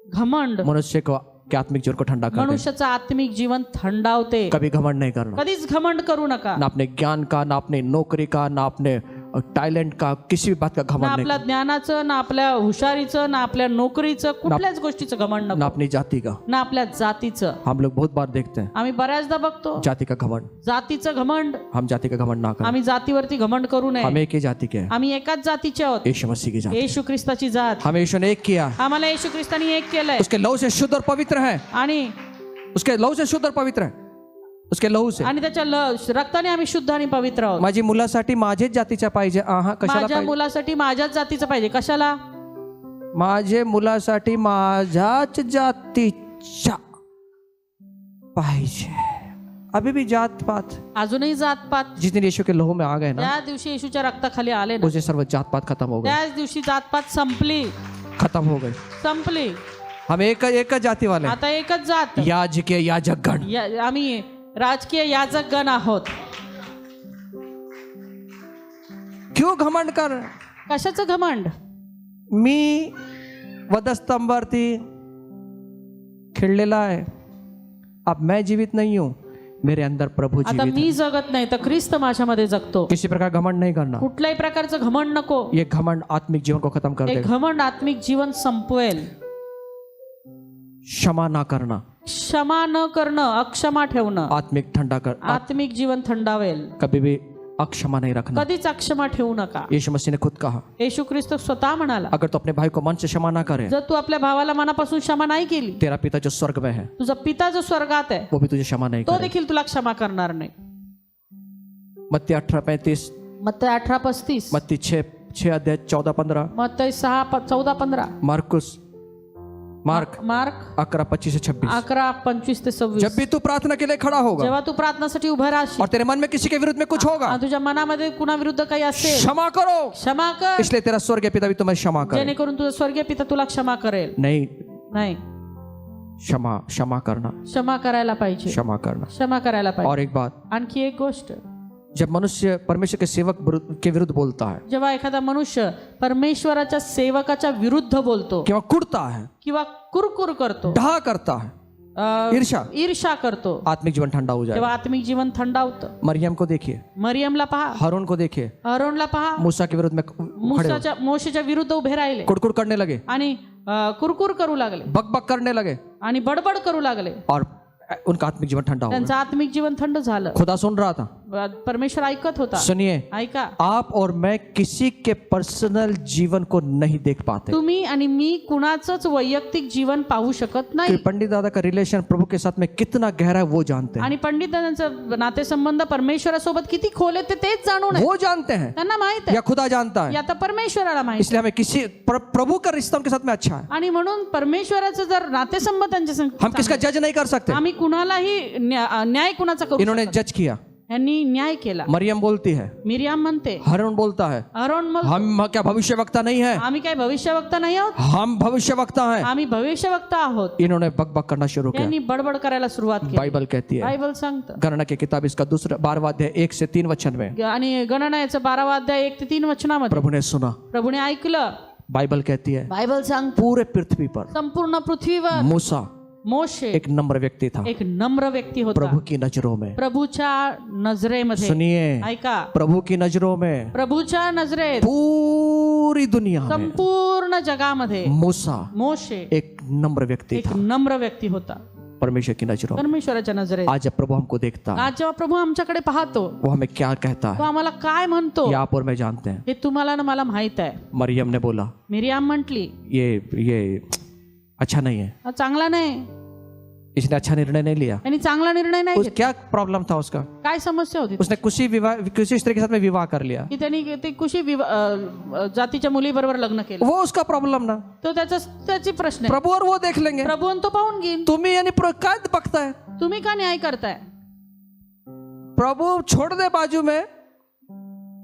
Speaker 2: घमंड
Speaker 1: मनुष्य को के आत्मिक जीवन को ठंडा कर दे.
Speaker 2: मनुष्याचं आत्मिक जीवन थंडावते.
Speaker 1: कभी घमंड नहीं करना,
Speaker 2: कधीच घमंड करू नका.
Speaker 1: ना अपने ज्ञान का, ना अपने नौकरी का, ना अपने टैलेंट का, किसी भी बात का
Speaker 2: ना
Speaker 1: घमंड नहीं,
Speaker 2: आपल्या ज्ञानाचं, ना आपल्या हुशारीचं, ना आपल्या नोकरीचं, कुठल्याच गोष्टीचं घमंड
Speaker 1: ना
Speaker 2: नको.
Speaker 1: अपनी जाति का.
Speaker 2: ना आपल्या जातीचं.
Speaker 1: हम लोग बहुत बार देखते हैं
Speaker 2: आम्ही बऱ्याचदा बघतो
Speaker 1: जाति का घमंड.
Speaker 2: जातीचं घमंड.
Speaker 1: हम जाति का घमंड ना करें.
Speaker 2: आम्ही जातीवरती घमंड करू
Speaker 1: हम
Speaker 2: नये.
Speaker 1: एक ही जाति के हैं,
Speaker 2: आम्ही एकाच जातीचे आहोत,
Speaker 1: यीशु मसीह की जाति.
Speaker 2: येशू ख्रिस्ताची जात.
Speaker 1: हमें यीशु ने एक किया,
Speaker 2: आम्हाला येशू ख्रिस्तानी एक केलंय
Speaker 1: उसके लहू से शुद्ध और पवित्र है.
Speaker 2: आणि
Speaker 1: उसके लहू से शुद्ध और पवित्र है. उसके लहू से.
Speaker 2: आणि त्याच्या रक्ताने आम्ही शुद्ध आणि पवित्र आहोत.
Speaker 1: माझी मुलासाठी माझेच जातीच्या पाहिजे. कशाला
Speaker 2: माझ्या
Speaker 1: पाहिजे?
Speaker 2: मुलासाठी माझ्याच जातीचं पाहिजे. कशाला?
Speaker 1: माझे मुलासाठी माझ्याच जातीच्या पाहिजे. अभी भी जात पात.
Speaker 2: अजूनही जातपात.
Speaker 1: जिस दिन यीशु के लहू में आ गए ना,
Speaker 2: त्या दिवशी येशूच्या रक्ताखाली आले ना,
Speaker 1: उसे सर्व जात पात खत्म हो गए.
Speaker 2: त्याच दिवशी जातपात संपली.
Speaker 1: खत्म हो गए.
Speaker 2: संपली.
Speaker 1: हम एक जाति वाले.
Speaker 2: आता एकच जात.
Speaker 1: याजके याजकगण.
Speaker 2: आम्ही राजकीय याजक गण आहोत.
Speaker 1: क्यों घमंड कर?
Speaker 2: कशाचं घमंड?
Speaker 1: मी वधस्तंभावरती खिळलेला आहे. अब मैं जीवित नहीं हूं, मेरे अंदर प्रभु
Speaker 2: आता
Speaker 1: जीवित
Speaker 2: मी जगत नाही तर ख्रिस्त माझ्यामध्ये जगतो.
Speaker 1: है। किसी प्रकार घमंड नहीं करना।
Speaker 2: कुठल्याही प्रकारचं घमंड नको.
Speaker 1: ये घमंड आत्मिक जीवन को खत्म कर
Speaker 2: एक
Speaker 1: देगा।
Speaker 2: घमंड आत्मिक जीवन संपवेल.
Speaker 1: क्षमा ना करना
Speaker 2: क्षमा न करणं, अक्षमा ठेवणं,
Speaker 1: आत्मिक ठंडा कर,
Speaker 2: आत्मिक जीवन थंडावेल.
Speaker 1: कभी भी अक्षमा नहीं रखना।
Speaker 2: कधीच अक्षमा ठेवू नका.
Speaker 1: यीशु मसीह ने खुद कहा,
Speaker 2: येशू ख्रिस्त स्वतः म्हणाला,
Speaker 1: अगर तू अपने भाई को मन से क्षमा ना करे,
Speaker 2: जर तू आपल्या भावाला मनापासून क्षमा नाही केली,
Speaker 1: तेरा पिता जो स्वर्ग में है
Speaker 2: तुझा पिता जो स्वर्गात आहे
Speaker 1: वो भी तुझे क्षमा नहीं
Speaker 2: तो
Speaker 1: करेगा।
Speaker 2: देखील तुला क्षमा करणार नाही.
Speaker 1: मत्ती 18:35,
Speaker 2: मत्तई 18:35,
Speaker 1: मत्ती 6 अध्याय 14-15,
Speaker 2: मत्तई 6:14-15,
Speaker 1: मार्क
Speaker 2: मार्क
Speaker 1: 11:25 से 26।
Speaker 2: 11:25 ते 26.
Speaker 1: जब भी तू प्रार्थना के लिए खड़ा होगा
Speaker 2: जेव्हा तू प्रार्थनासाठी उभं राहशील
Speaker 1: और तेरे मन में किसी के विरुद्ध में कुछ होगा,
Speaker 2: आणि तुझ्या मनामध्ये कुणा विरुद्ध काही असेल,
Speaker 1: क्षमा करो,
Speaker 2: क्षमा कर,
Speaker 1: इसलिए तेरा स्वर्गीय पिता भी तुम्हें क्षमा करे।
Speaker 2: जेणेकरून तुझा स्वर्गीय पिता तुला क्षमा करेल.
Speaker 1: नहीं,
Speaker 2: नाही,
Speaker 1: क्षमा करना,
Speaker 2: क्षमा करायला पाहिजे,
Speaker 1: क्षमा करना।
Speaker 2: क्षमा करायला
Speaker 1: और
Speaker 2: पाहिजे.
Speaker 1: एक बात,
Speaker 2: आणखी एक गोष्ट,
Speaker 1: जब मनुष्य परमेश्वर के सेवक के विरुद्ध बोलता है
Speaker 2: जेव्हा एखादा मनुष्य परमेश्वराच्या सेवकाच्या विरुद्ध बोलतो
Speaker 1: किंवा कुड़ता है,
Speaker 2: किंवा कुरकुर करतो,
Speaker 1: डहा करता है,
Speaker 2: ईर्षा करतो,
Speaker 1: आत्मिक जीवन ठंडा हो
Speaker 2: तेव्हा
Speaker 1: जाए।
Speaker 2: आत्मिक जीवन थंडावतं.
Speaker 1: मरियम को देखिए,
Speaker 2: मरियमला पहा,
Speaker 1: हारून को देखिए,
Speaker 2: अरोनला पहा,
Speaker 1: मूसा के विरुद्ध में खड़े हो,
Speaker 2: मोशेच्या विरुद्ध उभे राहिले
Speaker 1: कुड़कुड़ करने लगे,
Speaker 2: आणि कुरकुर करू लागले
Speaker 1: बकबक करने लगे,
Speaker 2: आणि बडबड करू लागले.
Speaker 1: और उनका आत्मिक जीवन ठंडा हो गया।
Speaker 2: त्यांचं आत्मिक जीवन थंड झालं.
Speaker 1: खुदा सुन रहा था।
Speaker 2: परमेश्वर ऐकत होता.
Speaker 1: सुनिए,
Speaker 2: ऐका,
Speaker 1: आप और मैं किसी के पर्सनल जीवन को नहीं देख पाते।
Speaker 2: तुम्ही आणि मी कुणाचंच वैयक्तिक जीवन पाहू शकत
Speaker 1: कि
Speaker 2: नाही.
Speaker 1: पंडित दादा का रिलेशन प्रभु के साथ में कितना गहरा है वो जानते हैं,
Speaker 2: आणि पंडितांचं नातेसंबंध परमेश्वरासोबत किती खोल आहेत तेच जाणून
Speaker 1: वो जानते हैं
Speaker 2: त्यांना माहित आहे.
Speaker 1: या खुदा जानता है।
Speaker 2: या तर परमेश्वराला माहित.
Speaker 1: इसलिए हमें किसी प्रभु का रिश्ता उनके साथ में अच्छा है।
Speaker 2: आणि म्हणून परमेश्वराचं जर नातेसंबंध त्यांच्या संग
Speaker 1: हम किसका जज नहीं कर सकते।
Speaker 2: आम्ही कुणालाही न्याय कुणाचा करू
Speaker 1: इन्होंने
Speaker 2: शकत
Speaker 1: जज किया।
Speaker 2: नाही. यांनी न्याय केला.
Speaker 1: मरियम बोलती है,
Speaker 2: मिरियाम म्हणते,
Speaker 1: हारून बोलता है,
Speaker 2: अरोन मग
Speaker 1: हम क्या भविष्यवक्ता नहीं है,
Speaker 2: आम्ही काय भविष्यवक्ता नाही आहोत,
Speaker 1: हम भविष्यवक्ता हैं।
Speaker 2: आम्ही भविष्यवक्ता आहोत.
Speaker 1: इन्होंने बकबक करना शुरू किया।
Speaker 2: यांनी बडबड करायला सुरुवात केली.
Speaker 1: बाइबल कहती है,
Speaker 2: बायबल सांगतं.
Speaker 1: गणना की किताब इसका दूसरा 12वां अध्याय 1 से 3 वचन में,
Speaker 2: आणि गणना याचं 12वां अध्याय 1 ते 3 वचनामध्ये
Speaker 1: प्रभु ने सुना।
Speaker 2: प्रभूने ऐकलं.
Speaker 1: बाइबल कहती है,
Speaker 2: बायबल सांगतं,
Speaker 1: पूरे पृथ्वी पर
Speaker 2: संपूर्ण पृथ्वीवर
Speaker 1: मूसा
Speaker 2: मोशे
Speaker 1: एक नम्र व्यक्ति था,
Speaker 2: एक नम्र व्यक्ती होता.
Speaker 1: प्रभु की नजरों में।
Speaker 2: प्रभूच्या नजरेमध्ये,
Speaker 1: सुनिए,
Speaker 2: ऐका,
Speaker 1: प्रभु की नजरों में
Speaker 2: प्रभूच्या नजरेत
Speaker 1: पूरी दुनिया में
Speaker 2: संपूर्ण जगामध्ये
Speaker 1: मूसा
Speaker 2: मोशे
Speaker 1: एक नम्र व्यक्ति
Speaker 2: एक
Speaker 1: था,
Speaker 2: नम्र व्यक्ती होता.
Speaker 1: परमेश्वर की नजरों में।
Speaker 2: परमेश्वराच्या नजरेत.
Speaker 1: आज जब प्रभु हमको देखता है,
Speaker 2: आज जेव्हा प्रभू आमच्याकडे पाहतो
Speaker 1: वो हमें क्या कहता
Speaker 2: तो
Speaker 1: है,
Speaker 2: आम्हाला काय म्हणतो
Speaker 1: ये आप और मैं जानते हैं।
Speaker 2: हे तुम्हाला ना मला माहित आहे.
Speaker 1: मरियम ने बोला,
Speaker 2: मिरियाम म्हटली,
Speaker 1: ये अच्छा नहीं है,
Speaker 2: हा चांगला नाही,
Speaker 1: इसने अच्छा निर्णय नहीं लिया।
Speaker 2: आणि चांगला निर्णय नाही घेतला.
Speaker 1: क्या प्रॉब्लम था उसका,
Speaker 2: काय समस्या होती
Speaker 1: उसने किसी स्त्री के साथ में विवाह कर लिया,
Speaker 2: की त्यांनी ते कुशी जातीच्या मुलीबरोबर लग्न केलं.
Speaker 1: वो उसका प्रॉब्लम ना,
Speaker 2: तो त्याची प्रश्न आहे.
Speaker 1: प्रभु और वो देख लेंगे।
Speaker 2: प्रभू तो पाहून घेईन.
Speaker 1: तुम्ही यानी काय बघताय,
Speaker 2: तुम्ही का न्याय करताय.
Speaker 1: प्रभु छोड़ दे बाजू में,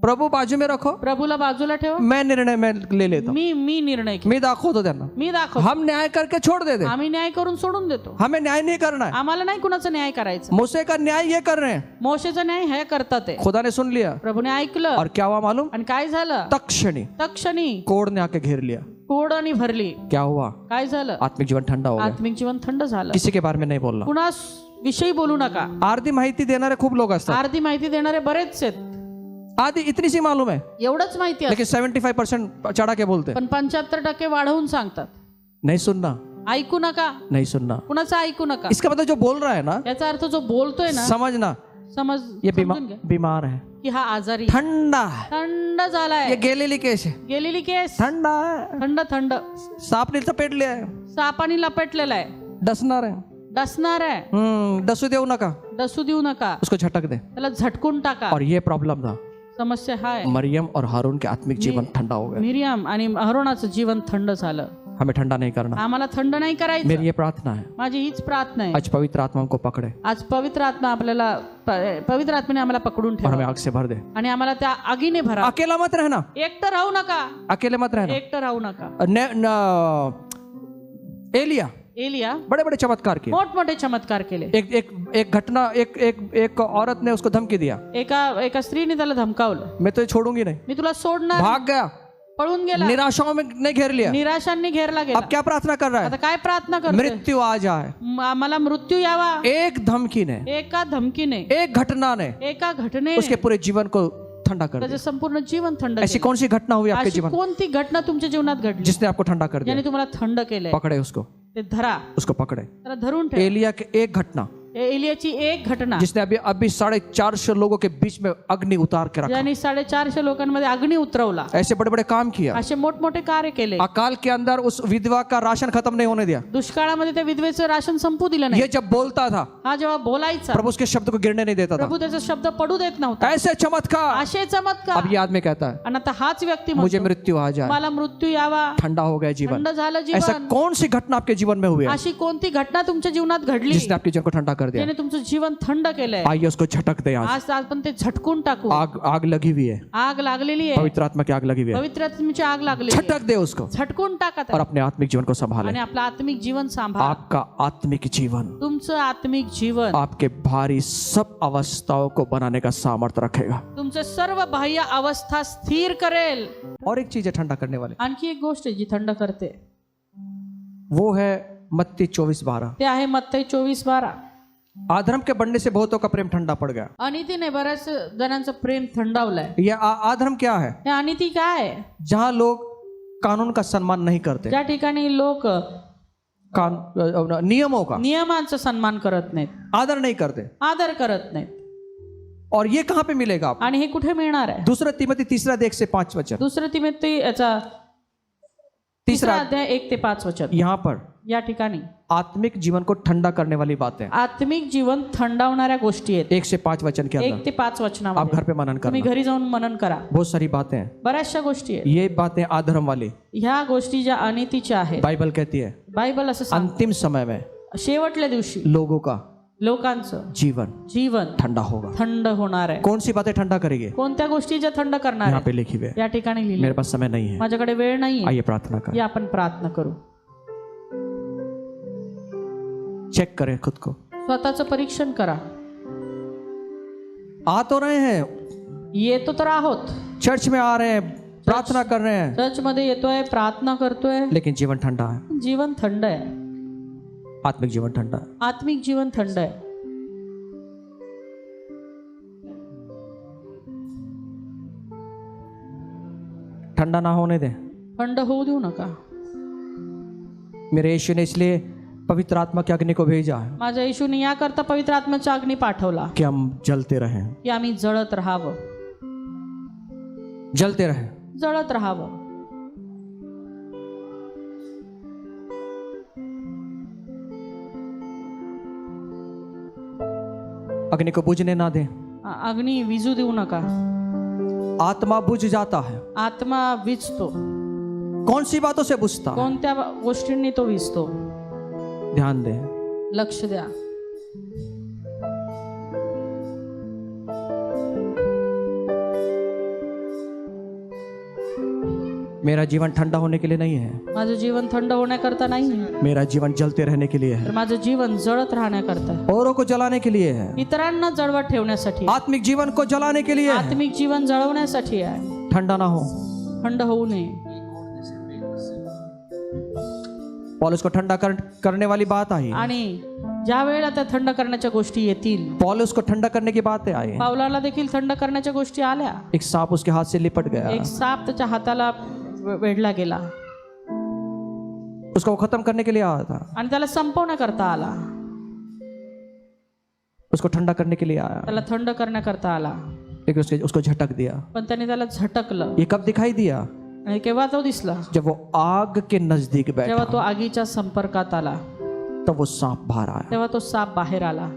Speaker 1: प्रभु बाजू में रखो,
Speaker 2: प्रभूला बाजूला ठेवा.
Speaker 1: मैं निर्णय में ले लेता हूं,
Speaker 2: मी निर्णय घेईन.
Speaker 1: मी दाखवतो त्यांना,
Speaker 2: मी दाखव.
Speaker 1: हम न्याय करके छोड़ देते,
Speaker 2: आम्ही न्याय करून सोडून देतो.
Speaker 1: हमें न्याय नहीं करना है।
Speaker 2: आम्हाला नाही कुणाचा न्याय करायचा.
Speaker 1: मूसे का न्याय ये कर रहे हैं,
Speaker 2: मोशेचा न्याय हे करतात ते.
Speaker 1: खुदा ने सुन लिया
Speaker 2: प्रभूने ऐकलं.
Speaker 1: और क्या हुआ मालूम,
Speaker 2: आणि काय झालं,
Speaker 1: तक्षणी कोड़ ने आके घेर लिया।
Speaker 2: कोडणी भरली.
Speaker 1: क्या हुआ,
Speaker 2: काय झालं,
Speaker 1: आत्मिक जीवन ठंडा हो गया।
Speaker 2: आत्मिक जीवन थंड झालं.
Speaker 1: किसी के बारे में नहीं बोलना।
Speaker 2: कुणा विषयी बोलू नका.
Speaker 1: अर्धी माहिती देणारे खूप लोक असतात,
Speaker 2: अर्धी माहिती देणारे बरेच आहेत.
Speaker 1: आधी इतनी सी मालूम है,
Speaker 2: एवढंच माहिती आहे,
Speaker 1: लेकिन 75% चढ़ा के बोलते,
Speaker 2: पण 75% वाढवून सांगतात.
Speaker 1: नहीं सुनना,
Speaker 2: ऐकू नका,
Speaker 1: नहीं सुनना।
Speaker 2: कुणाचं ऐकू नका.
Speaker 1: इसका मतलब जो बोल रहा है ना,
Speaker 2: याचा अर्थ जो बोलतोय ना,
Speaker 1: समझना ये
Speaker 2: समजून घ्या
Speaker 1: बीमार है,
Speaker 2: की हा आजारी,
Speaker 1: ठंडा है,
Speaker 2: थंड झालाय.
Speaker 1: ये गेलेली केस है,
Speaker 2: गेलेली केस,
Speaker 1: ठंडा है,
Speaker 2: थंड थंड.
Speaker 1: सांप ने लपेट लिया है,
Speaker 2: सापानी लपेटलेला आहे,
Speaker 1: डसणार है,
Speaker 2: डसणार आहे.
Speaker 1: डसू देऊ नका,
Speaker 2: डसू देऊ नका,
Speaker 1: उसको झटक दे।
Speaker 2: त्याला झटकून टाका.
Speaker 1: और ये प्रॉब्लम था,
Speaker 2: समस्या हा आहे.
Speaker 1: मरियम और हारून के आत्मिक जीवन ठंडा हो गया।
Speaker 2: मिरियाम आणि अहरोनाचं जीवन थंड झालं.
Speaker 1: हमें ठंडा नहीं करना,
Speaker 2: आम्हाला थंड नाही करायचं.
Speaker 1: मेरी ये प्रार्थना है,
Speaker 2: माझी हीच प्रार्थना आहे.
Speaker 1: आज पवित्र आत्मा हमको पकड़े
Speaker 2: आज पवित्र आत्मा आपल्याला पवित्र आत्म्याने आम्हाला पकडून
Speaker 1: और हमें
Speaker 2: ठेवा
Speaker 1: आग से भर दे।
Speaker 2: आणि आम्हाला त्या आगीने भरा.
Speaker 1: अकेला मत रहना,
Speaker 2: एकटं राहू नका,
Speaker 1: अकेले मत रहना।
Speaker 2: एकटं राहू नका.
Speaker 1: एलिया
Speaker 2: एलिया
Speaker 1: बड़े बड़े चमत्कार किए,
Speaker 2: मोठमोठे चमत्कार केले.
Speaker 1: एक घटना, एक औरत ने उसको धमकी दिया,
Speaker 2: एका स्त्रीने त्याला धमकावलं,
Speaker 1: मैं तुझे छोड़ूंगी नहीं,
Speaker 2: मी तुला सोडणार,
Speaker 1: भाग गया,
Speaker 2: पळून गेला,
Speaker 1: निराशाओं में ने घेर लिया,
Speaker 2: निराशांनी घेरला गेला.
Speaker 1: अब क्या प्रार्थना कर रहा
Speaker 2: आता
Speaker 1: है?
Speaker 2: काय प्रार्थना करतोय?
Speaker 1: मृत्यू आ जाए।
Speaker 2: मला मृत्यू यावा.
Speaker 1: एक धमकी ने,
Speaker 2: एका धमकीने,
Speaker 1: एक घटना ने
Speaker 2: एका घटनेने
Speaker 1: उसके पूरे जीवन को ठंडा कर
Speaker 2: त्याचं
Speaker 1: दिया।
Speaker 2: संपूर्ण जीवन थंड
Speaker 1: ऐसी
Speaker 2: केलं.
Speaker 1: कौन सी घटना हुई आपके
Speaker 2: अशी
Speaker 1: जीवन
Speaker 2: कोणती घटना तुमच्या जीवनात घडली
Speaker 1: जिसने आपको ठंडा कर दिया?
Speaker 2: ज्याने तुम्हाला थंड केलंय?
Speaker 1: पकड़े उसको,
Speaker 2: ते धरा,
Speaker 1: उसको पकड़े।
Speaker 2: त्याला धरून ठेव.
Speaker 1: एलिया की एक घटना
Speaker 2: एलियाची एक घटना
Speaker 1: जिसने अभी अभी 450 लोगों के बीच में अग्नि उतार के रखा,
Speaker 2: ज्याने 450 लोकांमध्ये अग्नी उतरवला.
Speaker 1: ऐसे बड़े बड़े काम किया।
Speaker 2: असे मोठमोठे कार्य केले.
Speaker 1: अकाल के अंदर उस विधवा का राशन खत्म नहीं होने दिया।
Speaker 2: दुष्काळामध्ये त्या विधवेचं राशन संपू दिलं नाही.
Speaker 1: ये जब बोलता था
Speaker 2: हा जेव्हा बोलायचा,
Speaker 1: प्रभु उसके शब्द को गिरने नहीं देता था।
Speaker 2: प्रभू त्याचा शब्द पडू देत नव्हता.
Speaker 1: ऐसे चमत्कार।
Speaker 2: असे चमत्कार.
Speaker 1: अब ये आदमी कहता है
Speaker 2: आणि आता हाच व्यक्ती
Speaker 1: मुझे
Speaker 2: म्हणतो,
Speaker 1: मृत्यू आ जाए,
Speaker 2: मला मृत्यू यावा,
Speaker 1: ठंडा हो गया जीवन।
Speaker 2: थंड झालं
Speaker 1: ऐसा
Speaker 2: जीवन.
Speaker 1: कौन सी घटना आपके जीवन में हुई है
Speaker 2: अशी कोणती घटना तुमच्या जीवनात घडली
Speaker 1: जिसने आपके जीवन को ठंडा कर दिया?
Speaker 2: ज्याने तुमचं जीवन थंड केलंय?
Speaker 1: आइए उसको झटक दे। आज
Speaker 2: आज आपण ते झटकून टाकू.
Speaker 1: आग आग लगी हुई है,
Speaker 2: आग लागलेली आहे,
Speaker 1: पवित्र आत्मा की आग लगी हुई है।
Speaker 2: पवित्र आत्म्याची आग लागलेली आहे.
Speaker 1: झटक दे उसको
Speaker 2: झटकून टाका
Speaker 1: और
Speaker 2: त्याला.
Speaker 1: अपने आत्मिक जीवन को संभाले।
Speaker 2: आणि आपलं आत्मिक जीवन सांभाळा.
Speaker 1: आपका आत्मिक जीवन
Speaker 2: तुमचं आत्मिक जीवन
Speaker 1: आपके भारी सब अवस्थाओं को बनाने का सामर्थ्य रखेगा।
Speaker 2: तुमचं सर्व बाह्य अवस्था स्थिर करेल.
Speaker 1: और एक चीज है ठंडा करने वाले,
Speaker 2: आणखी एक गोष्ट आहे जी थंड करते,
Speaker 1: वो है मत्ती 24:12।
Speaker 2: ते आहे मत्ती 24:12.
Speaker 1: अधर्म के बढ़ने से बहुतों का प्रेम ठंडा पड़ गया।
Speaker 2: अनितीने बऱ्याच जणांचं प्रेम थंडावलंय.
Speaker 1: यह अधर्म क्या है?
Speaker 2: हे अनिती काय आहे?
Speaker 1: जहां लोग कानून का सम्मान नहीं करते,
Speaker 2: ज्या ठिकाणी लोक
Speaker 1: नियमों का
Speaker 2: नियमांचा सन्मान करत नाहीत,
Speaker 1: आदर नहीं करते।
Speaker 2: आदर करत नाहीत.
Speaker 1: और ये कहां पे मिलेगा आपको?
Speaker 2: आणि हे कुठे मिळणार आहे?
Speaker 1: दूसरा तिमोथी 3:1-5
Speaker 2: दुसरं तिमोथी याचा
Speaker 1: तीसरा
Speaker 2: अध्याय 1 ते 5 वचन.
Speaker 1: यहाँ पर
Speaker 2: या ठिकाणी
Speaker 1: आत्मिक जीवन को ठंडा करने वाली बातें
Speaker 2: आत्मिक जीवन थंडावणाऱ्या गोष्टी आहेत.
Speaker 1: 1 से 5 वचन के
Speaker 2: 1
Speaker 1: अंदर
Speaker 2: ते 5
Speaker 1: आप
Speaker 2: वचनामध्ये
Speaker 1: घर पे मनन
Speaker 2: तुम्ही
Speaker 1: करना।
Speaker 2: घरी जाऊन मनन करा.
Speaker 1: बहुत सारी बातें हैं,
Speaker 2: बऱ्याचशा गोष्टी आहेत.
Speaker 1: ये बातें अधर्म वाली
Speaker 2: ह्या गोष्टी ज्या अनितीच्या आहेत,
Speaker 1: बाइबल कहती है
Speaker 2: बायबल असं सांगतं,
Speaker 1: अंतिम समय में
Speaker 2: शेवटल्या दिवशी
Speaker 1: लोगों का
Speaker 2: लोकांचं
Speaker 1: जीवन
Speaker 2: जीवन
Speaker 1: ठंडा होगा।
Speaker 2: थंड होणार आहे.
Speaker 1: कौन सी बातें ठंडा करेगी?
Speaker 2: कोणत्या गोष्टी ज्या थंड करणार
Speaker 1: यहाँ
Speaker 2: आहेत?
Speaker 1: पे लिखी हुई है,
Speaker 2: या ठिकाणी लिहिले.
Speaker 1: मेरे पास समय नहीं है,
Speaker 2: माझ्याकडे वेळ नाहीये.
Speaker 1: आइए प्रार्थना करें।
Speaker 2: या आपण प्रार्थना करू.
Speaker 1: चेक करें खुद को।
Speaker 2: स्वतःचं परीक्षण करा.
Speaker 1: आ तो रहे हैं,
Speaker 2: येतो तर आहोत,
Speaker 1: चर्च में आ रहे हैं, प्रार्थना कर रहे हैं,
Speaker 2: चर्च मध्ये येतोय, प्रार्थना करतोय,
Speaker 1: लेकिन जीवन ठंडा है,
Speaker 2: जीवन थंड आहे.
Speaker 1: आत्मिक जीवन ठंडा है।
Speaker 2: आत्मिक जीवन थंड आहे.
Speaker 1: ठंडा ना होने दें।
Speaker 2: थंड होऊ देऊ नका.
Speaker 1: मेरे यीशु ने इसलिए पवित्र आत्मा की अग्नि को भेजा है
Speaker 2: माझ्या येशूने याकरता पवित्र आत्म्याचा अग्नी पाठवला
Speaker 1: कि हम जलते रहें,
Speaker 2: की आम्ही जळत राहावं,
Speaker 1: जलते रहें।
Speaker 2: जळत राहावं.
Speaker 1: अग्नि को बुझने ना दें।
Speaker 2: अग्नी विजू देऊ नका.
Speaker 1: आत्मा बुझ जाता है,
Speaker 2: आत्मा विजतो.
Speaker 1: कौन सी बातों से बुझता है?
Speaker 2: कोणत्या गोष्टींनी तो विजतो?
Speaker 1: ध्यान दें।
Speaker 2: लक्ष द्या.
Speaker 1: मेरा जीवन ठंडा होने के लिए नहीं है,
Speaker 2: माझं जीवन थंड होण्याकरता नाही,
Speaker 1: मेरा जीवन जलते रहने के लिए
Speaker 2: तर
Speaker 1: है,
Speaker 2: माझं जीवन जळत राहण्याकरता आहे.
Speaker 1: औरों को जलाने के लिए है,
Speaker 2: इतरांना जळवत ठेवण्यासाठी,
Speaker 1: आत्मिक जीवन को जलाने के लिए है।
Speaker 2: आत्मिक जीवन जळवण्यासाठी आहे.
Speaker 1: ठंडा ना हो।
Speaker 2: थंड होऊ नये.
Speaker 1: पौलुस को ठंडा करने वाली बात आई,
Speaker 2: आणि ज्या वेळेला त्या थंड करण्याच्या गोष्टी येतील,
Speaker 1: पौलुस को ठंडा करने की बातें आई।
Speaker 2: पावलाला देखील थंड करण्याच्या गोष्टी आल्या.
Speaker 1: एक सांप उसके हाथ से लिपट गया,
Speaker 2: एक साप त्याच्या हाताला वेढला गेला
Speaker 1: उसको खत्म करने के लिए आया था,
Speaker 2: आणि त्याला संपवण्याकरता आला,
Speaker 1: उसको ठंडा करने के लिए आया,
Speaker 2: त्याला थंड करण्याकरता आला.
Speaker 1: लेकिन उसको झटक दिया।
Speaker 2: पण त्याने त्याला झटकलं.
Speaker 1: ये कब दिखाई दिया?
Speaker 2: आणि केव्हा तो दिसला?
Speaker 1: जब वो आग के नजदीक
Speaker 2: जेव्हा तो
Speaker 1: बैठा,
Speaker 2: आगीच्या संपर्कात आला,
Speaker 1: तब वो सांप बाहर आया।
Speaker 2: तेव्हा तो साप बाहेर आला.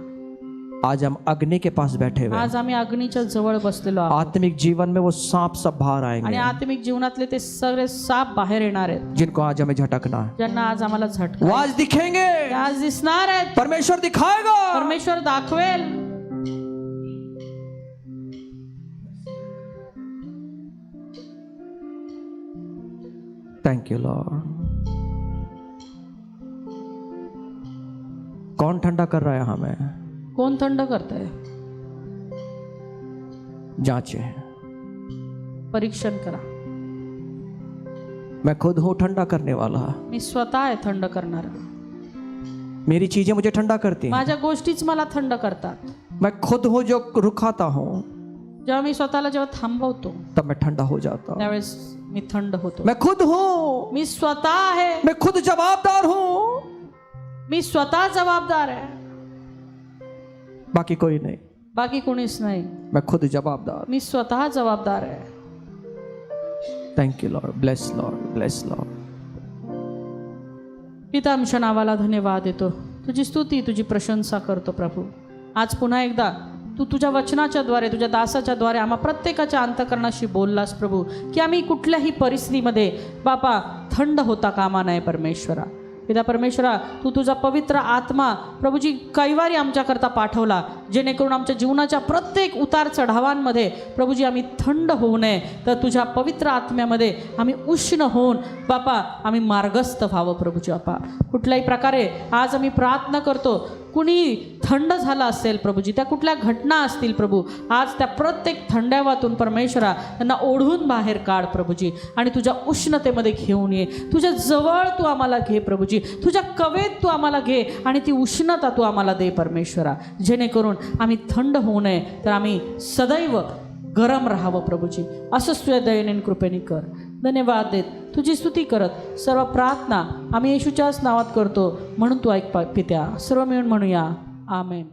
Speaker 1: आज हम अग्नि के पास बैठे हुए हैं,
Speaker 2: आज आम्ही अग्नीच्या जवळ बसलेलो आहोत.
Speaker 1: आत्मिक जीवन में वो सांप सब बाहर
Speaker 2: आणि
Speaker 1: आएंगे,
Speaker 2: आत्मिक जीवनातले ते सगळे साप बाहेर येणार आहेत,
Speaker 1: जिनको आज हमें झटकना है।
Speaker 2: ज्यांना आज आम्हाला झटक
Speaker 1: वो आज दिखेंगे,
Speaker 2: आज दिसणार आहेत.
Speaker 1: परमेश्वर दिखाएगा।
Speaker 2: परमेश्वर दाखवेल.
Speaker 1: Thank you Lord. कौन ठंडा कर रहा है हमें?
Speaker 2: कोण थंड करतंय?
Speaker 1: जांचे,
Speaker 2: परीक्षण करा.
Speaker 1: मैं खुद हूँ ठंडा करने वाला,
Speaker 2: मी स्वतः आहे थंड करणार.
Speaker 1: मेरी चीजें मुझे ठंडा करती हैं.
Speaker 2: माझ्या गोष्टीच मला थंड करतात.
Speaker 1: मैं खुद हूँ जो रुखाता हूँ,
Speaker 2: जेव्हा मी स्वतःला जेव्हा थांबवतो
Speaker 1: तब मैं ठंडा हो जाता हूँ.
Speaker 2: त्यावेळेस मी थंड होतो.
Speaker 1: मैं खुद हूँ,
Speaker 2: मी स्वतः आहे,
Speaker 1: मैं खुद जवाबदार हूँ,
Speaker 2: मी स्वतः जबाबदार आहे,
Speaker 1: बाकी कोई नहीं.
Speaker 2: बाकी कोणीच नाही.
Speaker 1: मैं खुद जवाबदार.
Speaker 2: मी स्वतः जबाबदार आहे.
Speaker 1: Thank you Lord. Bless Lord, bless Lord.
Speaker 2: पिता आमच्या नावाला धन्यवाद देतो. तुझी स्तुती तुझी प्रशंसा करतो प्रभू. आज पुन्हा एकदा तू तुझ्या वचनाच्या द्वारे तुझ्या दासाच्या द्वारे आम्हा प्रत्येकाच्या अंतकरणाशी बोललास प्रभू, की आम्ही कुठल्याही परिस्थितीमध्ये बापा थंड होता कामा नये परमेश्वरा. पिता परमेश्वरा, तू तुझा पवित्र आत्मा प्रभूजी कैवारी आमच्याकरता पाठवला, जेणेकरून आमच्या जीवनाच्या प्रत्येक उतार चढावांमध्ये प्रभूजी आम्ही थंड होऊ नये, तर तुझ्या पवित्र आत्म्यामध्ये आम्ही उष्ण होऊन बापा आम्ही मार्गस्थ व्हावं प्रभूजी. बापा कुठल्याही प्रकारे आज आम्ही प्रार्थना करतो, कुणी थंड झाला असेल प्रभूजी, त्या कुठल्या घटना असतील प्रभू, आज त्या प्रत्येक थंडाव्यातून परमेश्वरा त्यांना ओढून बाहेर काढ प्रभूजी, आणि तुझ्या उष्णतेमध्ये घेऊन ये. तुझ्या जवळ तू आम्हाला घे प्रभूजी, तुझ्या कवेत तू आम्हाला घे, आणि ती उष्णता तू आम्हाला दे परमेश्वरा, जेणेकरून आम्ही थंड होऊ नये, तर आम्ही सदैव गरम राहावं प्रभूजी. असंच तुझ्या दयेने कृपेने कर. धन्यवाद देत तुझी स्तुती करत सर्व प्रार्थना आम्ही येशूच्याच नावात करतो, म्हणून तू ऐक पित्या. सर्व मिळून म्हणूया आमेन.